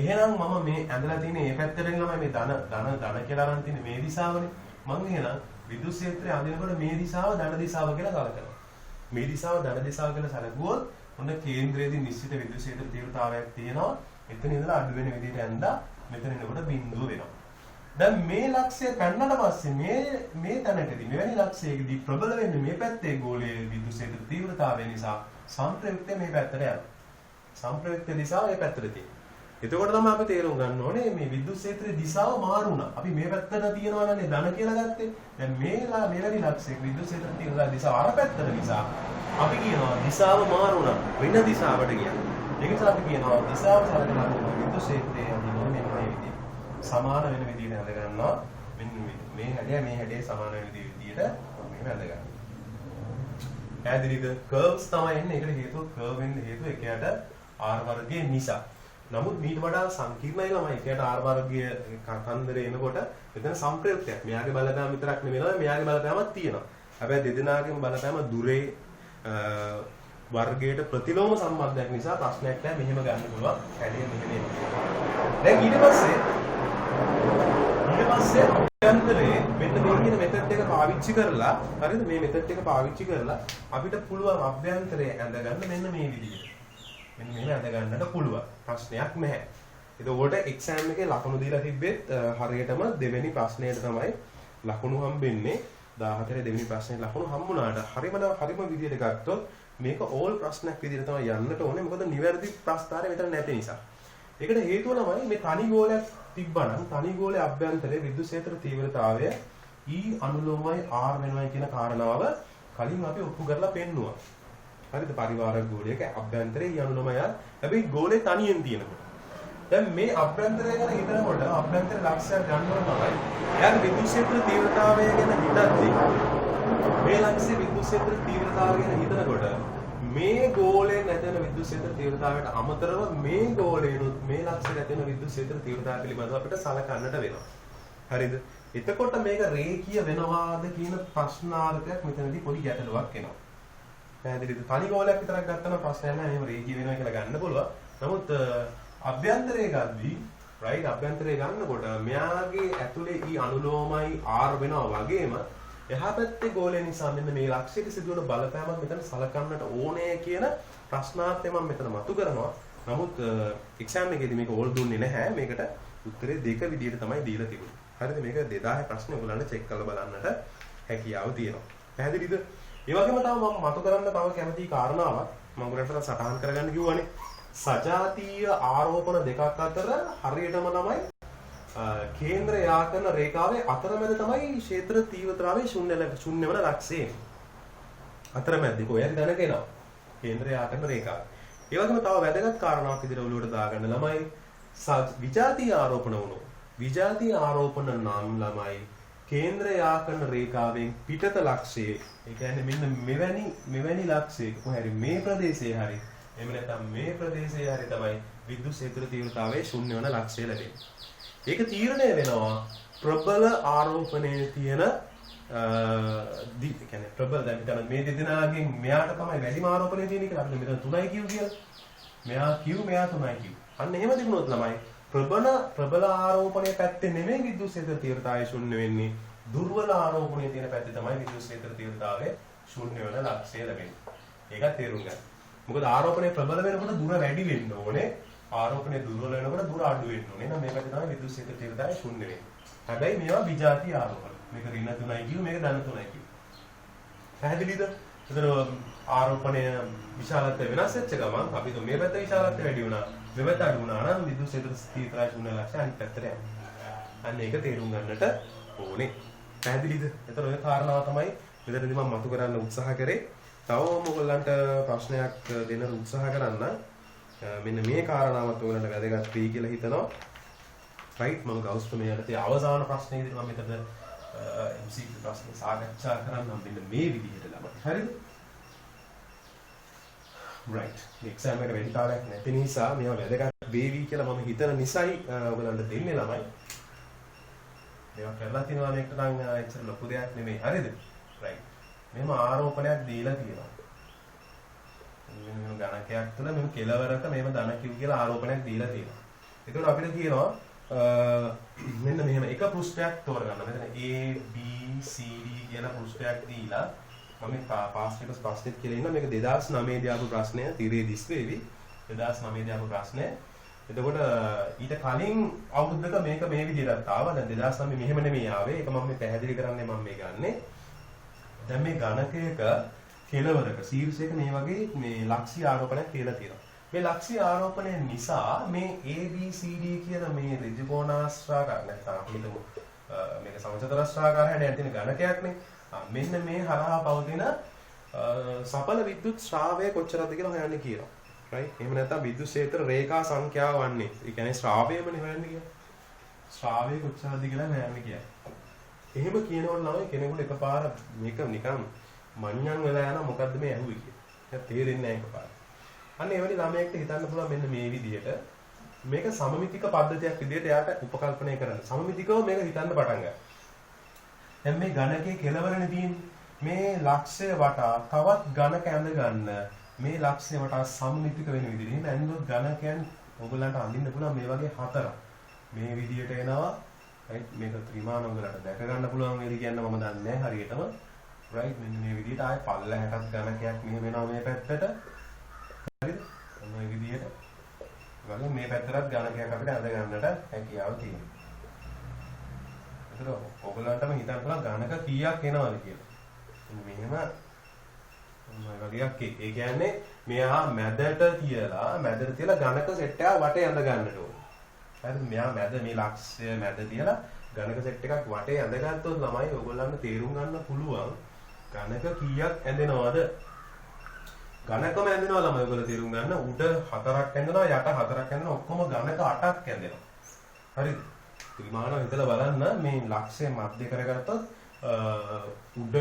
එහෙනම් මම මේ ඇඳලා තියෙන මේ පැත්තෙන් තමයි මේ ධන කියලා අරන් තියෙන්නේ මේ දිශාවනේ. මම එහෙනම් විද්‍යුත් ක්ෂේත්‍රය අඳිනකොට මේ දිශාව ධන දිශාව කියලා සලකනවා. මේ දිශාව ධන දිශාව කියලා සැලකුවොත් ඔන්න කේන්ද්‍රයේදී නිශ්චිත විද්‍යුත් ක්ෂේත්‍ර තීව්‍රතාවයක් තියෙනවා. එතන ඉඳලා අඩු වෙන විදිහට ඇඳලා මෙතන එනකොට බිඳුව වෙනවා. දැන් මේ ලක්ෂය පැන්නට පස්සේ මේ තැනකදී මෙවැනි ලක්ෂයකදී ප්‍රබල වෙන්නේ මේ පැත්තේ ගෝලයේ විද්‍යුත් ක්ෂේත්‍ර තීව්‍රතාවය නිසා සංප්‍රයුක්තය මේ පැත්තට යනවා. සංප්‍රයුක්ත දිශාව මේ පැත්තට තියෙනවා. එතකොට තමයි අපි තේරුම් ගන්න ඕනේ මේ විද්‍යුත් ක්ෂේත්‍රයේ දිශාව මාරු වුණා. අපි මේ පැත්තට තියනවා නනේ ධන කියලා ගත්තේ. දැන් මෙවැනි ලක්ෂයක විද්‍යුත් ක්ෂේත්‍ර තීව්‍රතාවය දිශාව අර පැත්තට නිසා අපි කියනවා දිශාව මාරු වුණා. වෙන දිශාවට ගියා. ඒක නිසා අපි කියනවා දිශාව සලකලා විද්‍යුත් ක්ෂේත්‍රයේ අදිනවා මෙන්න මේ විදිහට. සමාන වෙන විදිහට හද ගන්නවා. මෙන්න මේ හැඩය සමාන වෙන විදිහට මෙහෙම හද ගන්නවා. පැහැදිලිද? කර්ව්ස් තමයි එන්නේ. ඒකට හේතුව කර්ව් වෙන්න හේතුව එකයට r වර්ගයේ නිසා. නමුත් මීට වඩා සංකීර්ණයි ළමයි. එකයට r වර්ගයේ කතන්දරේ එනකොට මෙතන සංප්‍රයුක්තයක්. මෙයාගේ බලපෑම විතරක් නෙවෙයි මෙයාගේ බලපෑමක් තියෙනවා. හැබැයි දෙදෙනාගේම බලපෑම දුරේ වර්ගයට ප්‍රතිලෝම සම්බන්ධයක් නිසා ප්‍රශ්නයක් නෑ. මෙහෙම ගන්න පුළුවන්. හැඩය මෙහෙම එනවා. දැන් ඊට පස්සේ අභ්‍යන්තරේ මෙන්න මේ කියන මෙතඩ් එක පාවිච්චි කරලා හරිද මේ මෙතඩ් එක පාවිච්චි කරලා අපිට පුළුවන් අභ්‍යන්තරේ ඇඳ ගන්න මෙන්න මේ විදිහට. මෙන්න මෙහෙම ඇඳ ගන්නට පුළුවන්. ප්‍රශ්නයක් නැහැ. එතකොට එක්සෑම් එකේ ලකුණු දීලා තිබ්බෙත් හරියටම දෙවෙනි ප්‍රශ්නයට තමයි ලකුණු හම්බෙන්නේ. 14 දෙවෙනි ප්‍රශ්නේ ලකුණු හම්බුණාට හරිම විදිහට ගත්තොත් මේක ඕල් ප්‍රශ්නයක් විදිහට තමයි යන්නට ඕනේ. මොකද නිවැරදි ප්‍රස්තාරය මෙතන නැති නිසා. ඒකට හේතුව තමයි මේ තනි ගෝලයක් තිබ්බනම් තනි ගෝලයේ අභ්‍යන්තරයේ විද්‍යුත් ක්ෂේත්‍ර තීව්‍රතාවය E අනුලෝමයි R වෙනවා කියන කාරණාව කලින් අපි ඔප්පු කරලා පෙන්නුවා. හරිද? පරිවාරක ගෝලයක අභ්‍යන්තරයේ E අනුලෝමයි R. හැබැයි ගෝලේ තනියෙන් තියෙනකොට. දැන් මේ අභ්‍යන්තරය ගැන හිතනකොට අභ්‍යන්තර ලක්ෂයක් ගන්නවා තමයි. එයාගේ විද්‍යුත් ක්ෂේත්‍ර තීව්‍රතාවය ගැන හිතද්දී මේ ලක්ෂයේ විද්‍යුත් ක්ෂේත්‍ර තීව්‍රතාවය ගැන හිතනකොට මේ ගෝලයෙන් ඇතිවන විද්‍යුත් ක්ෂේත්‍ර තීව්‍රතාවයට අමතරව මේ ගෝලයෙන්ුත් මේ ලක්ෂයට ඇතිවන විද්‍යුත් ක්ෂේත්‍ර තීව්‍රතාවය පිළිබඳව අපිට සලකන්නට වෙනවා. හරිද? එතකොට මේක රේඛීය වෙනවාද කියන ප්‍රශ්නාර්ථයක් මෙතනදී පොඩි ගැටලුවක් එනවා. පැහැදිලිද? තනි ගෝලයක් විතරක් ගත්තම ප්‍රශ්නයක් නැහැ. එහෙම රේඛීය වෙනවා කියලා ගන්න පුළුවන්. නමුත් අභ්‍යන්තරයේ ගද්දී රයිට් අභ්‍යන්තරයේ ගන්නකොට මෙයාගේ ඇතුලේ E අනුලෝමයි R වෙනවා වගේම එහා පැත්තේ ගෝලය නිසා මෙන්න මේ ලක්ෂයට සිදුවන බලපෑමක් මෙතන සලකන්නට ඕනේ කියන ප්‍රශ්නාර්ථය මම මෙතන මතු කරනවා. නමුත් එක්සෑම් එකේදී මේක ඕල් දුන්නේ නැහැ. මේකට උත්තරේ දෙක විදිහට තමයි දීලා තිබුණේ. හරිද? මේක 2000 ප්‍රශ්නේ ඔයගොල්ලන්ට චෙක් කරලා බලන්නට හැකියාව තියෙනවා. පැහැදිලිද? ඒ වගේම තව මම මතු කරන්න තව කැමති කාරණාවක් මම ඔයගොල්ලන්ට සටහන් කරගන්න කිව්වනේ. සජාතීය ආරෝපණ දෙකක් අතර හරියටම තමයි කේන්ද්‍ර යාකරන රේඛාවේ අතරමැද තමයි ක්ෂේත්‍ර තීව්‍රතාවයේ ශුන්‍ය වන ලක්ෂය. අතරමැදදී කොහෙන්ද දැනගෙනවා කේන්ද්‍ර යාකරන රේඛාව. ඒ වගේම තව වැදගත් කාරණාවක් විදිහට ඔළුවට දාගන්න ළමයි විජාතීය ආරෝපණ වුණු. විජාතීය ආරෝපණ නම් ළමයි කේන්ද්‍ර යාකරන රේඛාවෙන් පිටත ලක්ෂයේ. ඒ කියන්නේ මෙන්න මෙවැනි ලක්ෂයක කොහරි මේ ප්‍රදේශයේ හරි එහෙම නැත්නම් මේ ප්‍රදේශයේ හරි තමයි විද්‍යුත් ක්ෂේත්‍ර තීව්‍රතාවයේ ශුන්‍ය වන ලක්ෂය ලැබෙන්නේ. ඒක තීරණය වෙනවා ප්‍රබල ආරෝපණයේ තියෙන කියන්නේ ප්‍රබල දැන් මෙතන මේ දෙදෙනාගෙන් මෙයාට තමයි වැඩිම ආරෝපණය තියෙන කියලා අපිට මෙතන 3යි කියු කියලා. මෙයා කියු මෙයා 3යි කියු. අන්න එහෙම තිබුණොත් ළමයි ප්‍රබල ආරෝපණයේ පැත්තේ නෙමෙයි විද්‍යුත් ක්ෂේත්‍ර තීව්‍රතාවය ශුන්‍ය වෙන්නේ. දුර්වල ආරෝපණයේ තියෙන පැත්තේ තමයි විද්‍යුත් ක්ෂේත්‍ර තීව්‍රතාවයේ ශුන්‍ය වෙන ලක්ෂය ලැබෙන්නේ. ඒකත් තේරුම් ගන්න. මොකද ආරෝපණය ප්‍රබල වෙනකොට දුර වැඩි වෙන්න ඕනේ. ආරෝපණය දුර්වල වෙනකොට දුර අඩු වෙන්න ඕනේ. එහෙනම් මේකට තමයි විද්‍යුත් ක්ෂේත්‍ර තීව්‍රතාවය ශුන්‍ය වෙන්නේ. හැබැයි මේවා විජාතීය ආරෝපණ. මේක ඍණ 3යි කියු මේක ධන 3යි කියු. පැහැදිලිද? ඒතර ආරෝපණය විශාලත්වය වෙනස් වෙච්ච ගමන් අපි මේ පැත්ත විශාලත්වය වැඩි වුණා. මේ පැත්ත අඩු වුණා නම් විද්‍යුත් ක්ෂේත්‍ර තීව්‍රතාවය ශුන්‍ය ලක්ෂය අනිත් පැත්තට යනවා. අන්න ඒක තේරුම් ගන්නට ඕනේ. පැහැදිලිද? ඒතර ඔය කාරණාව තමයි මෙතනදී මම මතු කරන්න උත්සාහ කරේ. තවම ඔයගොල්ලන්ට ප්‍රශ්නයක් දෙන්න උත්සාහ කරන්න. මෙන්න මේ කාරණාවත් ඔයගොල්ලන්ට වැදගත් වෙයි කියලා හිතනවා. රයිට් මම ගෞස් ප්‍රමේයයේ අවසාන ප්‍රශ්නේ විදිහට මම මෙතන MCQ ප්‍රශ්න සාකච්ඡා කරන්නම් මෙන්න මේ විදිහට ළමයි. හරිද? රයිට්. එක්සෑම් එක වැඩි කාලයක් නැති නිසා මේවා වැදගත් වේවි කියලා මම හිතන නිසායි ඔයගොල්ලන්ට දෙන්නේ ළමයි. මේවා කරලා තිනවා මේකට නම් එච්චර ලොකු දෙයක් නෙමෙයි. හරිද? රයිට්. මෙහෙම ආරෝපණයක් දීලා තියෙනවා. මෙන්න ගණකයක් තුළ මෙන්න කෙලවරක මෙහෙම ධන කිව් කියලා ආරෝපණයක් දීලා තියෙනවා. ඒකෝට අපිට කියනවා මෙන්න මෙහෙම එක පෘෂ්ඨයක් තෝරගන්න. මෙතන A B C D කියලා පෘෂ්ඨයක් දීලා මම පාස් පේපර්ස් ප්‍රශ්නෙත් කියලා ඉන්න මේක 2009 දී ආපු ප්‍රශ්නය තිරේ දිස් වේවි. 2009 දී ආපු ප්‍රශ්නය එතකොට ඊට කලින් අවුරුද්දක මේක මේ විදිහට ආවා. දැන් 2009 මෙහෙම නෙමෙයි ආවේ. ඒක මම මේ පැහැදිලි කරන්නේ මම මේ ගන්නෙ. දැන් මේ ගණකයක කෙලවරක ශීර්ෂයක මේ වගේ මේ ලක්ෂ්‍ය ආරෝපණයක් කියලා තියෙනවා. මේ ලක්ෂ්‍ය ආරෝපණය නිසා මේ ABCD කියන මේ ඍජුකෝණාශ්‍රාකාර නැත්නම් අපි හිතමු මේක සමචතුරාශ්‍රාකාර හැඩයෙන් තියෙන ගණකයක්නේ. මෙන්න මේ හරහා පවතින සඵල විද්‍යුත් ශ්‍රාවය කොච්චරද කියලා හොයන්න කියනවා. right? එහෙම නැත්නම් විද්‍යුත් ක්ෂේත්‍ර රේඛා සංඛ්‍යාව වන්නේ. ඒ කියන්නේ ශ්‍රාවයමනේ හොයන්නේ කියන්නේ. ශ්‍රාවය කොච්චරද කියලා හොයන්න කියන්නේ. එහෙම කියනවනම් ළමයි කෙනෙකුට එකපාර මේක නිකන් මඤ්ඤම් වෙලා යන මොකද්ද මේ ඇහුවේ කියලා. ඒක තේරෙන්නේ නැහැ එකපාර. අන්න ඒ වගේ ළමයෙක්ට හිතන්න පුළුවන් මෙන්න මේ විදිහට මේක සමමිතික පද්ධතියක් විදිහට එයාට උපකල්පනය කරන්න. සමමිතිකව මේක හිතන්න පටන් ගන්න. දැන් මේ ඝනකයේ කෙලවරනේ තියෙන්නේ. මේ ලක්ෂය වටා තවත් ඝනක ඇඳ ගන්න. මේ ලක්ෂය වටා සමමිතික වෙන විදිහට. එහෙනම් ඇඳුත් ඝනකයන් ඔයගොල්ලන්ට අඳින්න පුළුවන් මේ වගේ හතරක්. මේ විදිහට එනවා. right මේක ත්‍රිමාන ඔයගොල්ලන්ට දැක ගන්න පුළුවන් වේද කියන්න මම දන්නේ නැහැ හරියටම. right මෙන්න මේ විදිහට ආයේ පල්ලහැටත් ඝනකයක් මෙහෙම එනවා මේ පැත්තට. හරිද? මේ විදිහට. වගේ මේ පැත්තටත් ඝනකයක් අපිට අඳ ගන්නට හැකියාව තියෙනවා. ඒතර ඔයගොල්ලන්ටම හිතන්න පුළුවන් ඝනක කීයක් එනවද කියලා. මෙහෙම මේ වගේක් ඒ කියන්නේ මෙයා මැදට තියලා ඝනක සෙට් එකක් වටේ අඳ ගන්නට ඕනේ. හරිද? මෙයා මැද මේ ලක්ෂ්‍ය මැද තියලා ඝනක සෙට් එකක් වටේ අඳගත්තොත් ළමයි ඔයගොල්ලන්ට තේරුම් ගන්න පුළුවන් ඝනක කීයක් ඇඳෙනවද? ඝනකම ඇඳෙනවා ළමයි ඔයගොල්ලෝ තේරුම් ගන්න. උඩ 4ක් ඇඳෙනවා යට 4ක් ඇඳෙනවා ඔක්කොම ඝනක 8ක් ඇඳෙනවා. හරිද? ත්‍රිමාන හිතලා බලන්න මේ ලක්ෂ්‍ය මැද කරගත්තොත් උඩ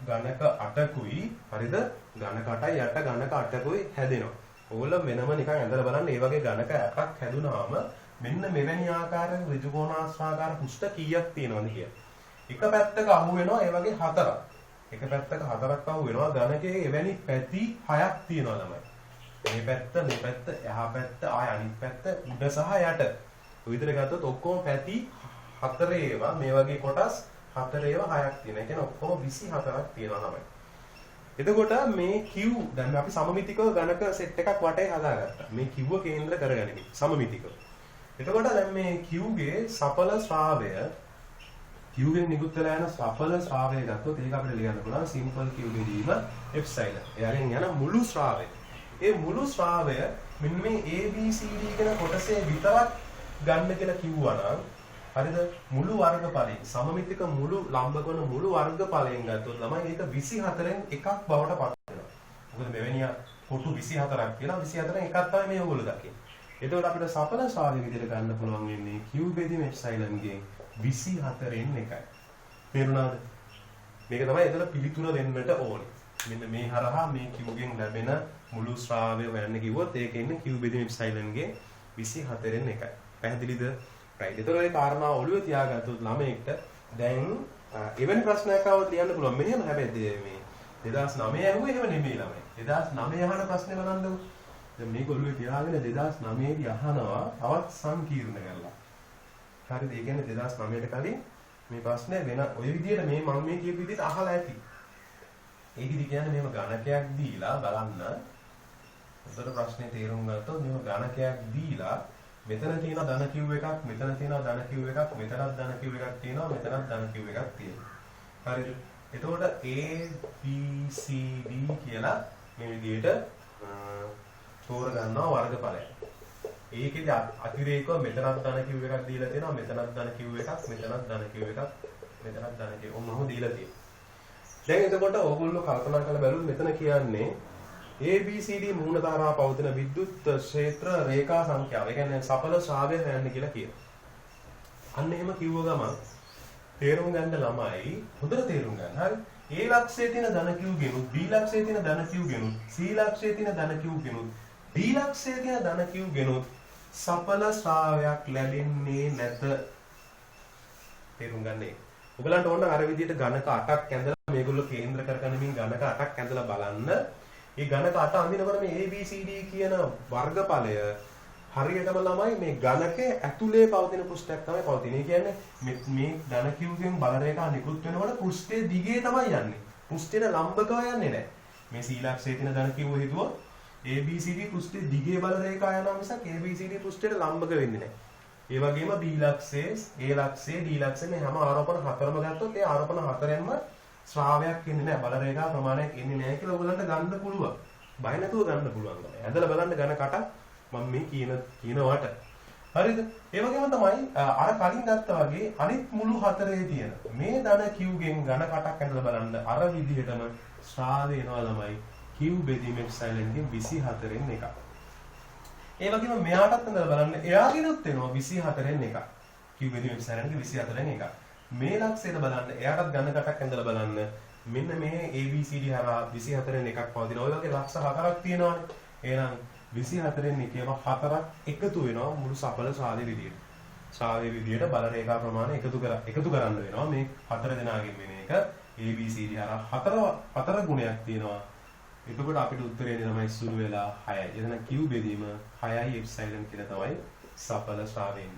ඝනක 8කුයි හරිද? ඝනක 8යි යට ඝනක 8කුයි හැදෙනවා. ඕගොල්ලෝ වෙනම නිකන් ඇඳලා බලන්න මේ වගේ ඝනක 8ක් හැදුනහම මෙන්න මෙවැනි ආකාරයක ඍජුකෝණාශ්‍රාකාර පුෂ්ඨ කීයක් තියෙනවද කියලා. එක පැත්තක අහු වෙනවා ඒ වගේ 4ක්. එක පැත්තක 4ක් අහු වෙනවා ඝනකයේ එවැනි පැති 6ක් තියෙනවා ළමයි. මේ පැත්ත එහා පැත්ත ආය අනිත් පැත්ත උඩ සහ යට. ඔය විදිහට ගත්තොත් ඔක්කොම පැති 4 ඒවා මේ වගේ කොටස් 4 ඒවා 6ක් තියෙනවා. ඒ කියන්නේ ඔක්කොම 24ක් තියෙනවා ළමයි. එතකොට මේ Q දැන් අපි සමමිතිකව ඝනක සෙට් එකක් වටේ හදාගත්තා. මේ Q කේන්ද්‍ර කරගනිමින් සමමිතිකව. එතකොට දැන් මේ Q ගේ සඵල ශ්‍රාවය Q ගෙන් නිකුත් වෙලා යන සඵල ශ්‍රාවය ගත්තොත් ඒක අපිට ලියන්න පුළුවන් සිම්පල් Q ගෙදීම එප්සයිලන්. එයාගෙන් යන මුළු ශ්‍රාවය. ඒ මුළු ශ්‍රාවය මෙන්න මේ ABCD කියන කොටසේ විතරක් ගන්න කියලා කිව්වනම් හරිද? මුළු වර්ගඵලයෙන් සමමිතික මුළු ලම්බකෝණ මුළු වර්ගඵලයෙන් ගත්තොත් ළමයි ඒක 24න් එකක් බවට පත් වෙනවා. මොකද මෙවැනි කොටු 24ක් කියලා 24න් එකක් තමයි මේ ඕගොල්ලෝ දකින්නේ. එතකොට අපිට සඵල ශ්‍රාවය විදිහට ගන්න පුළුවන් වෙන්නේ Q බෙදීම එප්සයිලන් ගේ 24න් එකයි. තේරුණාද? මේක තමයි එතන පිළිතුර දෙන්නට ඕනේ. මෙන්න මේ හරහා මේ Q ගෙන් ලැබෙන මුළු ශ්‍රාවය හොයන්න කිව්වොත් ඒකේ ඉන්නේ Q බෙදීම එප්සයිලන් ගේ 24න් එකයි. පැහැදිලිද? right. ඒතකොට ඒ කාරණාව ඔළුවේ තියාගත්තොත් ළමයෙක්ට දැන් එවැනි ප්‍රශ්නයක් ආවොත් ලියන්න පුළුවන්. මෙහෙම හැබැයි මේ 2009 ඇහුවේ එහෙම නෙමෙයි ළමයි. 2009 අහන ප්‍රශ්නේ බලන්නකො. දැන් මේක ඔළුවේ තියාගෙන 2009 දී අහනවා තවත් සංකීර්ණ කරලා. හරිද? ඒ කියන්නේ 2009ට කලින් මේ ප්‍රශ්නේ වෙන ඔය විදිහට මේ මම මේ කියපු විදිහට අහලා ඇති. ඒකෙදි කියන්නේ මෙහෙම ඝනකයක් දීලා බලන්න. උඩට ප්‍රශ්නේ තේරුම් ගත්තොත් මෙහෙම ඝනකයක් දීලා මෙතන තියෙන ධන Q එකක්, මෙතන තියෙන ධන Q එකක්, මෙතනත් ධන Q එකක් තියෙනවා, මෙතනත් ධන Q එකක් තියෙනවා. හරිද? එතකොට A B C D කියලා මේ විදිහට තෝර ගන්නවා වර්ගඵලය. ඒකෙදි අතිරේකව මෙතනත් ධන Q එකක් දීලා තියෙනවා, මෙතනත් ධන Q එකක්, මෙතනත් ධන Q එකක්, මෙතනත් ධන Q ඔන්නම දීලා තියෙනවා. දැන් එතකොට ඕගොල්ලෝ කල්පනා කරලා බලුවොත් මෙතන කියන්නේ ABCD මූණ ධාරා පවතින විද්‍යුත් ක්ෂේත්‍ර රේඛා සංඛ්‍යාව. ඒ කියන්නේ සඵල ශ්‍රාවය හොයන්න කියලා කියනවා. අන්න එහෙම කිව්ව ගමන් තේරුම් ගන්න ළමයි හොඳට තේරුම් ගන්න. හරි? A ලක්ෂයේ තියෙන ධන Q ගෙනුත් B ලක්ෂයේ තියෙන ධන Q ගෙනුත් C ලක්ෂයේ තියෙන ධන Q ගෙනුත් D ලක්ෂයේ තියෙන ධන Q ගෙනුත් සඵල ශ්‍රාවයක් ලැබෙන්නේ නැත. තේරුම් ගන්න ඒක. ඔයගලන්ට ඕන අර විදිහට ඝනක 8ක් ඇඳලා මේගොල්ලෝ කේන්ද්‍ර කරගනිමින් ඝනක 8ක් ඇඳලා බලන්න. මේ ඝනක 8 අඳිනකොට මේ ABCD කියන වර්ගඵලය හරියටම ළමයි මේ ඝනකයේ ඇතුලේ පවතින පෘෂ්ඨයක් තමයි පවතින්නේ. ඒ කියන්නේ මේ ධන Q ගෙන් බල රේඛා නිකුත් වෙනකොට පෘෂ්ඨයේ දිගේ තමයි යන්නේ. පෘෂ්ඨයට ලම්බකව යන්නේ නැහැ. මේ C ලක්ෂයේ තියෙන ධන Q හිතුවොත් ABCD පෘෂ්ඨයේ දිගේ බල රේඛා යනවා මිසක් ABCD පෘෂ්ඨයට ලම්බක වෙන්නේ නැහැ. ඒ වගේම B ලක්ෂයේ, A ලක්ෂයේ, D ලක්ෂයේ මේ හැම ආරෝපණ හතරම ගත්තොත් ඒ ආරෝපණ හතරෙන්ම ශ්‍රාවයක් එන්නේ නැහැ. බල රේඛා ප්‍රමාණයක් එන්නේ නැහැ කියලා ඔයගලන්ට ගන්න පුළුවන්. බය නැතුව ගන්න පුළුවන්. ඇදලා බලන්න ඝන කට මම මේ කියනවට. හරිද? ඒ වගේම තමයි අර කලින් ගත්තා වගේ අනිත් මුළු හතරේ තියෙන මේ ධන Q ගෙන් ඝන කටක් ඇදලා බලන්න අර විදිහටම ශ්‍රාව වෙනවා ළමයි Q බෙදීම එප්සයිලන් ගෙන් 24න් එකක්. ඒ වගේම මෙයාටත් ඇදලා බලන්න එයාගෙනුත් එනවා 24න් එකක්. Q බෙදීම එප්සයිලන් ගෙන් 24න් එකක්. මේ ලක්ෂයට බලන්න එයාටත් ඝන කටක් ඇදලා බලන්න මෙන්න මේ ABCD හරහා 24න් එකක් පවතින. ඔය වගේ ලක්ෂ හතරක් තියෙනවානේ. එහෙනම් 24න් එකේම හතරක් එකතු වෙනවා මුළු සඵල ශ්‍රාවයේ විදියට. ශ්‍රාවයේ විදියට බල රේඛා ප්‍රමාණය එකතු කරන්න වෙනවා. මේ හතර දෙනාගෙන් වෙන එක ABCD හරහා හතර ගුණයක් තියෙනවා. එතකොට අපිට උත්තරේ තමයි සුළු වෙලා 6යි. එතන Q බෙදීම 6යි එප්සයිලන් කියලා තමයි සඵල ශ්‍රාවයේ.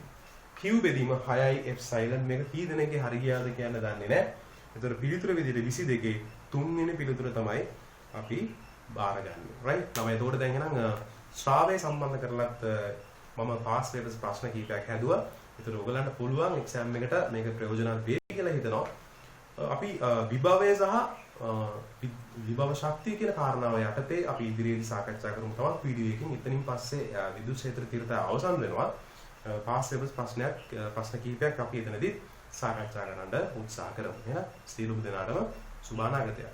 Q බෙදීම 6යි එප්සයිලන් මේක කී දෙනෙක්ගේ හරි ගියාද කියන්න දන්නේ නැහැ. එතකොට පිළිතුර විදිහට 22 තුන්වෙනි පිළිතුර තමයි අපි බාරගන්නේ. right? තමයි එතකොට දැන් එහෙනම් ශ්‍රාවය සම්බන්ධ කරලත් මම පාස් පේපර්ස් ප්‍රශ්න කීපයක් හැදුවා. ඒතර ඔයගලන්ට පුළුවන් එක්සෑම් එකට මේක ප්‍රයෝජනවත් වෙයි කියලා හිතනවා. අපි විභවය සහ විභව ශක්තිය කියන කාරණාව යටතේ අපි ඉදිරියේදී සාකච්ඡා කරමු. තවත් වීඩියෝ එකකින් එතනින් පස්සේ විදුලි ක්ෂේත්‍ර තීරත අවසන් වෙනවා. පාස් පේපර්ස් ප්‍රශ්න කීපයක් අපි එතනදී සාකච්ඡා කරන්න උත්සාහ කරමු. එහෙනම් සියලුම දෙනාටම සුබ අනාගතයක්.